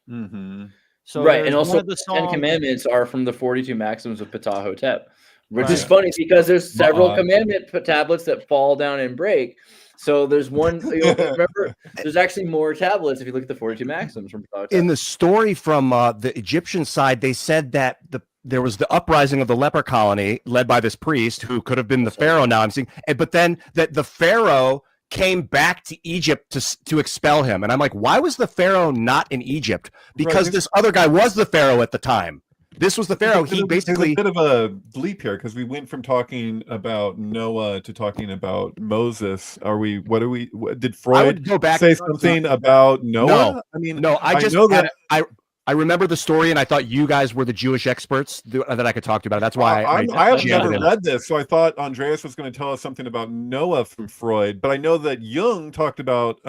Mm-hmm. So right, and also the 10 Commandments are from the 42 Maxims of Ptah-hotep. Which is Right. funny because there's several commandment tablets that fall down and break. So there's one, remember, there's actually more tablets if you look at the 42 Maxims from Ptah-hotep. In the story from the Egyptian side, they said that there was the uprising of the leper colony led by this priest who could have been the pharaoh. Now I'm seeing, but then that the pharaoh came back to Egypt to expel him, and I'm like, why was the pharaoh not in Egypt? Because this other guy was the pharaoh at the time. This was the pharaoh. He basically... There's a bit of a bleep here because we went from talking about Noah to talking about Moses. Did Freud go back say something about Noah? No. I mean, no. I just know that. I remember the story, and I thought you guys were the Jewish experts that I could talk to about it. That's why I have never read this, so I thought Andreas was going to tell us something about Noah from Freud. But I know that Jung talked about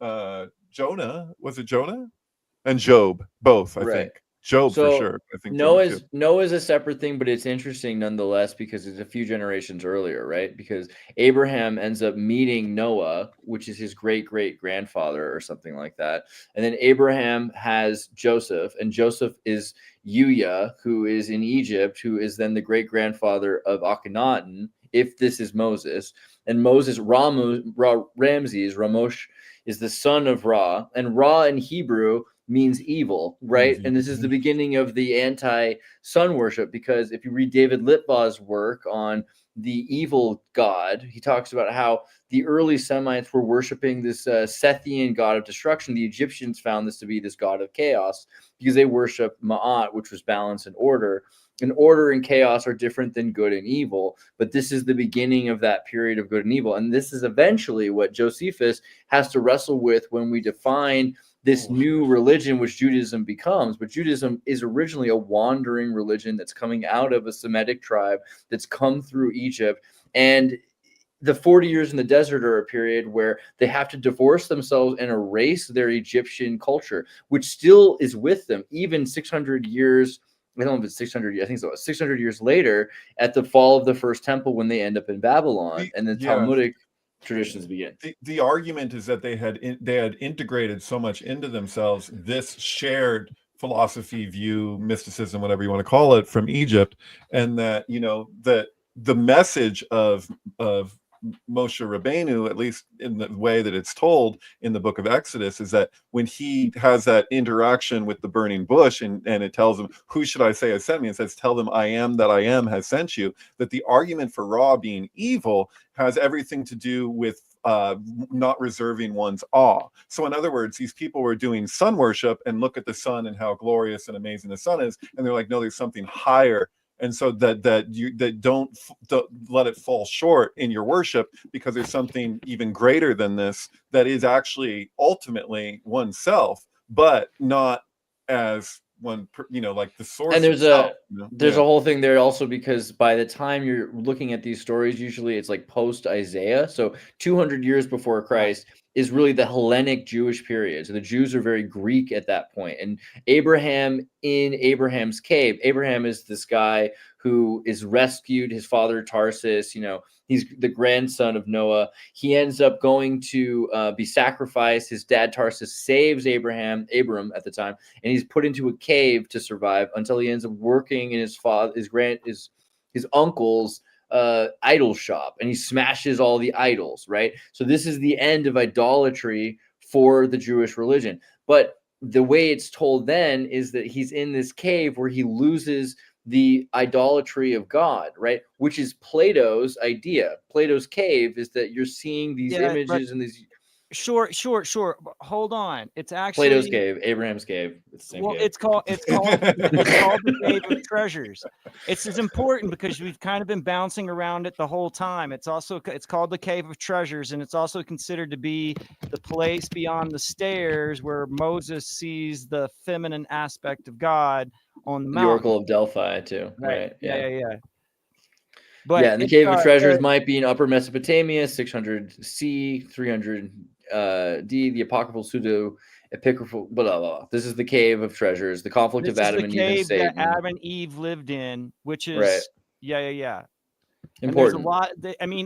Jonah. Was it Jonah? And Job, both, I think. Job for sure. I think Noah's a separate thing, but it's interesting nonetheless because it's a few generations earlier, right? Because Abraham ends up meeting Noah, which is his great-great-grandfather or something like that. And then Abraham has Joseph, and Joseph is Yuya, who is in Egypt, who is then the great-grandfather of Akhenaten, if this is Moses. And Moses, Ramosh, is the son of Ra, and Ra in Hebrew means evil, right? And this is the beginning of the anti-sun worship, because if you read David Litvau's work on the evil god, he talks about how the early Semites were worshiping this Sethian god of destruction. The Egyptians found this to be this god of chaos because they worshiped Ma'at, which was balance and order. And order and chaos are different than good and evil, but this is the beginning of that period of good and evil. And this is eventually what Josephus has to wrestle with when we define this new religion, which Judaism becomes. But Judaism is originally a wandering religion that's coming out of a Semitic tribe that's come through Egypt. And the 40 years in the desert are a period where they have to divorce themselves and erase their Egyptian culture, which still is with them, even 600 years. I don't know if it's 600. I think so. 600 years later, at the fall of the first temple, when they end up in Babylon, and the Talmudic traditions begin. The argument is that they had integrated so much into themselves this shared philosophy, view, mysticism, whatever you want to call it, from Egypt, and that that the message of Moshe Rabbeinu, at least in the way that it's told in the book of Exodus, is that when he has that interaction with the burning bush and it tells him, who should I say has sent me? It says, tell them I am that I am has sent you. That the argument for Ra being evil has everything to do with not reserving one's awe. So in other words, these people were doing sun worship and look at the sun and how glorious and amazing the sun is. And they're like, no, there's something higher. And so that don't let it fall short in your worship, because there's something even greater than this that is actually ultimately oneself, but not as one, like the source. And there's a whole thing there also, because by the time you're looking at these stories, usually it's like post Isaiah, so 200 years before Christ is really the Hellenic Jewish period. So the Jews are very Greek at that point. And Abraham in Abraham's cave, Abraham is this guy who is rescued, his father Tarsus, he's the grandson of Noah. He ends up going to be sacrificed. His dad Tarsus saves Abram at the time, and he's put into a cave to survive until he ends up working in his uncle's idol shop, and he smashes all the idols, right? So this is the end of idolatry for the Jewish religion. But the way it's told then is that he's in this cave where he loses the idolatry of God, right? Which is Plato's idea. Plato's cave is that you're seeing these images and these. Sure. Hold on. It's actually Plato's cave, Abraham's cave. It's the same cave. it's called the Cave of Treasures. It's important because we've kind of been bouncing around it the whole time. It's called the Cave of Treasures, and it's also considered to be the place beyond the stairs where Moses sees the feminine aspect of God on the mountain. The Oracle of Delphi too. Right. Yeah. But and the Cave of Treasures might be in Upper Mesopotamia, 600 C, 300 D, the apocryphal pseudo-epigraphal, blah, blah, blah. This is the Cave of Treasures, the conflict of Adam and Eve and Satan. That Adam and Eve lived in, which is right. Yeah. Important. And there's a lot.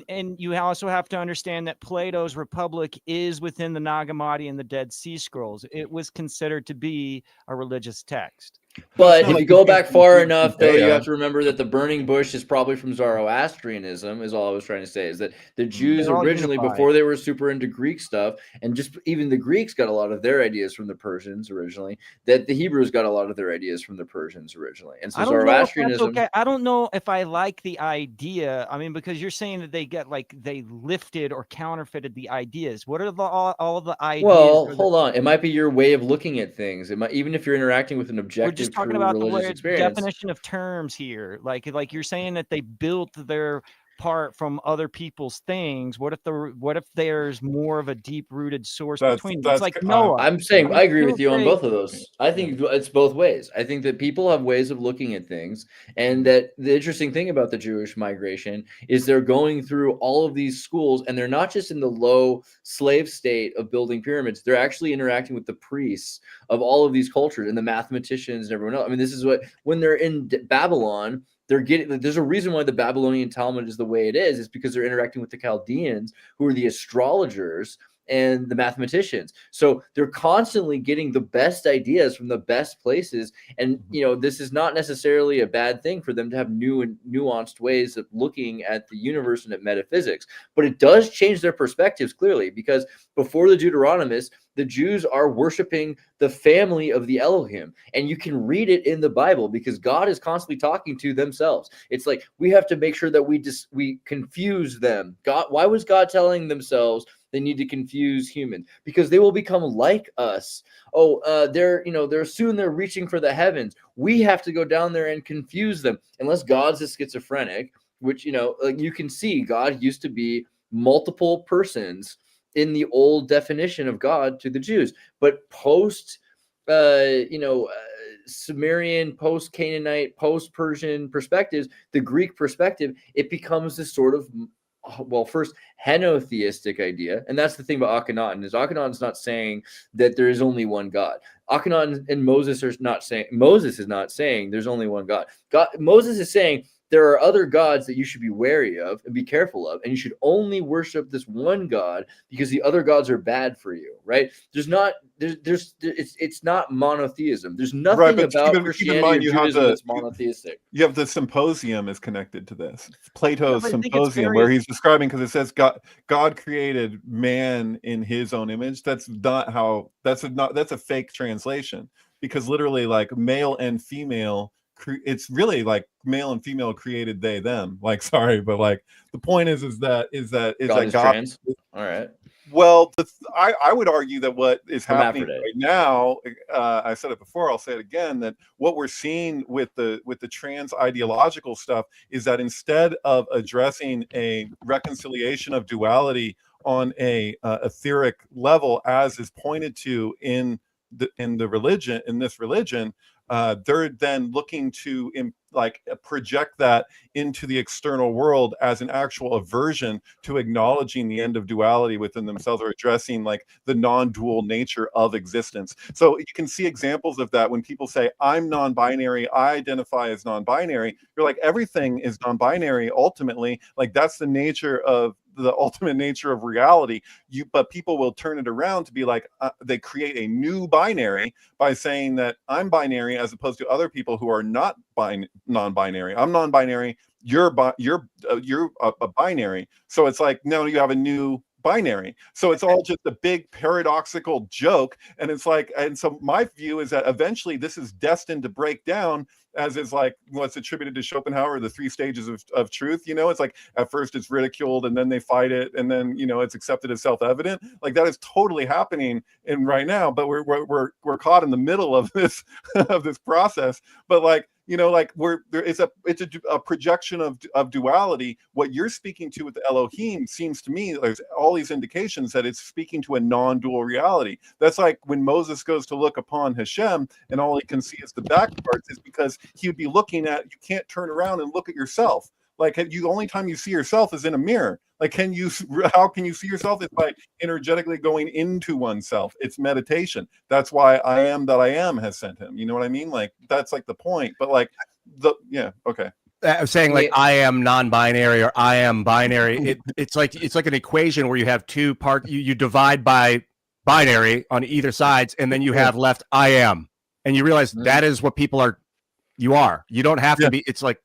And you also have to understand that Plato's Republic is within the Nag Hammadi and the Dead Sea Scrolls. It was considered to be a religious text. But if you go back far enough, though, you have to remember that the burning bush is probably from Zoroastrianism, is all I was trying to say, is that the Jews originally, before they were super into Greek stuff, and just even the Greeks got a lot of their ideas from the Persians originally, that the Hebrews got a lot of their ideas from the Persians originally. And so Zoroastrianism. Okay. I don't know if I like the idea. I mean, because you're saying that they lifted or counterfeited the ideas. What are all the ideas? Well, hold on. It might be your way of looking at things. It might, even if you're interacting with an objective, talking about the definition of terms here, like you're saying that they built their part from other people's things. What if there's more of a deep-rooted source between them? It's like Noah. I'm saying I agree with you on both of those. I think it's both ways. I think that people have ways of looking at things, and that the interesting thing about the Jewish migration is they're going through all of these schools, and they're not just in the low slave state of building pyramids. They're actually interacting with the priests of all of these cultures and the mathematicians and everyone else. I mean, this is what, when they're in Babylon, there's a reason why the Babylonian Talmud is the way it is because they're interacting with the Chaldeans, who are the astrologers and the mathematicians. So they're constantly getting the best ideas from the best places. And, this is not necessarily a bad thing for them to have new and nuanced ways of looking at the universe and at metaphysics. But it does change their perspectives clearly, because before the Deuteronomists, the Jews are worshiping the family of the Elohim. And you can read it in the Bible because God is constantly talking to themselves. It's like, we have to make sure that we confuse them. Why was God telling themselves they need to confuse humans? Because they will become like us. They're reaching for the heavens. We have to go down there and confuse them. Unless God's a schizophrenic, which, you can see God used to be multiple persons in the old definition of God to the Jews. But post Sumerian, post-Canaanite, post-Persian perspectives, the Greek perspective, it becomes this sort of, first henotheistic idea. And that's the thing about Akhenaten, is Akhenaten's not saying that there is only one God. Akhenaten and Moses is not saying there's only one God. Moses is saying there are other gods that you should be wary of and be careful of, and you should only worship this one God because the other gods are bad for you, right? It's not monotheism. There's nothing about Christianity or Judaism that's monotheistic. You have the Symposium is connected to this. Plato's Symposium, where he's describing, because it says God created man in his own image. That's a fake translation, because literally, like, male and female, it's really like male and female created they them. Like, sorry, but like the point is that God trans? All right. Well, I would argue that what is happening right now, I said it before, I'll say it again, that what we're seeing with the trans ideological stuff is that instead of addressing a reconciliation of duality on a etheric level, as is pointed to in this religion, they're then looking to project that into the external world as an actual aversion to acknowledging the end of duality within themselves, or addressing like the non-dual nature of existence. So you can see examples of that when people say, I'm non-binary, I identify as non-binary. You're like, everything is non-binary ultimately. Like, that's the ultimate nature of reality. But people will turn it around to be like, they create a new binary by saying that I'm binary, as opposed to other people who are not non-binary. I'm non-binary. You're a binary. So it's like, no, you have a new binary. So it's all just a big paradoxical joke. And it's like, and so my view is that eventually this is destined to break down, as is like what's attributed to Schopenhauer, the 3 stages of truth. It's like at first it's ridiculed, and then they fight it, and then it's accepted as self-evident. Like that is totally happening in right now, but we're caught in the middle of this of this process. But like it's a projection of duality. What you're speaking to with the Elohim seems to me there's all these indications that it's speaking to a non-dual reality. That's like when Moses goes to look upon Hashem and all he can see is the back parts, is because he would be looking at, you can't turn around and look at yourself. Like the only time you see yourself is in a mirror. Like how can you see yourself? It's by energetically going into oneself. It's meditation. That's why I am that I am has sent him. You know what I mean? Like that's like the point. But like okay. I'm saying like I am non-binary or I am binary. It's like an equation where you have 2 parts. You divide by binary on either sides, and then you have left I am, and you realize that is what people are. You are. You don't have to be. It's like,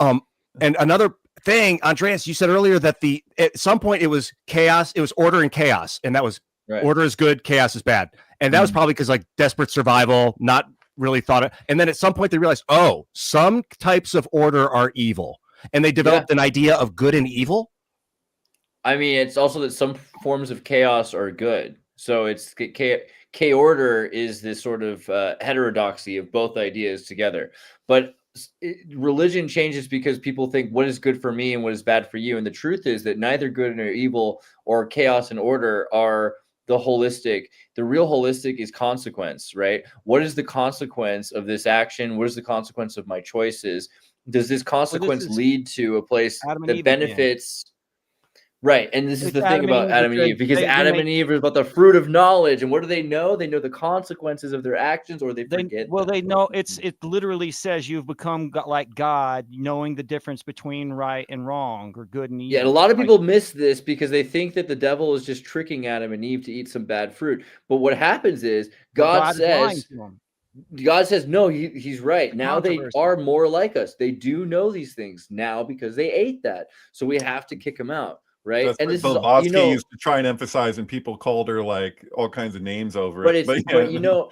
and another thing, Andreas, you said earlier that at some point it was chaos. It was order and chaos, and that was order is good, chaos is bad, and that was probably because like desperate survival, not really thought it. And then at some point they realized, oh, some types of order are evil, and they developed an idea of good and evil. I mean, it's also that some forms of chaos are good. So it's K-order is this sort of heterodoxy of both ideas together. But religion changes because people think what is good for me and what is bad for you. And the truth is that neither good nor evil or chaos and order are the holistic. The real holistic is consequence, right? What is the consequence of this action? What is the consequence of my choices? Does this consequence lead to a place that benefits? Right. And this is the thing about Adam and Eve, because Adam and Eve is about the fruit of knowledge. And what do they know? They know the consequences of their actions, or they forget. Well, they know it literally says you've become like God, knowing the difference between right and wrong or good and evil. Yeah. And a lot of people miss this because they think that the devil is just tricking Adam and Eve to eat some bad fruit. But what happens is God says, no, he's right. Now they are more like us. They do know these things now because they ate that. So we have to kick them out. Right. That's and this Blavatsky used to try and emphasize, and people called her like all kinds of names over it. But Ian, you know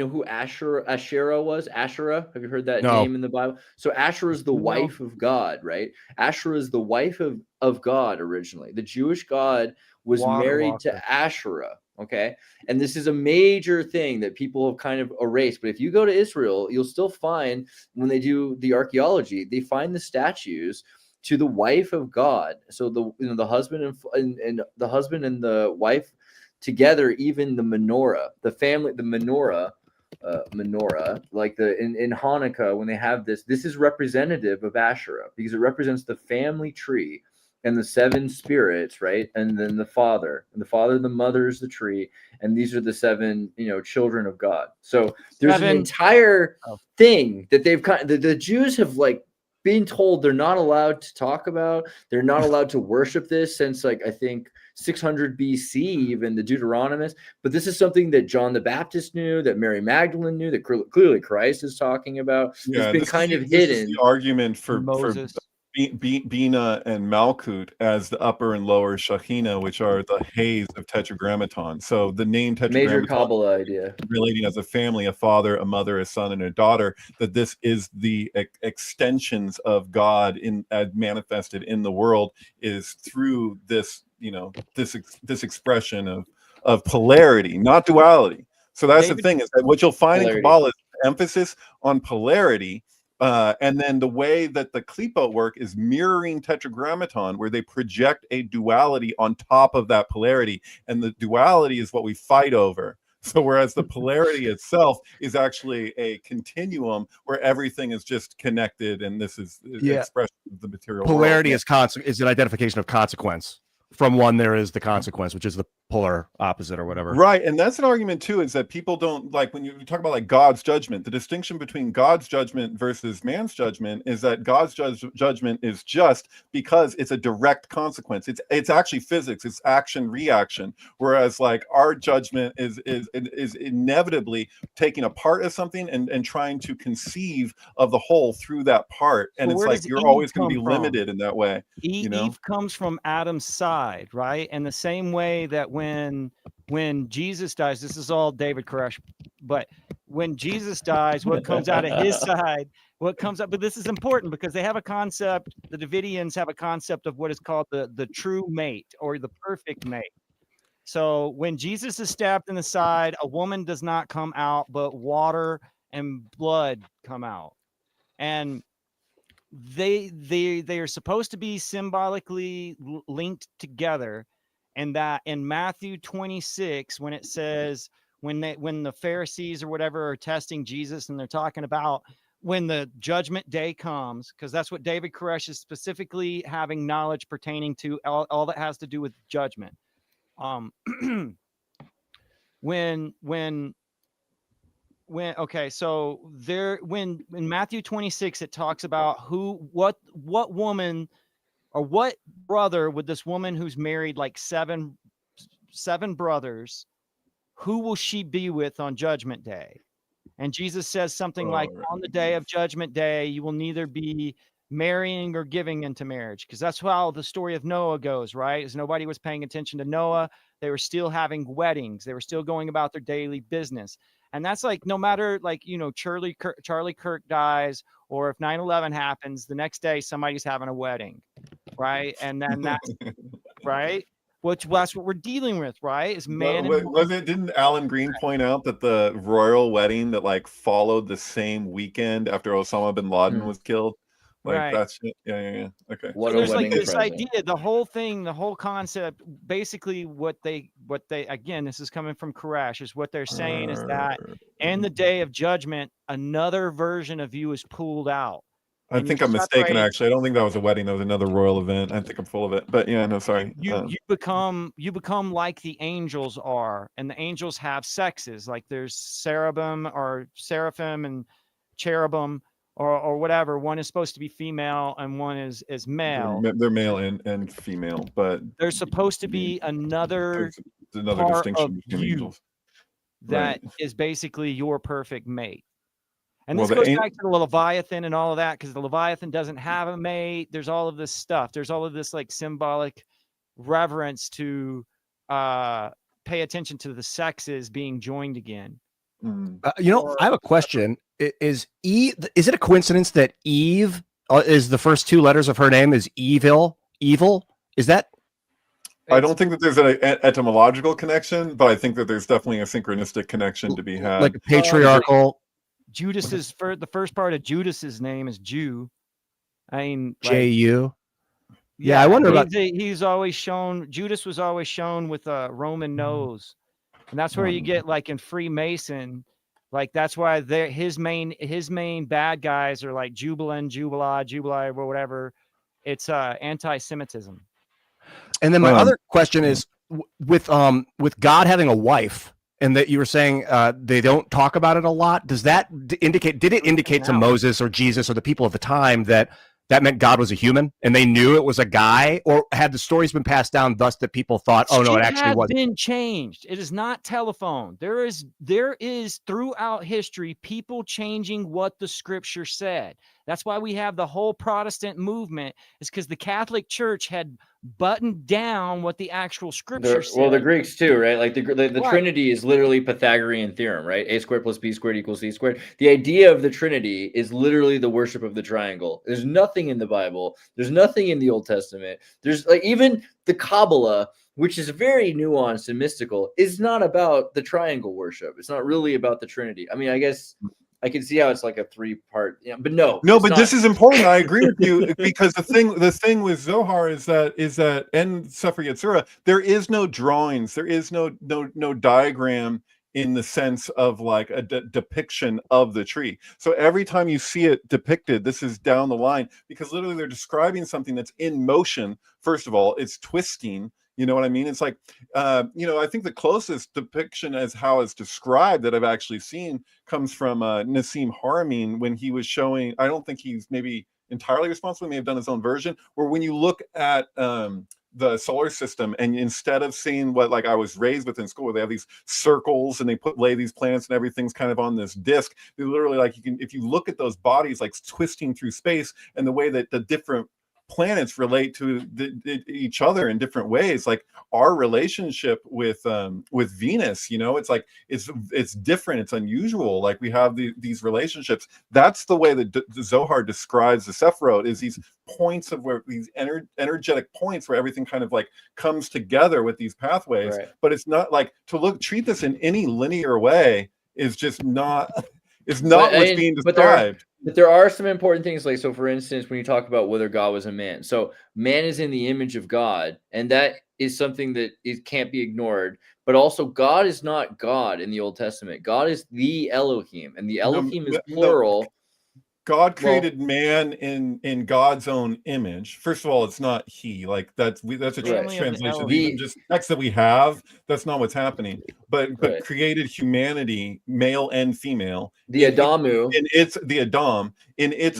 who Asherah was? Asherah. Have you heard that name in the Bible? So Asherah is the wife of God, right? Asherah is the wife of God originally. The Jewish God was married to Asherah. Okay. And this is a major thing that people have kind of erased. But if you go to Israel, you'll still find, when they do the archaeology, they find the statues to the wife of God. So the husband and the husband and the wife together, even the menorah, the family, the menorah, like in Hanukkah, when they have this is representative of Asherah because it represents the family tree and the 7 spirits, right? And then the father, the mother is the tree, and these are the 7, children of God. So there's an entire thing that the Jews have like being told they're not allowed to talk about. They're not allowed to worship this since I think 600 BC, even the Deuteronomists. But this is something that John the Baptist knew, that Mary Magdalene knew, that clearly Christ is talking about. Yeah, it's been kind of hidden. The argument for Moses. For Bina and Malkut as the upper and lower Shekhinah, which are the haze of Tetragrammaton. So the name Tetragrammaton, major Kabbalah idea, relating as a family, a father, a mother, a son, and a daughter. That this is the extensions of God manifested in the world, is through this, this expression of polarity, not duality. So that's the thing, is that what you'll find in Kabbalah is emphasis on polarity. And then the way that the Klipot work is mirroring Tetragrammaton, where they project a duality on top of that polarity, and the duality is what we fight over. So whereas the polarity itself is actually a continuum where everything is just connected, and this is expression of the material polarity world. is an identification of consequence. From one there is the consequence, which is the polar opposite or whatever. Right, and that's an argument too, is that people don't like when you talk about like God's judgment. The distinction between God's judgment versus man's judgment is that God's judgment is just because it's a direct consequence. It's actually physics. It's action reaction. Whereas like our judgment is inevitably taking a part of something and trying to conceive of the whole through that part. And Well, it's where like does you're Eve always going to come be from? limited in that way. You know? Eve comes from Adam's side, right? And the same way that when Jesus dies, this is all David Koresh, but when Jesus dies, what comes out of his side, what comes up, but this is important because they have a concept, the Davidians have a concept of what is called the true mate or the perfect mate. So when Jesus is stabbed in the side, a woman does not come out, but water and blood come out. And they are supposed to be symbolically linked together, and that in Matthew 26, when it says when the Pharisees or whatever are testing Jesus and they're talking about when the judgment day comes, because that's what David Koresh is specifically having knowledge pertaining to, all that has to do with judgment. Okay, so there, when in Matthew 26 it talks about what woman or what brother would this woman who's married like seven brothers, who will she be with on Judgment Day? And Jesus says something like, on the day of Judgment Day, you will neither be marrying or giving into marriage, because that's how the story of Noah goes, right? As nobody was paying attention to Noah, they were still having weddings, they were still going about their daily business. And that's like, no matter like, Charlie Kirk dies, or if 9/11 happens, the next day somebody's having a wedding, right? And then that's right. That's what we're dealing with, right? Is man. Didn't Alan Green point out that the royal wedding that like followed the same weekend after Osama bin Laden was killed? Like right. That's yeah. Okay. So there's like this idea, the whole thing, the whole concept, basically what they again, this is coming from Koresh, is what they're saying is that in the day of judgment, another version of you is pulled out. I think I'm mistaken, actually. I don't think that was a wedding. That was another royal event. I think I'm full of it. But yeah, no, sorry. You become like the angels are, and the angels have sexes. Like there's seraphim and cherubim or whatever. One is supposed to be female and one is male. They're male and female, but there's supposed to be another distinction between angels. That is basically your perfect mate. And this goes back to the Leviathan and all of that, because the Leviathan doesn't have a mate. There's all of this stuff. There's all of this like symbolic reverence to pay attention to the sexes being joined again. I have a question. Is it a coincidence that Eve is the first two letters of her name is evil? Is that? I don't think that there's an etymological connection, but I think that there's definitely a synchronistic connection to be had. Like a patriarchal. Judas's the first part of Judas's name is Jew. I mean, J-U. Yeah, I wonder about. He's always shown. Judas was always shown with a Roman nose, and that's where you get like in Freemason, like that's why his main bad guys are like Jubali, or whatever. It's anti-Semitism. And then my other question is with God having a wife. And that you were saying they don't talk about it a lot. Does that indicate? Did it indicate to Moses or Jesus or the people of the time that meant God was a human and they knew it was a guy, or had the stories been passed down thus that people thought, oh no, it actually wasn't? Been changed. It is not telephone. There is throughout history people changing what the scripture said. That's why we have the whole Protestant movement. Is because the Catholic Church had buttoned down what the actual scripture said. Well, the Greeks too, right? Like the Trinity is literally Pythagorean theorem, right? A squared plus B squared equals C squared. The idea of the Trinity is literally the worship of the triangle. There's nothing in the Bible. There's nothing in the Old Testament. There's like even the Kabbalah, which is very nuanced and mystical, is not about the triangle worship. It's not really about the Trinity. I mean, I guess I can see how it's like a three-part, but no. But this is important. I agree with you, because the thing with Zohar is that and Sefer Yetzirah, there is no drawings, there is no diagram in the sense of like a depiction of the tree. So every time you see it depicted, this is down the line, because literally they're describing something that's in motion. First of all, it's twisting You know what I mean? It's like, I think the closest depiction as how it's described that I've actually seen comes from Nassim Haramein when he was showing. I don't think he's maybe entirely responsible. He may have done his own version. Where when you look at the solar system, and instead of seeing what like I was raised with in school, where they have these circles and they lay these planets and everything's kind of on this disc. They literally like if you look at those bodies like twisting through space and the way that the different planets relate to each other in different ways, like our relationship with Venus, it's like it's different, it's unusual, like we have these relationships. That's the way that the Zohar describes the Sephiroth, is these points of where these energetic points where everything kind of like comes together with these pathways. Right. But it's not like treat this in any linear way is just not it's not what's being described. But there are some important things, like, so for instance, when you talk about whether God was a man, so man is in the image of God, and that is something that it can't be ignored. But also, God is not God in the Old Testament. God is the Elohim, and the Elohim is plural. God created man in God's own image. First of all, it's not he. Like that's a translation. Even just text that we have, that's not what's happening. But created humanity, male and female. The Adamu. The Adam in its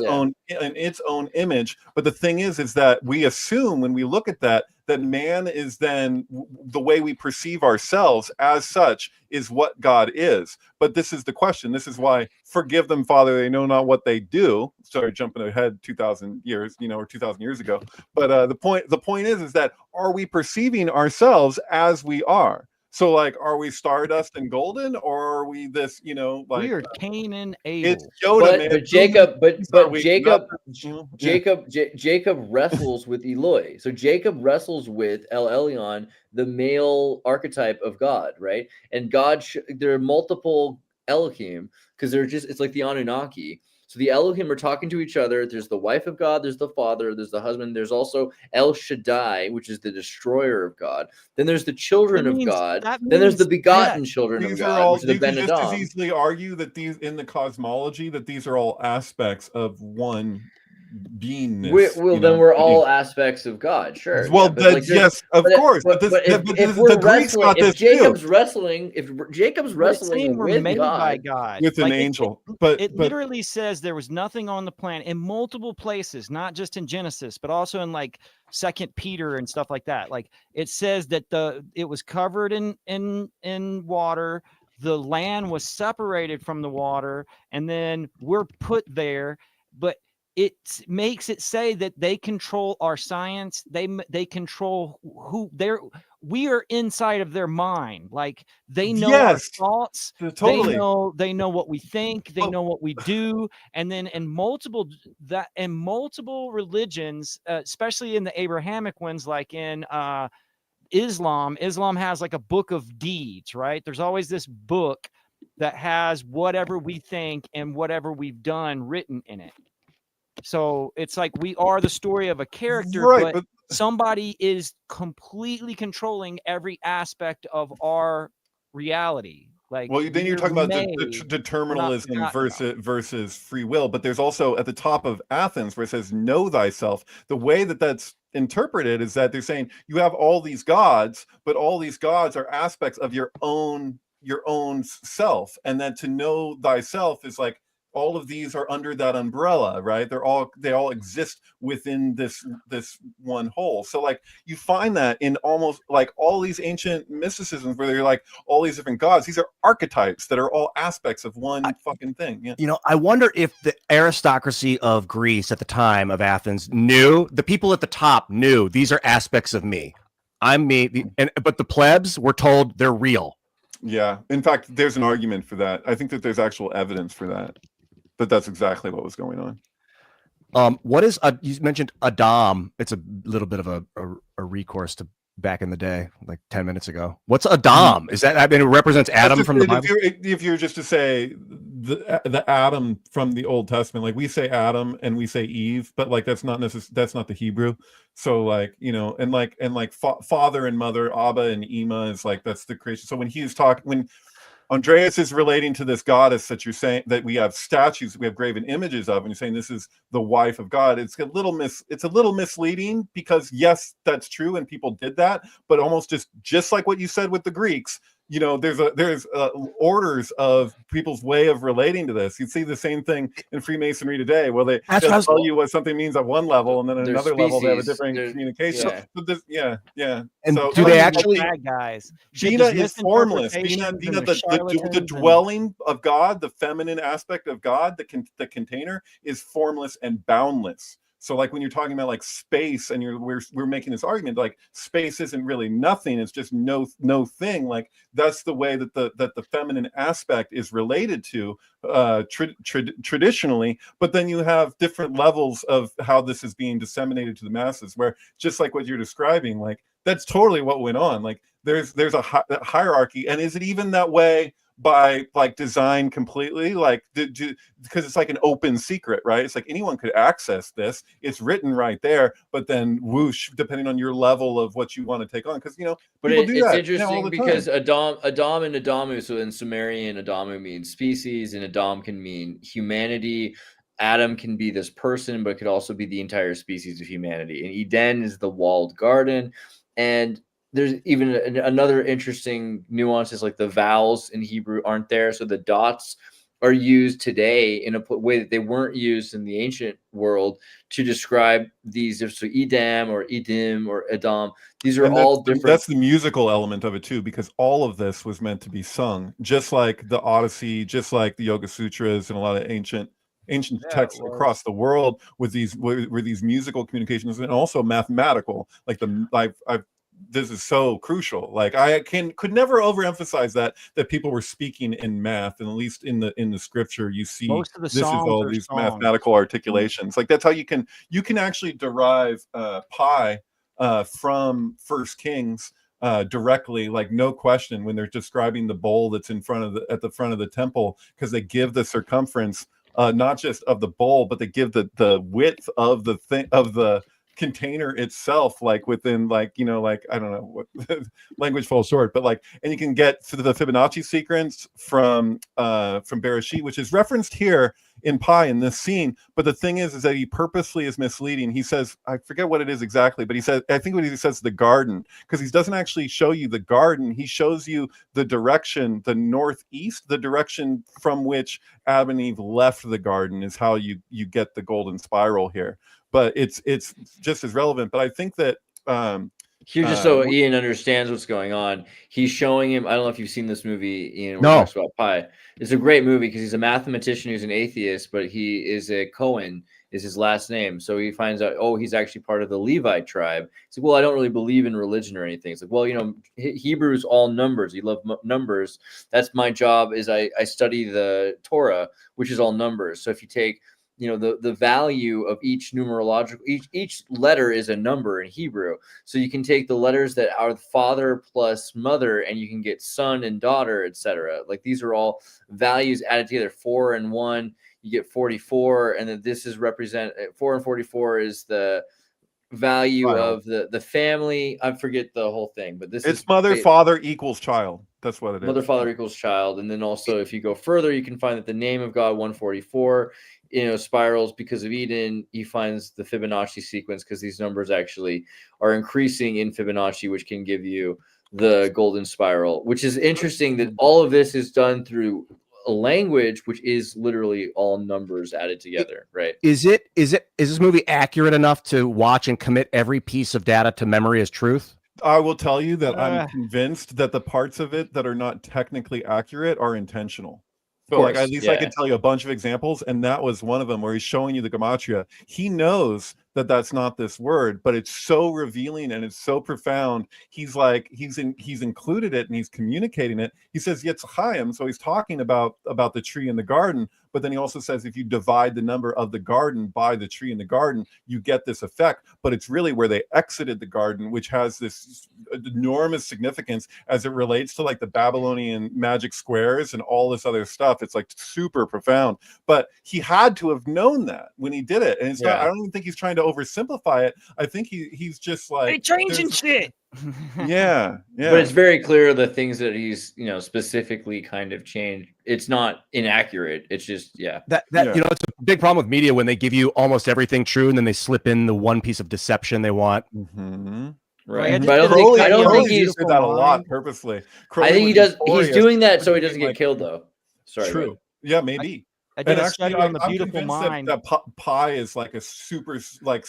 own image. But the thing is that we assume when we look at that man is then the way we perceive ourselves as such is what God is. But this is the question. This is why forgive them, Father, they know not what they do. Sorry, jumping ahead 2,000 years, or 2,000 years ago. But the point is that are we perceiving ourselves as we are? So, like, are we stardust and golden, or are we this, like we are Cain and Abel? It's Yoda, Jacob wrestles with Eloi. So Jacob wrestles with El Elyon, the male archetype of God, right? And God, there are multiple Elohim because it's like the Anunnaki. So the Elohim are talking to each other. There's the wife of God, there's the father, there's the husband, there's also El Shaddai, which is the destroyer of God. Then there's the children of God. Then there's the begotten children of God, which is the Ben Adam. Just as easily argue that these in the cosmology that these are all aspects of one beingness. Then we're all aspects of God, sure. Well, yes, of course. But the Greeks got this Jacob's too. wrestling with God, with an angel, but it literally says there was nothing on the planet in multiple places, not just in Genesis, but also in like 2 Peter and stuff like that. Like it says that it was covered in water. The land was separated from the water, and then we're put there, but it makes it say that they control our science. They control we are inside of their mind. Like they know our thoughts. Totally. They know what we think. They know what we do. And then in multiple religions, especially in the Abrahamic ones, like in Islam has like a book of deeds, right? There's always this book that has whatever we think and whatever we've done written in it. So it's like we are the story of a character, but somebody is completely controlling every aspect of our reality. Like, well, then you're talking about the determinism versus free will. But there's also at the top of Athens where it says "Know thyself." The way that's interpreted is that they're saying you have all these gods, but all these gods are aspects of your own self, and then to know thyself is like all of these are under that umbrella, right? They all exist within this one whole. So like you find that in almost like all these ancient mysticisms where they're like all these different gods, these are archetypes that are all aspects of one fucking thing. Yeah. I wonder if the aristocracy of Greece at the time of Athens the people at the top knew these are aspects of me. I'm me. But the plebs were told they're real. Yeah. In fact, there's an argument for that. I think that there's actual evidence for that. But that's exactly what was going on. What is you mentioned Adam? It's a little bit of a recourse to back in the day, like 10 minutes ago. What's Adam? Is that, it represents Adam from the Bible? If you're just to say the Adam from the Old Testament, like we say Adam and we say Eve, but like that's not the Hebrew. So like, and father and mother, Abba and Ema is like that's the creation. So when he's talking Andreas is relating to this goddess that you're saying that we have statues, we have graven images of, and you're saying this is the wife of God. It's a little misleading, because yes, that's true, and people did that, but almost just like what you said with the Greeks, you know, there's orders of people's way of relating to this. You see the same thing in Freemasonry today, where they'll tell you what something means at one level, and then at another level they have a different communication. Yeah. But this, yeah. And so, do they actually? Bad guys. Bina is formless. Bina, the dwelling of God, the feminine aspect of God, the container is formless and boundless. So like when you're talking about like space, and we're making this argument like space isn't really nothing, it's just no thing. Like that's the way that the feminine aspect is related to traditionally. But then you have different levels of how this is being disseminated to the masses, where just like what you're describing, like that's totally what went on. Like there's a hierarchy, and is it even that way by like design completely? Like because it's like an open secret, right? It's like anyone could access this, it's written right there, but then whoosh, depending on your level of what you want to take on, because you know, but it's interesting because Adam and Adamu, so in Sumerian, Adamu means species, and Adam can mean humanity. Adam can be this person, but it could also be the entire species of humanity. And Eden is the walled garden. And there's even another interesting nuances, like the vowels in Hebrew aren't there. So the dots are used today in a way that they weren't used in the ancient world to describe these. So Edam or Edim or Adam, these are all different. That's the musical element of it too, because all of this was meant to be sung, just like the Odyssey, just like the Yoga Sutras, and a lot of ancient texts across the world with these musical communications, and also mathematical. Like this is so crucial. Like I could never overemphasize that people were speaking in math, and at least in the scripture you see most of the this is all these songs. mathematical articulations. Like that's how you can actually derive pi from First Kings directly, like no question, when they're describing the bowl that's at the front of the temple, because they give the circumference not just of the bowl, but they give the width of the thing, of the container itself, like within, like, you know, like I don't know what language falls short, but like, and you can get to the Fibonacci sequence from Bereshit, which is referenced here in pi in this scene. But the thing is that he purposely is misleading. He says, I forget what it is exactly, but he said, I think what he says, the garden, because he doesn't actually show you the garden. He shows you the direction, the northeast, the direction from which Adam and Eve left the garden is how you get the golden spiral here. But it's just as relevant. But I think that here, just so Ian understands what's going on, he's showing him. I don't know if you've seen this movie, Ian, where he talks about pi. It's a great movie because he's a mathematician who's an atheist, but he is a Cohen, is his last name. So he finds out, oh, he's actually part of the Levite tribe. He's like, well, I don't really believe in religion or anything. It's like, well, you know, Hebrew's all numbers. You love numbers. That's my job. Is I study the Torah, which is all numbers. So if you take, you know, the value of each numerological, each letter is a number in Hebrew. So you can take the letters that are father plus mother, and you can get son and daughter, etc. Like these are all values added together. 4 and 1, you get 44, and then this is 4 and 44 is the value of the family. I forget the whole thing, but it's mother, father equals child. That's what it is. Mother, father equals child. And then also, if you go further, you can find that the name of God, 144, you know, spirals because of Eden. He finds the Fibonacci sequence because these numbers actually are increasing in Fibonacci, which can give you the golden spiral, which is interesting that all of this is done through a language which is literally all numbers added together, right? Is this movie accurate enough to watch and commit every piece of data to memory as truth? I will tell you that I'm convinced that the parts of it that are not technically accurate are intentional. So like at least I could tell you a bunch of examples, and that was one of them where he's showing you the gematria. He knows that that's not this word, but it's so revealing and it's so profound. He's like he's included it and he's communicating it. He says Yitzchayim, so he's talking about the tree in the garden, but then he also says if you divide the number of the garden by the tree in the garden, you get this effect. But it's really where they exited the garden, which has this enormous significance as it relates to like the Babylonian magic squares and all this other stuff. It's like super profound. But he had to have known that when he did it, and it's not. I don't even think he's trying to oversimplify it. I think he's just like they changing shit. Yeah. But it's very clear the things that he's, specifically kind of changed. It's not inaccurate. It's just, that it's a big problem with media when they give you almost everything true and then they slip in the one piece of deception they want. Mm-hmm. Right. But I don't think he's did that a lot purposely. I think he does. He's doing that so he doesn't get killed, though. Sorry. True. Right? Yeah, maybe. I did a study on the beautiful mind. That Pi is like a super like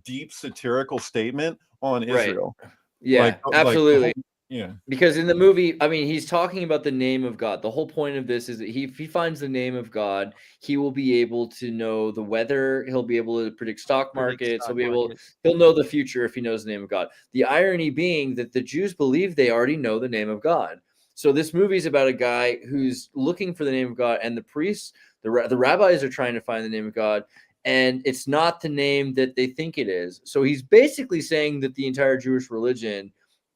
deep satirical statement on Israel. Yeah, absolutely. Yeah. Because in the movie, I mean, he's talking about the name of God. The whole point of this is that if he finds the name of God, he will be able to know the weather. He'll be able to predict stock markets. He'll know the future if he knows the name of God. The irony being that the Jews believe they already know the name of God. So this movie is about a guy who's looking for the name of God, and the priests, the rabbis are trying to find the name of God, and it's not the name that they think it is. So he's basically saying that the entire Jewish religion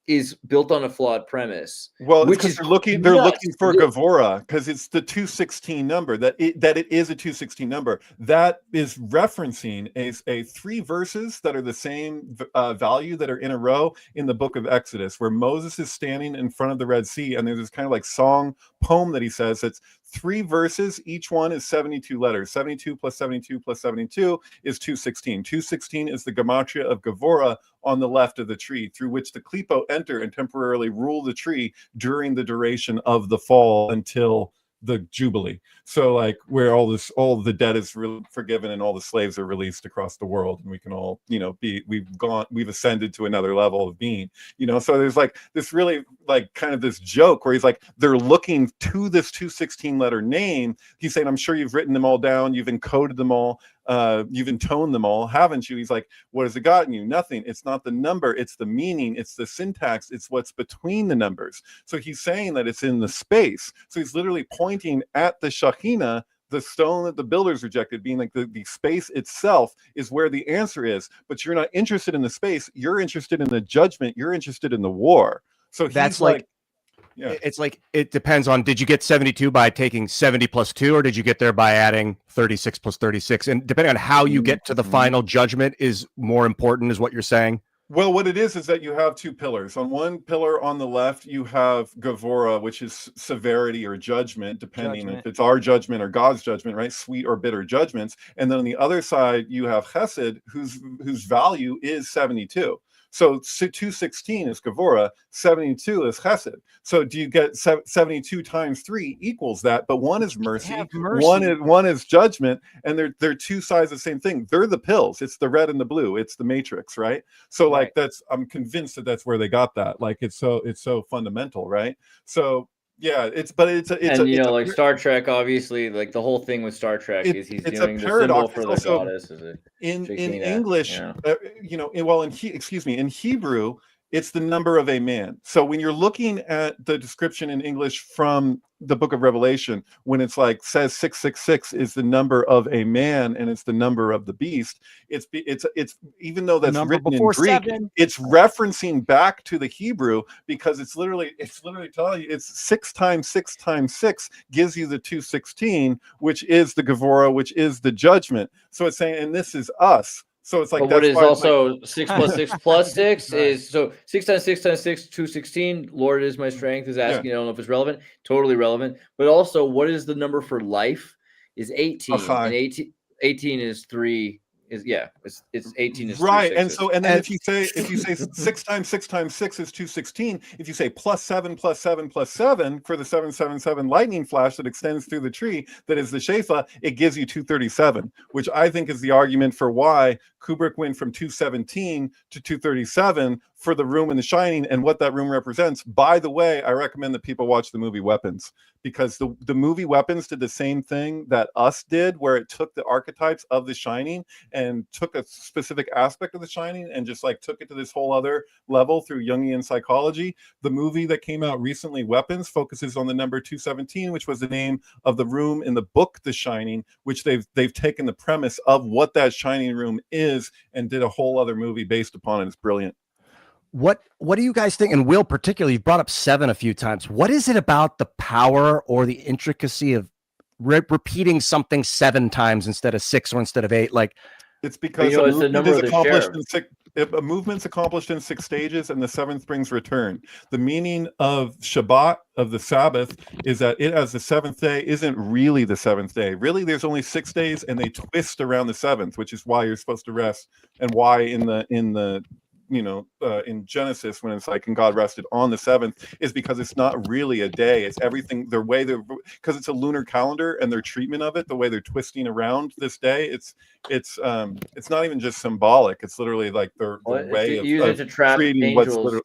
is built on a flawed premise. Well, because they're looking for Gevurah, because it's the 216 number, that it is a 216 number. That is referencing a 3 verses that are the same value that are in a row in the book of Exodus, where Moses is standing in front of the Red Sea, and there's this kind of like song poem that he says that's 3 verses, each one is 72 letters. 72 plus 72 plus 72 is 216. 216 is the gematria of Gevurah on the left of the tree, through which the Klipo enter and temporarily rule the tree during the duration of the fall until the Jubilee. So like where all the debt is forgiven and all the slaves are released across the world, and we can all, we've ascended to another level of being, so there's like this really like kind of this joke where he's like, they're looking to this 216 letter name. He's saying, I'm sure you've written them all down. You've encoded them all. You've intoned them all, haven't you? He's like, what has it gotten you? Nothing. It's not the number, it's the meaning, it's the syntax, it's what's between the numbers. So he's saying that it's in the space. So he's literally pointing at the Shekhinah, the stone that the builders rejected, being like the space itself is where the answer is. But you're not interested in the space, you're interested in the judgment, you're interested in the war. So that's like yeah. It's like, it depends on, did you get 72 by taking 70 plus 2, or did you get there by adding 36 plus 36? And depending on how you get to the final judgment is more important, is what you're saying? Well, what it is that you have 2 pillars. On one pillar on the left, you have Gevurah, which is severity or judgment, depending if it's our judgment or God's judgment, right? Sweet or bitter judgments. And then on the other side, you have Chesed, whose value is 72. So 216 is Gevurah, 72 is Chesed. So do you get 72 times 3 equals that? But one is mercy. One is judgment, and they're 2 sides of the same thing. They're the pills. It's the red and the blue. It's the matrix, right? So like I'm convinced that that's where they got that. Like it's so fundamental, right? So yeah, like Star Trek, obviously, like the whole thing with Star Trek is he's doing the symbol for the goddess. In English, in Hebrew, it's the number of a man. So when you're looking at the description in English from the book of Revelation, when it's like says 666 is the number of a man and it's the number of the beast, it's even though that's written in Greek, 7. It's referencing back to the Hebrew, because it's literally telling you it's 6 times 6 times 6 gives you the 216, which is the Gevurah, which is the judgment. So it's saying, and this is us. So it's like, but what is also 6 plus 6 plus 6 is, so 6 times 6 times 6, 216. Lord is my strength is asking. I don't know if it's relevant. Totally relevant. But also, what is the number for life? Is 18. And 18 is 3. It's 18 is right. And so, and then if you say 6 times 6 times 6 is 216, if you say plus 7 plus 7 plus 7 for the 777 lightning flash that extends through the tree, that is the Shefa, it gives you 237, which I think is the argument for why Kubrick went from 217 to 237 for the room in The Shining and what that room represents. By the way, I recommend that people watch the movie Weapons, because the movie Weapons did the same thing that Us did, where it took the archetypes of The Shining and took a specific aspect of The Shining and just like took it to this whole other level through Jungian psychology. The movie that came out recently, Weapons, focuses on the number 217, which was the name of the room in the book The Shining, which they've taken the premise of what that Shining room is and did a whole other movie based upon it. It's brilliant. What do you guys think? And Will, particularly, you've brought up 7 a few times. What is it about the power or the intricacy of repeating something 7 times instead of 6 or instead of 8? Like, It's because it's the number of the sheriff. A movement's accomplished in 6 stages, and the 7th brings return. The meaning of Shabbat, of the Sabbath, is that it as the 7th day isn't really the 7th day. Really, there's only 6 days, and they twist around the 7th, which is why you're supposed to rest, and why in the in Genesis, when it's like, and God rested on the 7th, is because it's not really a day. It's everything, because it's a lunar calendar, and their treatment of it, the way they're twisting around this day, it's not even just symbolic. It's literally like the way of use it to trap angels.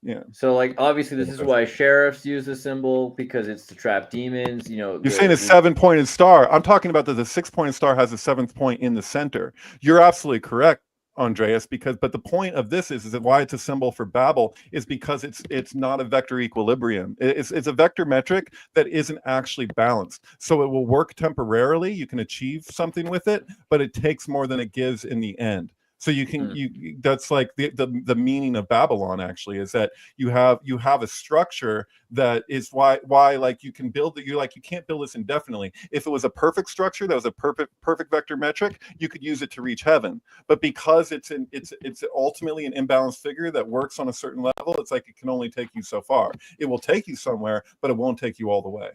Yeah. So like obviously this is why sheriffs use the symbol, because it's to trap demons. You're saying a 7-pointed star. I'm talking about that the 6-pointed star has a 7th point in the center. You're absolutely correct, Andreas, but the point of this is that why it's a symbol for Babel is because it's not a vector equilibrium. It's a vector metric that isn't actually balanced. So it will work temporarily. You can achieve something with it, but it takes more than it gives in the end. So you can that's like the meaning of Babylon, actually, is that you have a structure that is why like you can build it. You can't build this indefinitely. If it was a perfect structure that was a perfect vector metric, you could use it to reach heaven. But because it's ultimately an imbalanced figure that works on a certain level, it's like it can only take you so far. It will take you somewhere, but it won't take you all the way.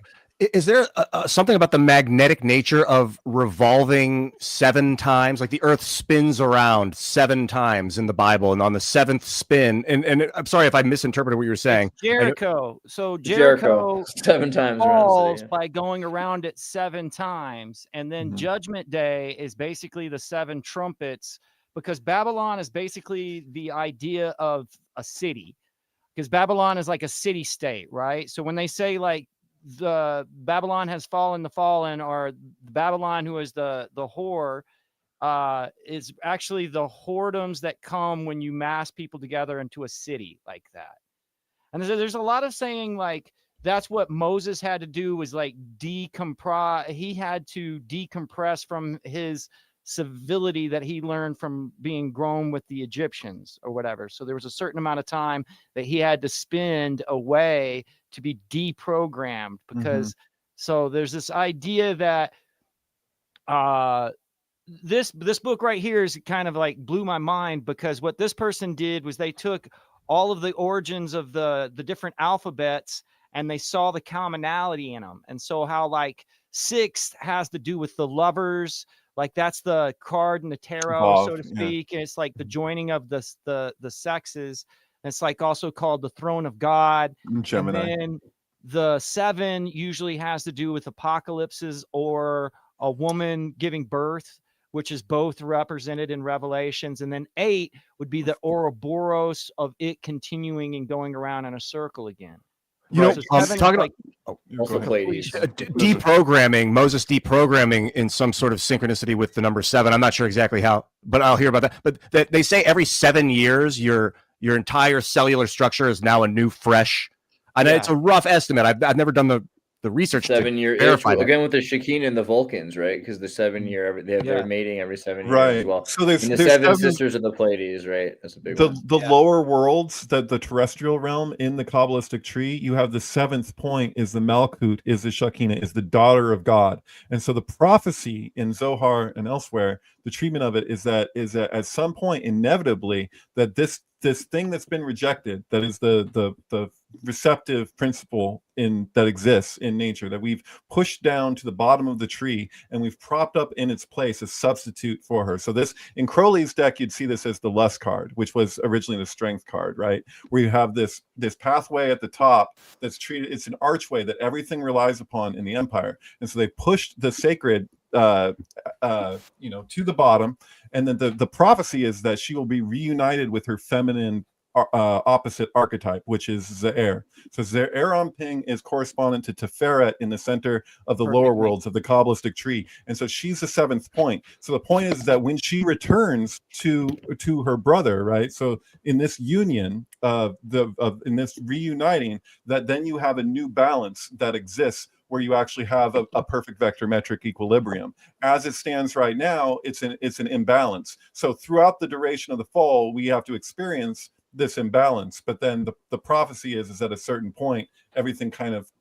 Is there something about the magnetic nature of revolving 7 times? Like the Earth spins around 7 times in the Bible, and on the 7th spin, and I'm sorry if I misinterpreted what you were saying. It's Jericho. So Jericho 7 times falls around by going around it 7 times, and then Judgment Day is basically the 7 trumpets, because Babylon is basically the idea of a city, because Babylon is like a city state, right? So when they say like the Babylon has fallen, the fallen, or Babylon who is the whore, is actually the whoredoms that come when you mass people together into a city like that. And there's a lot of saying like that's what Moses had to do, was like decompress. He had to decompress from his civility that he learned from being grown with the Egyptians or whatever. So there was a certain amount of time that he had to spend away to be deprogrammed, because so there's this idea that this book right here is kind of like blew my mind, because what this person did was they took all of the origins of the different alphabets, and they saw the commonality in them. And so how like 6 has to do with the lovers, like that's the card in the tarot, so to speak. And it's like the joining of the sexes. And it's like also called the throne of God. Gemini. And then the 7 usually has to do with apocalypses or a woman giving birth, which is both represented in Revelations. And then 8 would be the Ouroboros of it continuing and going around in a circle again. You know, talking about also Pleiades. Deprogramming, Moses deprogramming in some sort of synchronicity with the number 7. I'm not sure exactly how, but I'll hear about that. But they say every 7 years, your entire cellular structure is now a new, fresh. I know it's a rough estimate. I've never done the research. 7 year again with the Shekinah and the Vulcans, right? Because the 7 year they're mating every 7 years as well. So there's the 7 sisters of the Pleiades, right? That's a big one. The lower worlds, the terrestrial realm in the Kabbalistic tree, you have the 7th point is the Malkut, is the Shekinah, is the daughter of God. And so the prophecy in Zohar and elsewhere, the treatment of it is that at some point inevitably that this thing that's been rejected, that is the receptive principle that exists in nature, that we've pushed down to the bottom of the tree and we've propped up in its place a substitute for her. So this, in Crowley's deck, you'd see this as the lust card, which was originally the strength card, right? Where you have this pathway at the top that's treated, it's an archway that everything relies upon in the empire. And so they pushed the sacred to the bottom, and then the prophecy is that she will be reunited with her feminine opposite archetype, which is Ze'er. So Ze'er Anping is correspondent to Teferet in the center of the lower worlds of the Kabbalistic tree, and so she's the 7th point. So the point is that when she returns to her brother, right? So in this union in this reuniting, that then you have a new balance that exists, where you actually have a perfect vector metric equilibrium. As it stands right now, it's an imbalance. So throughout the duration of the fall, we have to experience this imbalance. But then the prophecy is at a certain point, everything kind of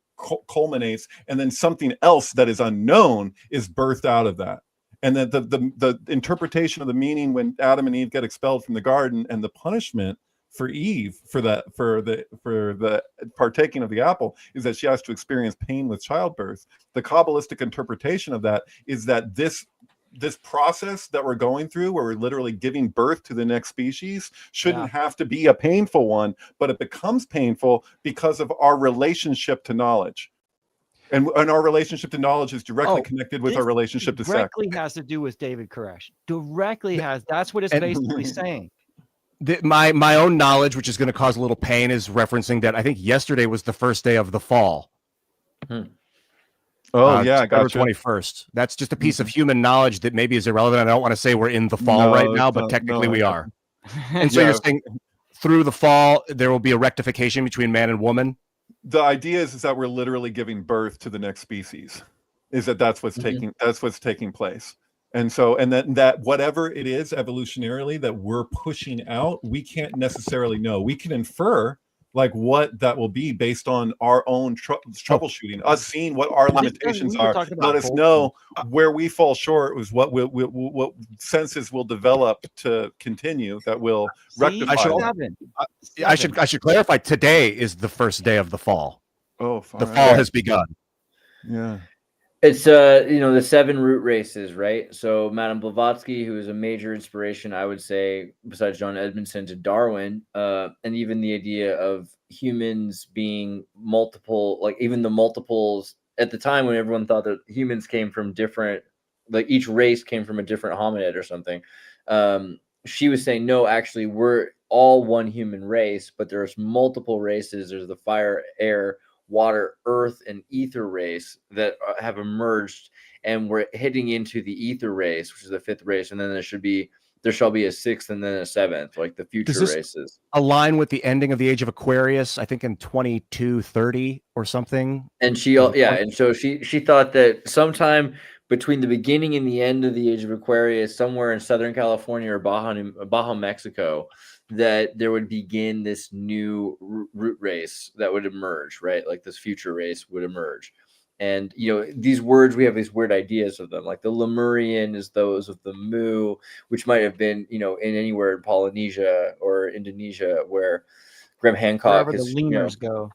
culminates, and then something else that is unknown is birthed out of that. and that the interpretation of the meaning when Adam and Eve get expelled from the garden, and the punishment for Eve for the partaking of the apple is that she has to experience pain with childbirth. The Kabbalistic interpretation of that is that this process that we're going through, where we're literally giving birth to the next species, shouldn't have to be a painful one, but it becomes painful because of our relationship to knowledge. And our relationship to knowledge is directly connected with our relationship to sex. Directly has to do with David Koresh. Directly has. That's what it's basically saying. My own knowledge, which is going to cause a little pain, is referencing that I think yesterday was the first day of the fall. Oh yeah, September gotcha. 21st. That's just a piece of human knowledge that maybe is irrelevant. I don't want to say we're in the fall right now, but technically we are. And so you're saying through the fall there will be a rectification between man and woman. The idea is that we're literally giving birth to the next species. That's what's taking place. And so, and that whatever it is evolutionarily that we're pushing out, we can't necessarily know. We can infer like what that will be based on our own troubleshooting, us seeing what our limitations are. Let us know where we fall short, was what senses will develop to continue that will rectify. I should clarify. Today is the first day of the fall. Oh, the fall has begun. Yeah. It's the 7 root races, right? So Madame Blavatsky, who is a major inspiration, I would say, besides John Edmondson, to Darwin, and even the idea of humans being multiple, like even the multiples at the time when everyone thought that humans came from different, like each race came from a different hominid or something. She was saying, no, actually, we're all one human race, but there's multiple races. There's the fire, air, water, earth, and ether race that have emerged, and we're heading into the ether race, which is the 5th race, and then there shall be a 6th and then a 7th, like the future races. Align with the ending of the age of Aquarius, I think in 2230 or something. And and so she thought that sometime between the beginning and the end of the age of Aquarius, somewhere in Southern California or Baja, Mexico, that there would begin this new root race that would emerge, right? Like this future race would emerge. And, these words, we have these weird ideas of them. Like the Lemurian is those of the Mu, which might have been, in anywhere in Polynesia or Indonesia where Graham Hancock wherever the lemurs go.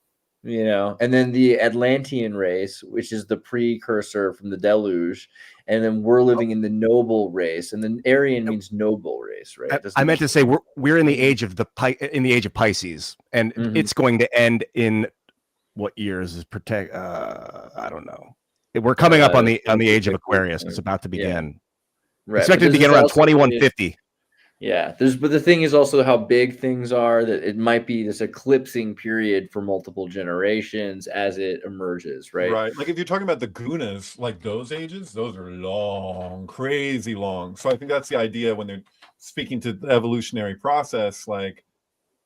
And then the Atlantean race, which is the precursor from the deluge, and then we're living in the noble race, and then Aryan means noble race, right? I meant to say we're in the age of Pisces, and it's going to end in what years is I don't know. We're coming up on the age of Aquarius. It's about to begin. Right. Expected to begin around 2150. Yeah, but the thing is also how big things are, that it might be this eclipsing period for multiple generations as it emerges, right? Right. Like if you're talking about the Gunas, like those ages, those are long, crazy long. So I think that's the idea when they're speaking to the evolutionary process, like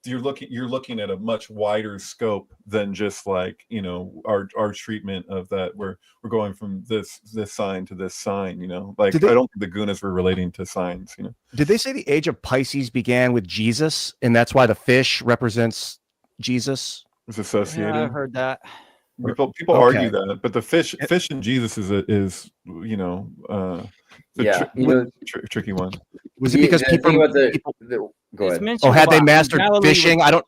you're looking at a much wider scope than just like, our treatment of that. We're going from this sign to this sign, like I don't think the Gunas were relating to signs, Did they say the age of Pisces began with Jesus, and that's why the fish represents Jesus? It's associated. Yeah, I've heard that. People argue that, but the fish and Jesus is tricky one. Was it because people go ahead. Had they mastered fishing? I don't.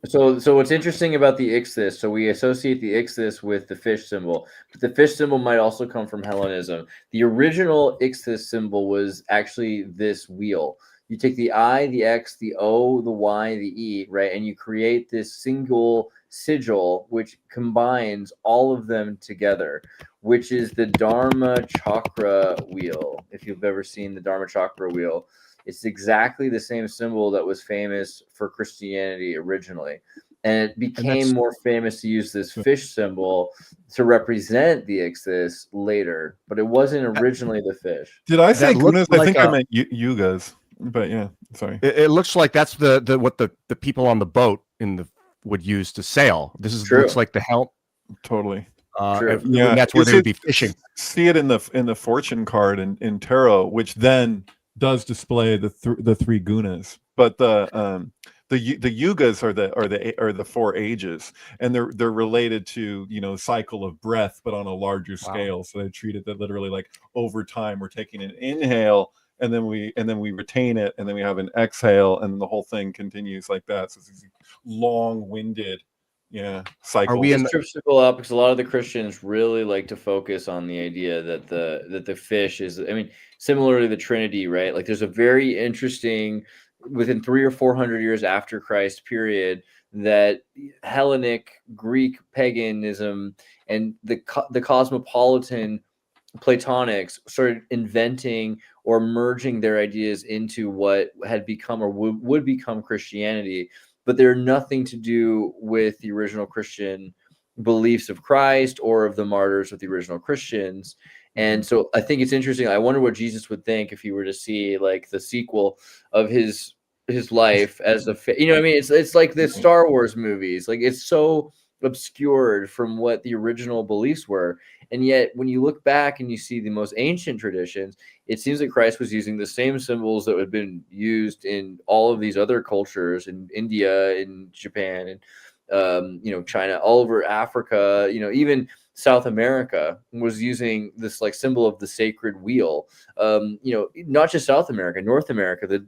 So what's interesting about the ichthys? So we associate the ichthys with the fish symbol, but the fish symbol might also come from Hellenism. The original ichthys symbol was actually this wheel. You take the I, the X, the O, the Y, the E, right, and you create this single sigil which combines all of them together, which is the Dharma Chakra wheel. If you've ever seen the Dharma Chakra wheel, it's exactly the same symbol that was famous for Christianity originally. And it became more famous to use this fish symbol to represent the ichthys later, but it wasn't originally the fish. Did I say Gunas? I think I meant Yugas, but yeah, sorry. It looks like that's what the people on the boat would use to sail. This is looks like the helm. Totally. Yeah, that's where they would be fishing. See it in the fortune card in tarot, which then does display the 3 Gunas, but the the yugas are the 4 ages, and they're related to, you know, cycle of breath, but on a larger scale. So they treat it that literally like over time we're taking an inhale, and then we retain it, and then we have an exhale, and then the whole thing continues like that. So it's these long-winded, cycles. Are we in? This trips people up because a lot of the Christians really like to focus on the idea that the fish is, I mean, similar to the Trinity, right? Like there's a very interesting, within 300 or 400 years after Christ period, that Hellenic Greek paganism and the cosmopolitan Platonics started inventing or merging their ideas into what had become or would become Christianity, but they're nothing to do with the original Christian beliefs of Christ or of the martyrs of the original Christians. And so I think it's interesting. I wonder what Jesus would think if he were to see like the sequel of his life as a, you know what I mean? It's like the Star Wars movies. Like it's so obscured from what the original beliefs were. And yet when you look back and you see the most ancient traditions, it seems like Christ was using the same symbols that had been used in all of these other cultures in India, in Japan, and you know, China, all over Africa, you know, even South America was using this like symbol of the sacred wheel. You know, not just South America, North America, the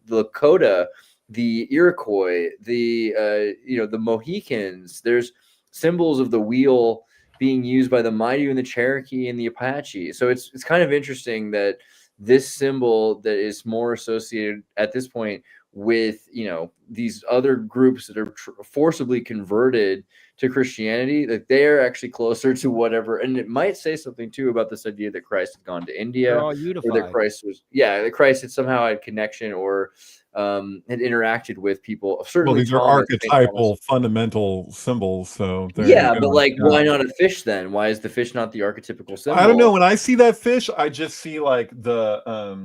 Lakota, the Iroquois, the you know, the Mohicans. There's symbols of the wheel being used by the Maidu and the Cherokee and the Apache. So it's kind of interesting that this symbol that is more associated at this point with, you know, these other groups that are forcibly converted to Christianity, that they're actually closer to whatever. And it might say something too about this idea that Christ had gone to India, or that Christ was, that Christ had somehow had connection or had interacted with people. Certainly, these are archetypal, fundamental symbols. So but like, why not a fish then? Why is the fish not the archetypical symbol? I don't know. When I see that fish, I just see like a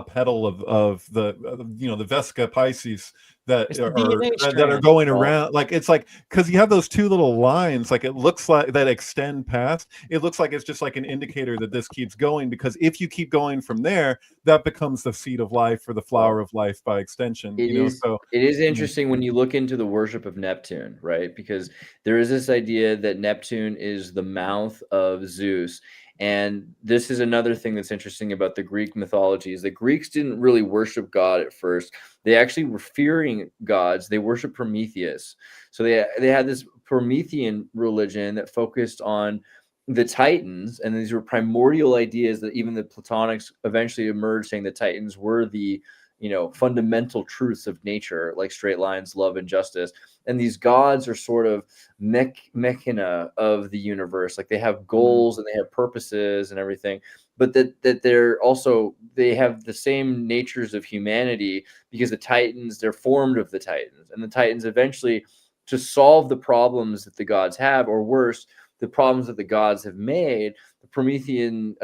petal of the you know, the Vesca Pisces that are going around. Like it's like, because you have those two little lines, like it looks like that extend past. It looks like it's just like an indicator that this keeps going, because if you keep going from there, that becomes the seed of life or the flower of life by extension. So it is interesting when you look into the worship of Neptune, right? Because there is this idea that Neptune is the mouth of Zeus. And this is another thing that's interesting about the Greek mythology, is the Greeks didn't really worship God at first. They actually were fearing gods. They worshiped Prometheus. So they had this Promethean religion that focused on the Titans, and these were primordial ideas that even the Platonics eventually emerged, saying the Titans were the, you know, fundamental truths of nature, like straight lines, love, and justice. And these gods are sort of mechana of the universe. Like they have goals and they have purposes and everything, but that they're also, they have the same natures of humanity, because the Titans, they're formed of the Titans, and the Titans eventually, to solve the problems that the gods have, or worse, the problems that the gods have made, the Promethean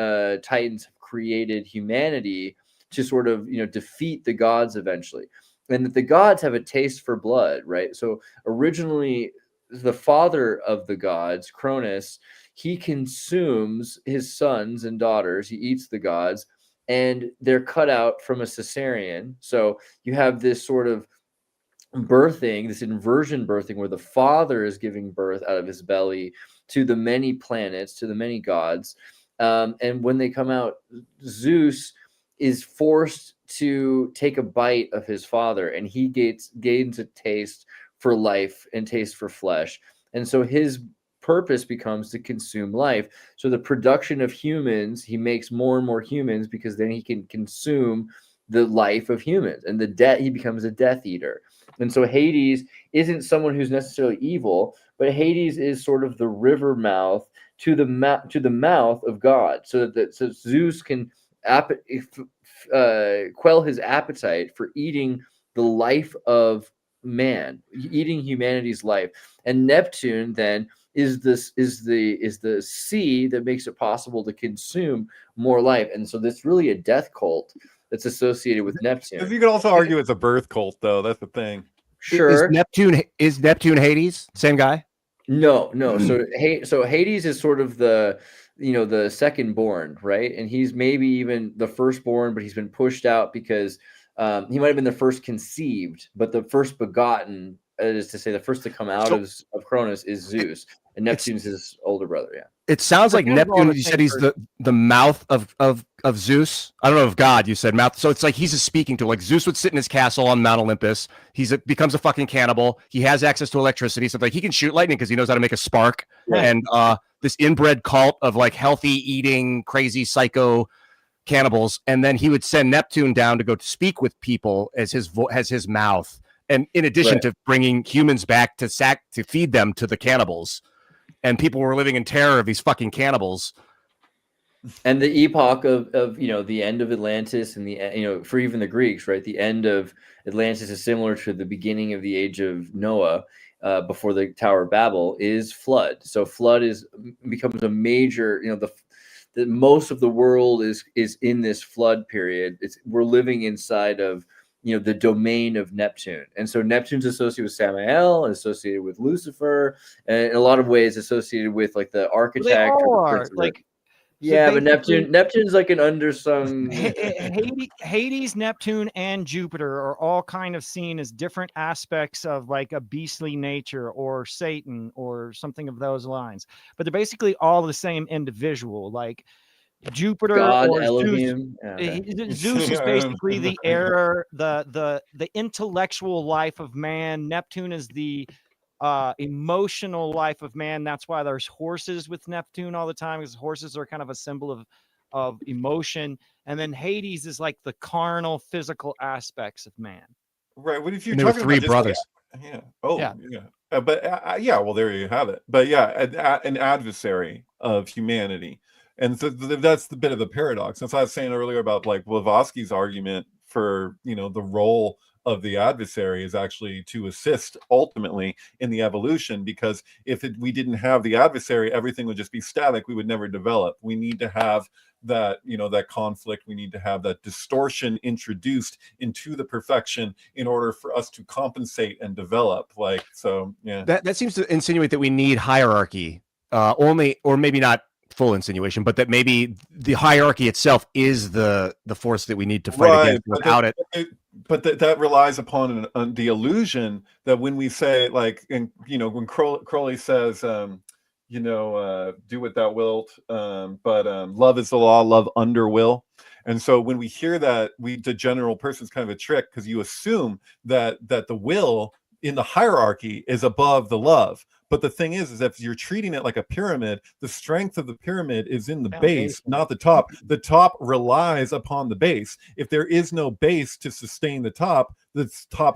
Titans have created humanity to sort of, you know, defeat the gods eventually. And that the gods have a taste for blood, right? So originally, the father of the gods, Cronus, he consumes his sons and daughters. He eats the gods, and they're cut out from a cesarean. So you have this sort of birthing, this inversion birthing, where the father is giving birth out of his belly to the many planets, to the many gods. And when they come out, Zeus is forced to take a bite of his father, and he gains a taste for life and taste for flesh. And so his purpose becomes to consume life. So the production of humans, he makes more and more humans, because then he can consume the life of humans, and he becomes a Death Eater. And so Hades isn't someone who's necessarily evil, but Hades is sort of the river mouth to the mouth of God, so Zeus can quell his appetite for eating the life of man, eating humanity's life. And Neptune then is the sea that makes it possible to consume more life. And so that's really a death cult that's associated with Neptune. You could also argue it's a birth cult, though. That's the thing. Sure. Is Neptune Hades? Same guy? No. So Hades is sort of the, you know, the second born, right? And he's maybe even the firstborn, but he's been pushed out because He might have been the first conceived, but the first begotten, is to say, the first to come out of Cronus is Zeus, and Neptune's his older brother. Yeah. It sounds like Neptune. You said he's the mouth of Zeus. I don't know if God. You said mouth. So it's like he's just speaking to, like, Zeus would sit in his castle on Mount Olympus. Becomes a fucking cannibal. He has access to electricity, so like he can shoot lightning because he knows how to make a spark. Yeah. And this inbred cult of like healthy eating, crazy psycho cannibals, and then he would send Neptune down to go to speak with people as his mouth, and in addition to bringing humans back to feed them to the cannibals, and people were living in terror of these fucking cannibals. And the epoch of the end of Atlantis, and the for even the Greeks, right, the end of Atlantis is similar to the beginning of the age of Noah, before the Tower of Babel, is flood. So flood becomes a major, the most of the world is in this flood period. We're living inside of the domain of Neptune, and so Neptune's associated with Samael, associated with Lucifer, and in a lot of ways associated with like the architect. Well, they all are like. Yeah, but Neptune's like an undersung. Hades, Neptune, and Jupiter are all kind of seen as different aspects of like a beastly nature or Satan or something of those lines. But they're basically all the same individual. Like Jupiter, God, or Elohim. Zeus is basically the air, the intellectual life of man. Neptune is the emotional life of man. That's why there's horses with Neptune all the time, because horses are kind of a symbol of emotion. And then Hades is like the carnal, physical aspects of man. Right. What if you're talking about three brothers? Yeah. Oh, yeah. But yeah. Well, there you have it. But yeah, an adversary of humanity, and so that's the bit of the paradox. That's what I was saying earlier about like Blavatsky's argument for the role of the adversary is actually to assist ultimately in the evolution, because if we didn't have the adversary, everything would just be static. We would never develop. We need to have that that conflict. We need to have that distortion introduced into the perfection in order for us to compensate and develop. Like, so yeah, that seems to insinuate that we need hierarchy, only, or maybe not full insinuation, but that maybe the hierarchy itself is the force that we need to fight against. Without it, but that relies upon the illusion that when we say, like, and when Crowley says do what thou wilt, but love is the law, love under will. And so when we hear that, the general person's kind of a trick, because you assume that the will in the hierarchy is above the love. But the thing is if you're treating it like a pyramid, the strength of the pyramid is in the base, not the top. The top relies upon the base. If there is no base to sustain the top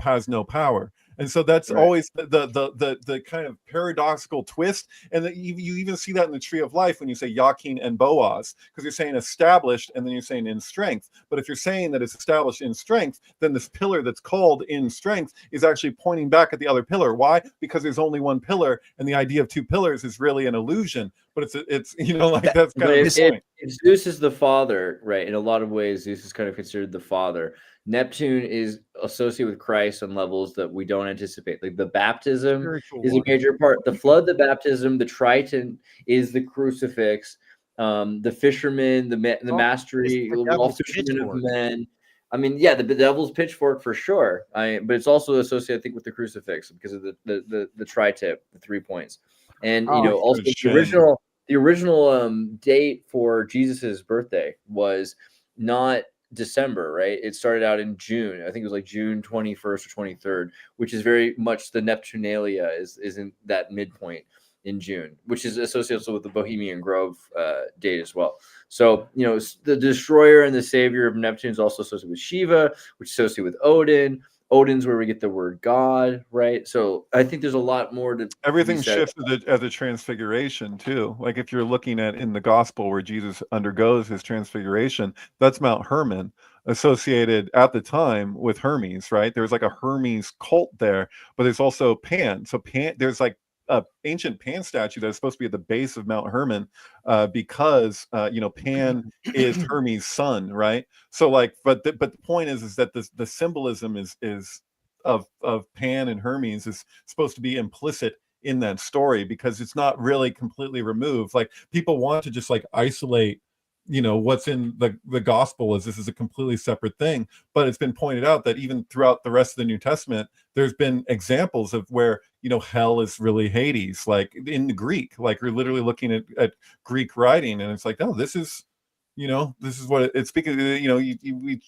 has no power. And so that's always the kind of paradoxical twist. And you even see that in the Tree of Life when you say Jachin and Boaz, because you're saying established and then you're saying in strength. But if you're saying that it's established in strength, then this pillar that's called in strength is actually pointing back at the other pillar. Why? Because there's only one pillar, and the idea of two pillars is really an illusion. But it's that's kind of the point. If Zeus is the father, right? In a lot of ways, Zeus is kind of considered the father. Neptune is associated with Christ on levels that we don't anticipate. Like the baptism is a major part. The flood, the baptism, the Triton is the crucifix. The fisherman, the mastery, all fishermen of men. I mean, yeah, the devil's pitchfork for sure. But it's also associated, I think, with the crucifix because of the tri-tip, the 3 points, and also the original date for Jesus's birthday was not December, right? It started out in June. I think it was like June 21st or 23rd, which is very much the Neptunalia is in that midpoint in June, which is associated also with the Bohemian Grove date as well. So, the destroyer and the savior of Neptune is also associated with Shiva, which is associated with Odin. Odin's where we get the word God, right? So I think there's a lot more to everything shifts as a transfiguration too. Like if you're looking at in the gospel where Jesus undergoes his transfiguration, that's Mount Hermon, associated at the time with Hermes, right? There's like a Hermes cult there, but there's also Pan. So there's like a ancient Pan statue that's supposed to be at the base of Mount Hermon, because Pan is Hermes' son, right? So like, but the point is that the symbolism is of Pan and Hermes is supposed to be implicit in that story, because it's not really completely removed. Like people want to just like isolate what's in the gospel is this is a completely separate thing. But it's been pointed out that even throughout the rest of the New Testament, there's been examples of where hell is really Hades, like in the Greek. Like we're literally looking at Greek writing, and it's like, no, this is what it's because we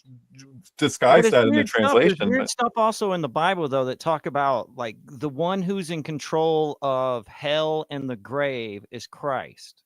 disguise that in the translation. There's weird stuff also in the Bible though that talk about like the one who's in control of hell and the grave is Christ.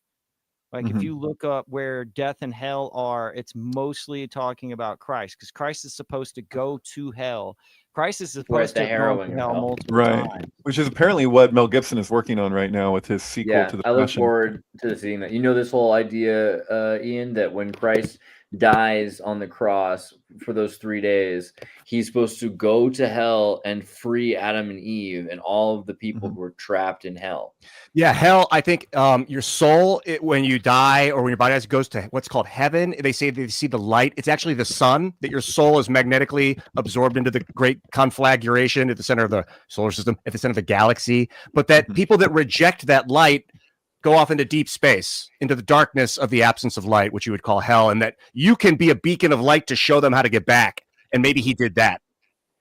Like if you look up where death and hell are, it's mostly talking about Christ, because Christ is supposed to go to hell. Christ is supposed to go to hell multiple times. Which is apparently what Mel Gibson is working on right now with his sequel to the I look Passion. forward to seeing that. This whole idea, Ian, that when Christ dies on the cross for those 3 days, he's supposed to go to hell and free Adam and Eve and all of the people who were trapped in hell. Yeah, hell, I think your soul, when you die or when your body dies, goes to what's called heaven. They say they see the light. It's actually the sun, that your soul is magnetically absorbed into the great conflagration at the center of the solar system, at the center of the galaxy. But that people that reject that light go off into deep space, into the darkness of the absence of light, which you would call hell, and that you can be a beacon of light to show them how to get back. And maybe he did that.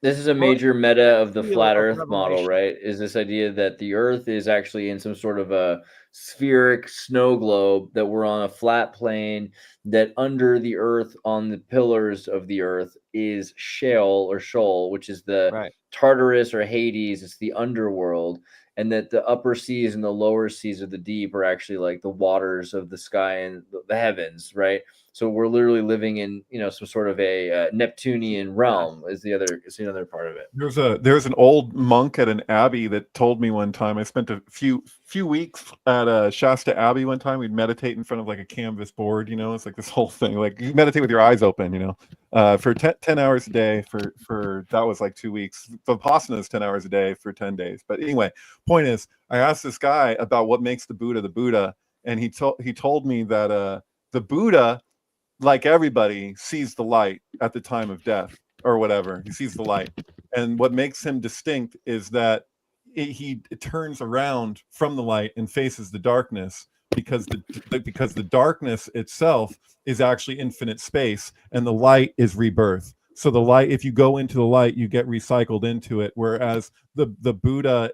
This is a major meta of the flat Earth model, right? Is this idea that the Earth is actually in some sort of a spheric snow globe, that we're on a flat plane, that under the Earth, on the pillars of the Earth, is Sheol, which is the Tartarus or Hades. It's the underworld. And that the upper seas and the lower seas of the deep are actually like the waters of the sky and the heavens, right? So we're literally living in, some sort of a Neptunian realm. Is the other part of it. There's an old monk at an abbey that told me one time. I spent a few weeks at Shasta Abbey one time. We'd meditate in front of like a canvas board. It's like this whole thing. Like you meditate with your eyes open. For 10 hours a day for that was like 2 weeks. Vipassana is 10 hours a day for 10 days. But anyway, point is, I asked this guy about what makes the Buddha, and he told me that the Buddha, like everybody, sees the light at the time of death or whatever. He sees the light, and what makes him distinct is that he turns around from the light and faces the darkness, because the darkness itself is actually infinite space, and the light is rebirth. So the light, if you go into the light, you get recycled into it, whereas the Buddha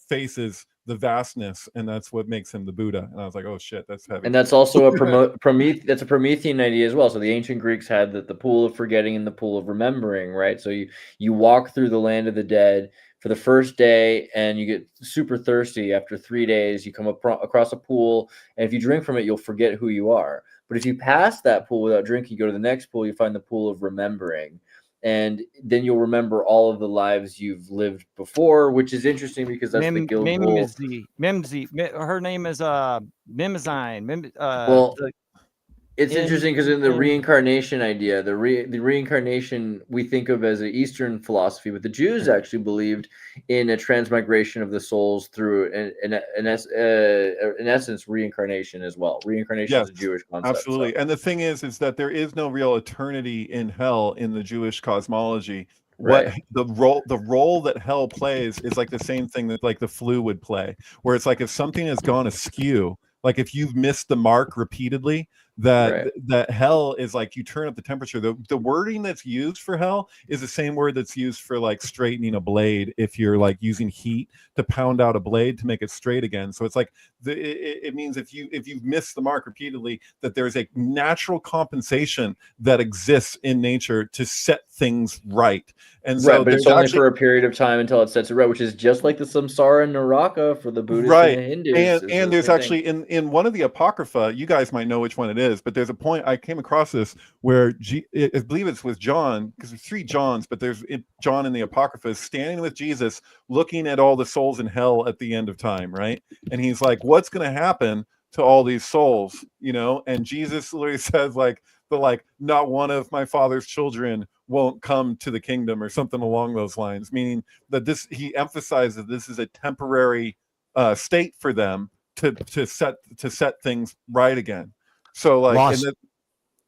faces the vastness, and that's what makes him the Buddha. And I was like, oh shit, that's heavy. And that's also a Promethean idea as well. So the ancient Greeks had the pool of forgetting and the pool of remembering, right? So you walk through the land of the dead for the first day, and you get super thirsty. After 3 days, you come across a pool, and if you drink from it, you'll forget who you are. But if you pass that pool without drinking, you go to the next pool, you find the pool of remembering. And then you'll remember all of the lives you've lived before, which is interesting because that's the guild rule. Her name is Mimzine. It's interesting because in the reincarnation idea, the reincarnation we think of as an Eastern philosophy, but the Jews actually believed in a transmigration of the souls through, in essence, reincarnation as well. Reincarnation is a Jewish concept. Absolutely. So. And the thing is that there is no real eternity in hell in the Jewish cosmology. Right. What the role that hell plays is like the same thing that like the flu would play, where it's like if something has gone askew, like if you've missed the mark repeatedly, that hell is like you turn up the temperature. The wording that's used for hell is the same word that's used for like straightening a blade, if you're like using heat to pound out a blade to make it straight again. So it's like it means if you've missed the mark repeatedly, that there's a natural compensation that exists in nature to set things right. And so but it's only for a period of time until it sets it right, which is just like the samsara and Naraka for the Buddhists and the Hindus. And there's actually in one of the Apocrypha, you guys might know which one it is, but there's a point I came across this where I believe it's with John, because there's 3 Johns, but there's John in the Apocrypha is standing with Jesus looking at all the souls in hell at the end of time, right? And he's like, what's going to happen to all these souls, and Jesus literally says not one of my Father's children won't come to the kingdom, or something along those lines, meaning that he emphasizes this is a temporary state for them to set things right again. So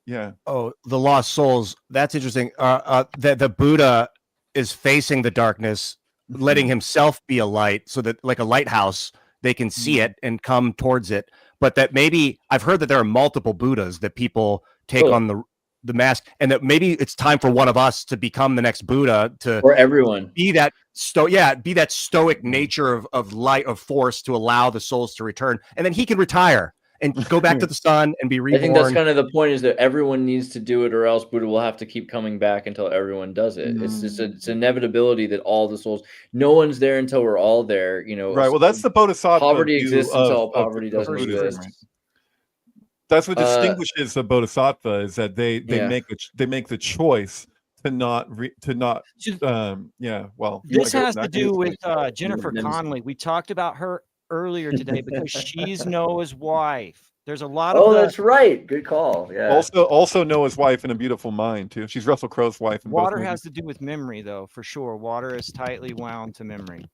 the lost souls, that's interesting. The Buddha is facing the darkness, letting himself be a light, so that like a lighthouse, they can see it and come towards it. but that maybe I've heard that there are multiple Buddhas that people take on the mask, and that maybe it's time for one of us to become the next Buddha or everyone be that stoic nature of light, of force, to allow the souls to return, and then he can retire and go back to the sun and be reborn. I think that's kind of the point, is that everyone needs to do it, or else Buddha will have to keep coming back until everyone does it. It's just it's inevitability that all the souls, no one's there until we're all there, you know. Right. Well, that's the Bodhisattva. Poverty exists until poverty doesn't exist. Right? That's what distinguishes the Bodhisattva, is that they make the choice to not this has to do with Jennifer Connelly. We talked about her earlier today because she's Noah's wife. There's a lot of that's right. Good call. Yeah. Also Noah's wife in A Beautiful Mind too. She's Russell Crowe's wife. Water has to do with memory, though, for sure. Water is tightly wound to memory.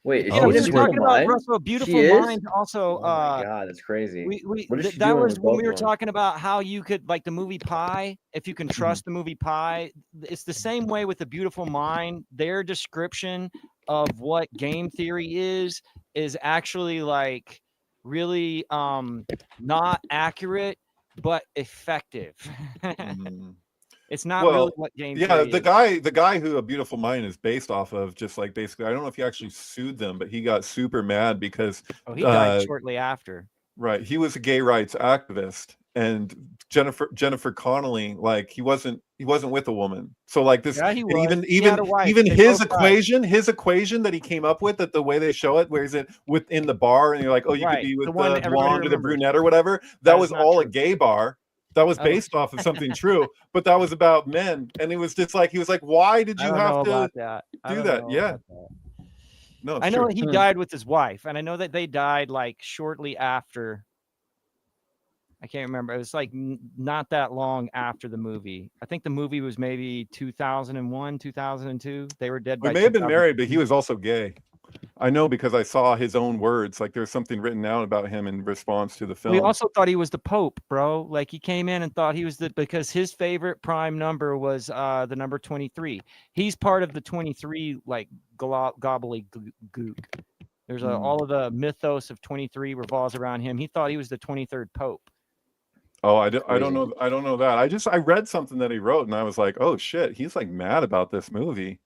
Wait, is we were talking about Russell, A Beautiful Mind. Also, oh my God, that's crazy. That was when we were talking about how you could, like the movie Pi, if you can trust the movie Pi. It's the same way with A Beautiful Mind. Their description of what game theory is actually like really not accurate but effective. It's not really what game theory is. The guy who A Beautiful Mind is based off of, just like basically, I don't know if he actually sued them, but he got super mad because he died shortly after. Right, he was a gay rights activist, and Jennifer Connelly, like he wasn't with a woman. So like this, even his equation that he came up with, that the way they show it, where is it within the bar, and you're like, oh, you could be with the blonde or the brunette or whatever. That was all true. A gay bar. That was based off of something true, but that was about men, and it was just like, he was like, why did you have to do that? Yeah. No, I know that he died with his wife, and I know that they died like shortly after. I can't remember. It was like not that long after the movie. I think the movie was maybe 2001, 2002. They were dead. They may have been married, but he was also gay. I know because I saw his own words. Like there's something written out about him in response to the film. We also thought he was the Pope, bro. Like he came in and thought he was because his favorite prime number was the number 23. He's part of the 23 like gobbledygook. There's all of the mythos of 23 revolves around him. He thought he was the 23rd Pope. Oh, I don't know that. I read something that he wrote, and I was like, oh shit, he's like mad about this movie.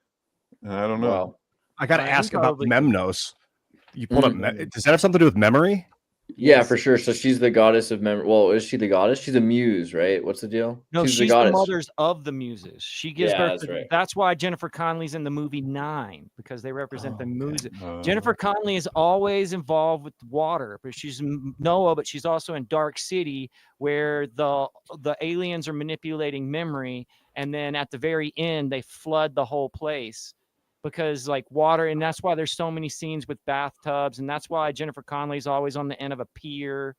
And I don't know. Wow. I got to ask about Memnos. You pulled up. Does that have something to do with memory? Yeah, for sure. So she's the goddess of memory. Well, is she the goddess? She's a muse, right? What's the deal? No, she's the mothers of the muses. She gives birth. That's why Jennifer Connelly's in the movie 9, because they represent the muses. Jennifer Connelly is always involved with water, but she's Noah, but she's also in Dark City, where the aliens are manipulating memory, and then at the very end they flood the whole place. Because like water, and that's why there's so many scenes with bathtubs, and that's why Jennifer Connelly's always on the end of a pier,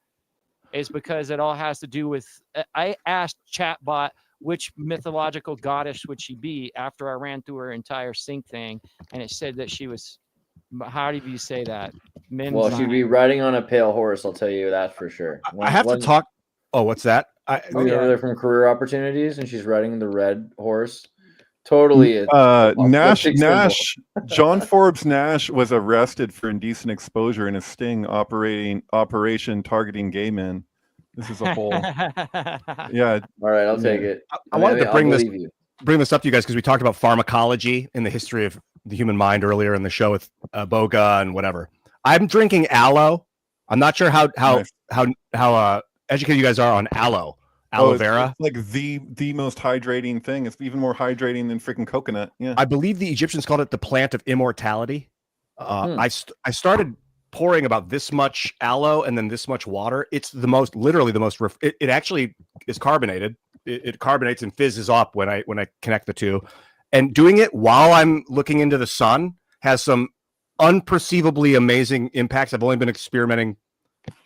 is because it all has to do with. I asked Chatbot which mythological goddess would she be after I ran through her entire Synctank, and it said that she was. How do you say that? She'd be riding on a pale horse. I'll tell you that for sure. I have to talk. Oh, what's that? Over there from Career Opportunities, and she's riding the red horse. Totally. Nash, John Forbes Nash was arrested for indecent exposure in a sting operation targeting gay men. This is a whole. Yeah. All right, I'll take it. I wanted to bring this up to you guys because we talked about pharmacology in the history of the human mind earlier in the show with Boga and whatever. I'm drinking aloe. I'm not sure how educated you guys are on aloe. Aloe vera, it's like the most hydrating thing. It's even more hydrating than freaking coconut. Yeah, I believe the Egyptians called it the plant of immortality. I started pouring about this much aloe and then this much water. It's literally the most. It actually is carbonated. It carbonates and fizzes up when I connect the two. And doing it while I'm looking into the sun has some unperceivably amazing impacts. I've only been experimenting.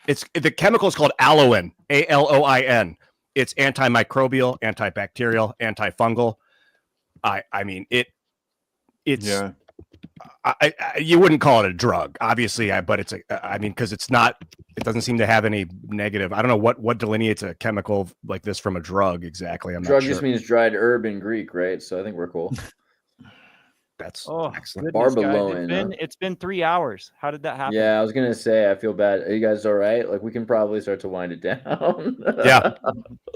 The chemical is called aloin, ALOIN. It's antimicrobial, antibacterial, antifungal. I mean, it's. Yeah. You wouldn't call it a drug, obviously, but it's because it's not. It doesn't seem to have any negative. I don't know what delineates a chemical like this from a drug exactly. I'm drug not sure. Just means dried herb in Greek, right? So I think we're cool. That's goodness, excellent. Barbeloan, it's been 3 hours. How did that happen? Yeah, I was gonna say I feel bad. Are you guys all right? Like we can probably start to wind it down. Yeah.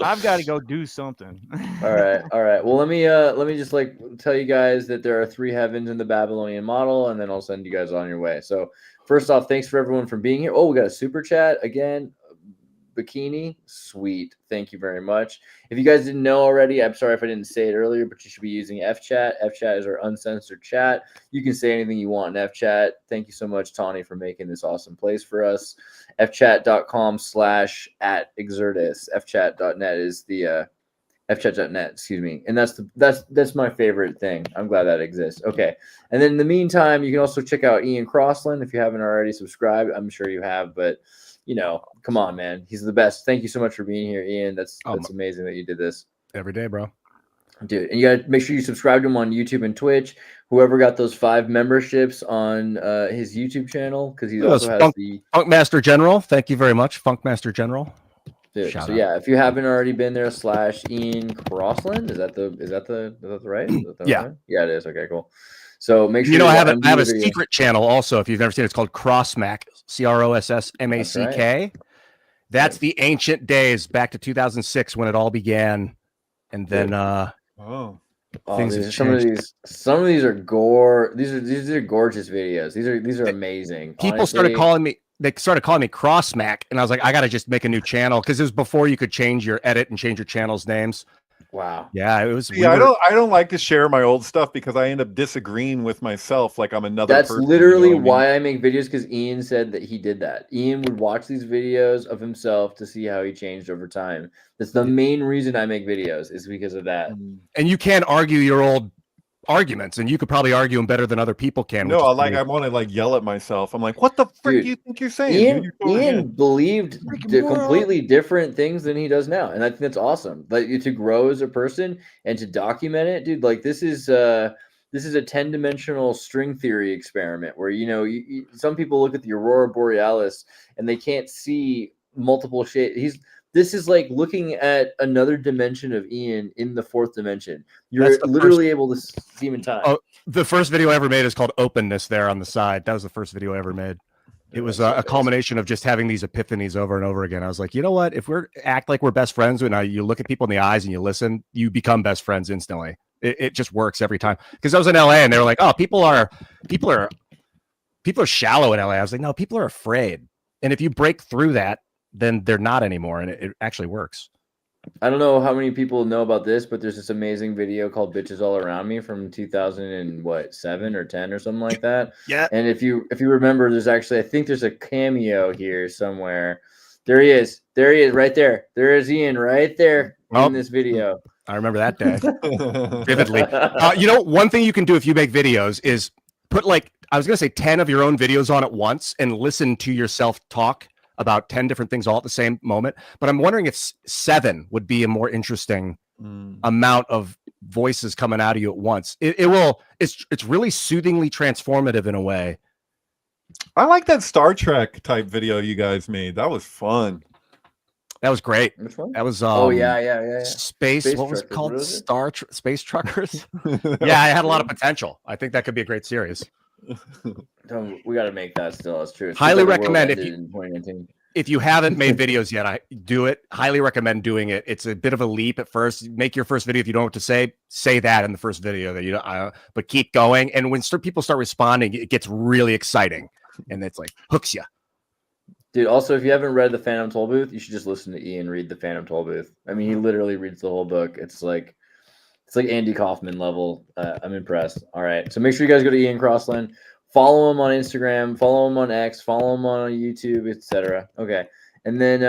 I've got to go do something. All right. Well, let me just like tell you guys that there are 3 heavens in the Babylonian model, and then I'll send you guys on your way. So first off, thanks for everyone for being here. Oh, we got a super chat again. Bikini, sweet. Thank you very much. If you guys didn't know already, I'm sorry if I didn't say it earlier, but you should be using FChat. FChat is our uncensored chat. You can say anything you want in FChat. Thank you so much, Tawny, for making this awesome place for us. fchat.com/@exertus. fchat.net is the fchat.net, excuse me. And that's my favorite thing. I'm glad that exists. Okay. And then in the meantime, you can also check out Ian Crossland if you haven't already subscribed. I'm sure you have, but come on, man. He's the best. Thank you so much for being here, Ian. That's amazing that you did this. Every day, bro. Dude, and you got to make sure you subscribe to him on YouTube and Twitch. Whoever got those 5 memberships on his YouTube channel, because he also has the Funkmaster General. Thank you very much, Funkmaster General. Dude, so yeah, if you haven't already been there, /Ian Crossland. Is that the right? Yeah. Right? Yeah, it is. Okay, cool. So make sure I have a secret channel also. If you've never seen it, it's called Crossmack, CROSSMACK. That's the ancient days back to 2006 when it all began, and then some of these are gore. These are gorgeous videos. These are amazing. People honestly started calling me Crossmack, and I was like, I gotta just make a new channel because it was before you could change your channel's names. Wow. Yeah, it was. Yeah, I don't like to share my old stuff because I end up disagreeing with myself like I'm another That's person. literally why I make videos, because Ian said that he did that. Ian would watch these videos of himself to see how he changed over time. That's the main reason I make videos, is because of that. And you can't argue your old arguments, and you could probably argue them better than other people can. No, I want to like yell at myself. I'm like, what the frick do you think you're saying? Ian believed completely different things than he does now, and I think that's awesome. Like, to grow as a person and to document it, dude. Like, this is a 10-dimensional string theory experiment where some people look at the aurora borealis and they can't see multiple shades. This is like looking at another dimension of Ian in the 4th dimension. You're literally able to see him in time. Oh, the first video I ever made is called Openness there on the side. That was the first video I ever made. It was a culmination of just having these epiphanies over and over again. I was like, you know what? If we act like we're best friends, when you look at people in the eyes and you listen, you become best friends instantly. It just works every time. Because I was in LA and they were like, oh, people are shallow in LA. I was like, no, people are afraid. And if you break through that, then they're not anymore, and it actually works. I don't know how many people know about this, but there's this amazing video called "Bitches All Around Me" from 2007 or 10 or something like that. Yeah. And if you remember, I think there's a cameo here somewhere. There he is, right there. There is Ian right there in this video. I remember that day vividly. One thing you can do if you make videos is put, like, I was gonna say 10 of your own videos on at once and listen to yourself talk about 10 different things all at the same moment. But I'm wondering if 7 would be a more interesting amount of voices coming out of you at once. It's really soothingly transformative in a way. I like that Star Trek type video you guys made. That was fun. That was great. Which one? That was Space. What was it called? Space Truckers. Yeah, I had a lot of potential. I think that could be a great series. We got to make that still. That's true. Highly recommend if you haven't made videos yet, I do it. Highly recommend doing it. It's a bit of a leap at first. Make your first video. If you don't know what to say that in the first video but keep going. And when people start responding, it gets really exciting, and it's like hooks you. Dude, also, if you haven't read The Phantom Tollbooth, you should just listen to Ian read The Phantom Tollbooth. I mean, he literally reads the whole book. It's like Andy Kaufman level. I'm impressed. All right. So make sure you guys go to Ian Crossland. Follow him on Instagram. Follow him on X. Follow him on YouTube, etc. Okay. And then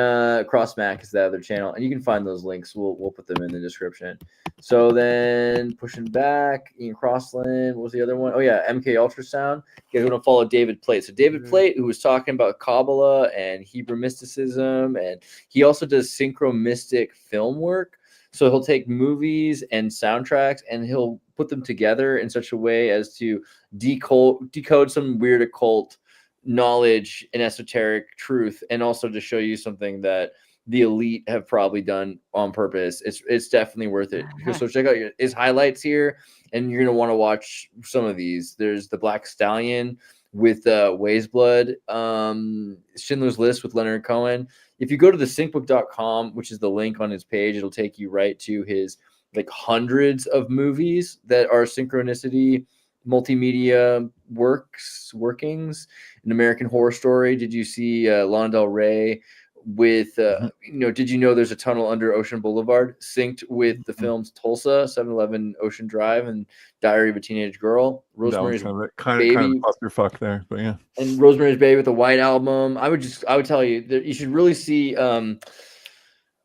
Crossmack is the other channel. And you can find those links. We'll put them in the description. So then pushing back, Ian Crossland. What was the other one? Oh, yeah. MK Ultrasound. You guys want to follow David Plate. So David Plate, who was talking about Kabbalah and Hebrew mysticism. And he also does synchro-mystic film work. So he'll take movies and soundtracks and he'll put them together in such a way as to decode some weird occult knowledge and esoteric truth, and also to show you something that the elite have probably done on purpose. It's definitely worth it. So check out his highlights here, and you're gonna want to watch some of these. There's the Black Stallion with Ways Blood, Schindler's List with Leonard Cohen. If you go to the syncbook.com, which is the link on his page, it'll take you right to his like hundreds of movies that are synchronicity multimedia workings. An American Horror Story. Did you see Lana Del Rey with did you know there's a tunnel under Ocean Boulevard synced with the films Tulsa, 7-Eleven, Ocean Drive, and Diary of a Teenage Girl? Rosemary's kind of clusterfuck there, but yeah. And Rosemary's Baby with a White Album. I would tell you that you should really see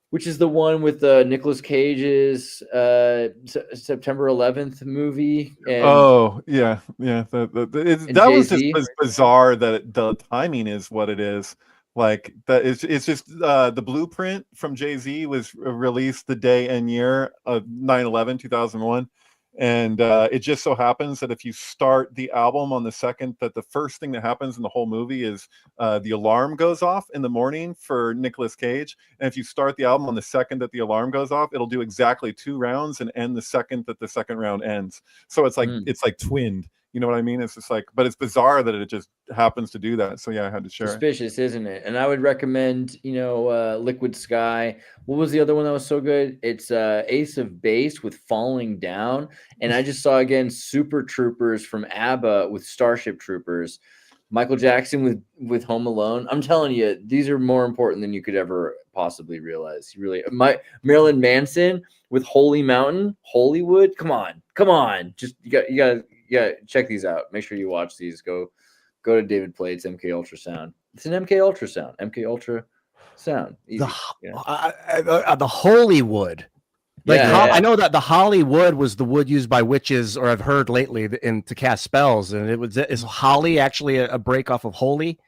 which is the one with Nicolas Cage's September 11th movie. And, that was just bizarre that the timing is what it is. Like that, it's just the Blueprint from Jay-Z was released the day and year of 9/11, 2001. And it just so happens that if you start the album on the second, that the first thing that happens in the whole movie is the alarm goes off in the morning for Nicolas Cage. And if you start the album on the second that the alarm goes off, it'll do exactly 2 rounds and end the second that the second round ends. So it's like it's like twinned. You know what I mean? It's just like, but it's bizarre that it just happens to do that. So yeah, I had to share. Suspicious, isn't it? And I would recommend, Liquid Sky. What was the other one that was so good? It's Ace of Base with Falling Down. And I just saw again Super Troopers from ABBA with Starship Troopers. Michael Jackson with Home Alone. I'm telling you, these are more important than you could ever possibly realize. Marilyn Manson with Holy Mountain, Hollywood. Come on. Just you got check these out. Make sure you watch these. Go to David Plate's MK Ultrasound. It's an MK Ultrasound. MK Ultrasound. Easy. The Hollywood. I know that the Hollywood was the wood used by witches, or I've heard lately, to cast spells. And is holly actually a break off of holy?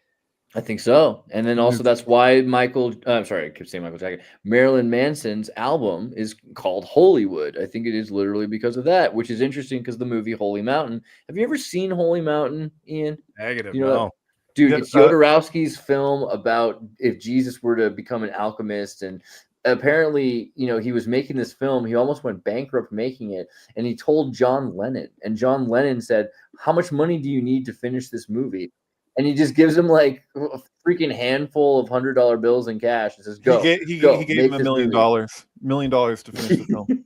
I think so. And then also that's why I keep saying Michael Jackson. Marilyn Manson's album is called Hollywood. I think it is literally because of that, which is interesting because the movie Holy Mountain. Have you ever seen Holy Mountain, Ian? Negative. No. Dude, it's Jodorowsky's film about if Jesus were to become an alchemist. And apparently, he was making this film. He almost went bankrupt making it. And he told John Lennon. And John Lennon said, "How much money do you need to finish this movie?" And he just gives him like a freaking handful of $100 bills in cash and says, "Go." He gave him $1 million to finish the film.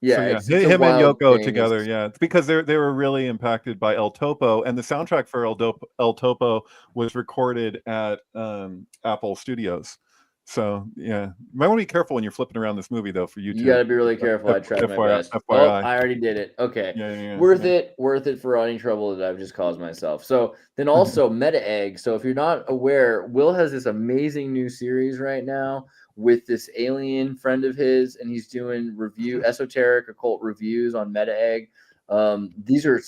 Yeah, so him and Yoko together. Yeah, it's because they were really impacted by El Topo, and the soundtrack for El Topo was recorded at Apple Studios. So yeah, you might want to be careful when you're flipping around this movie, though. For you got to be really careful. I tried my best. FYI. Oh, I already did it. Okay, worth it for any trouble that I've just caused myself. So then also Meta Egg. So if you're not aware, Will has this amazing new series right now with this alien friend of his, and he's doing esoteric occult reviews on Meta Egg. These are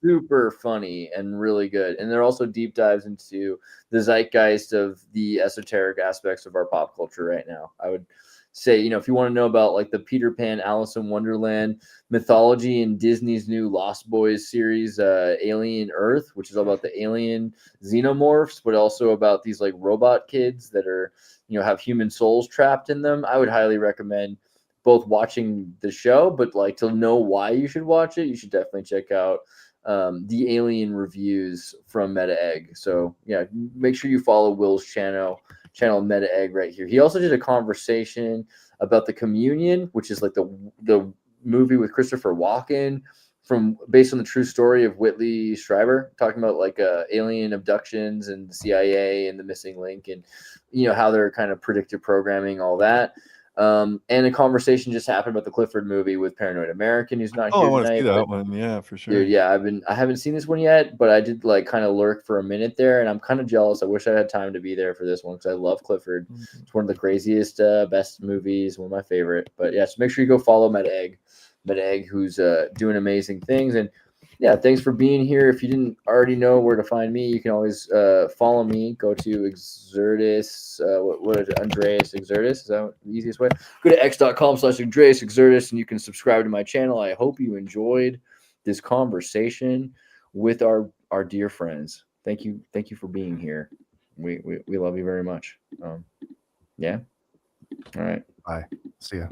super funny and really good, and they're also deep dives into the zeitgeist of the esoteric aspects of our pop culture right now. I would say, if you want to know about like the Peter Pan, Alice in Wonderland mythology and Disney's new Lost Boys series, Alien Earth, which is all about the alien xenomorphs, but also about these like robot kids that are, have human souls trapped in them. I would highly recommend both watching the show, but like to know why you should watch it, you should definitely check out the alien reviews from Meta Egg. So yeah, make sure you follow Will's channel Meta Egg right here. He also did a conversation about The Communion, which is like the movie with Christopher Walken based on the true story of Whitley Strieber, talking about like alien abductions and the CIA and the missing link, and how they're kind of predictive programming, all that. And a conversation just happened about the Clifford movie with Paranoid American, who's not here I want tonight. To see that one. Yeah, for sure. Dude, yeah, I haven't seen this one yet, but I did like kind of lurk for a minute there, and I'm kind of jealous. I wish I had time to be there for this one because I love Clifford. It's one of the craziest, best movies, one of my favorite. But yeah, so make sure you go follow Meta Egg, who's doing amazing things. And yeah, thanks for being here. If you didn't already know where to find me, you can always follow me. Go to Exertus. What is it? Andreas Exertus. Is that the easiest way? Go to x.com/Andreas Exertus, and you can subscribe to my channel. I hope you enjoyed this conversation with our dear friends. Thank you for being here. We love you very much. Yeah. All right. Bye. See ya.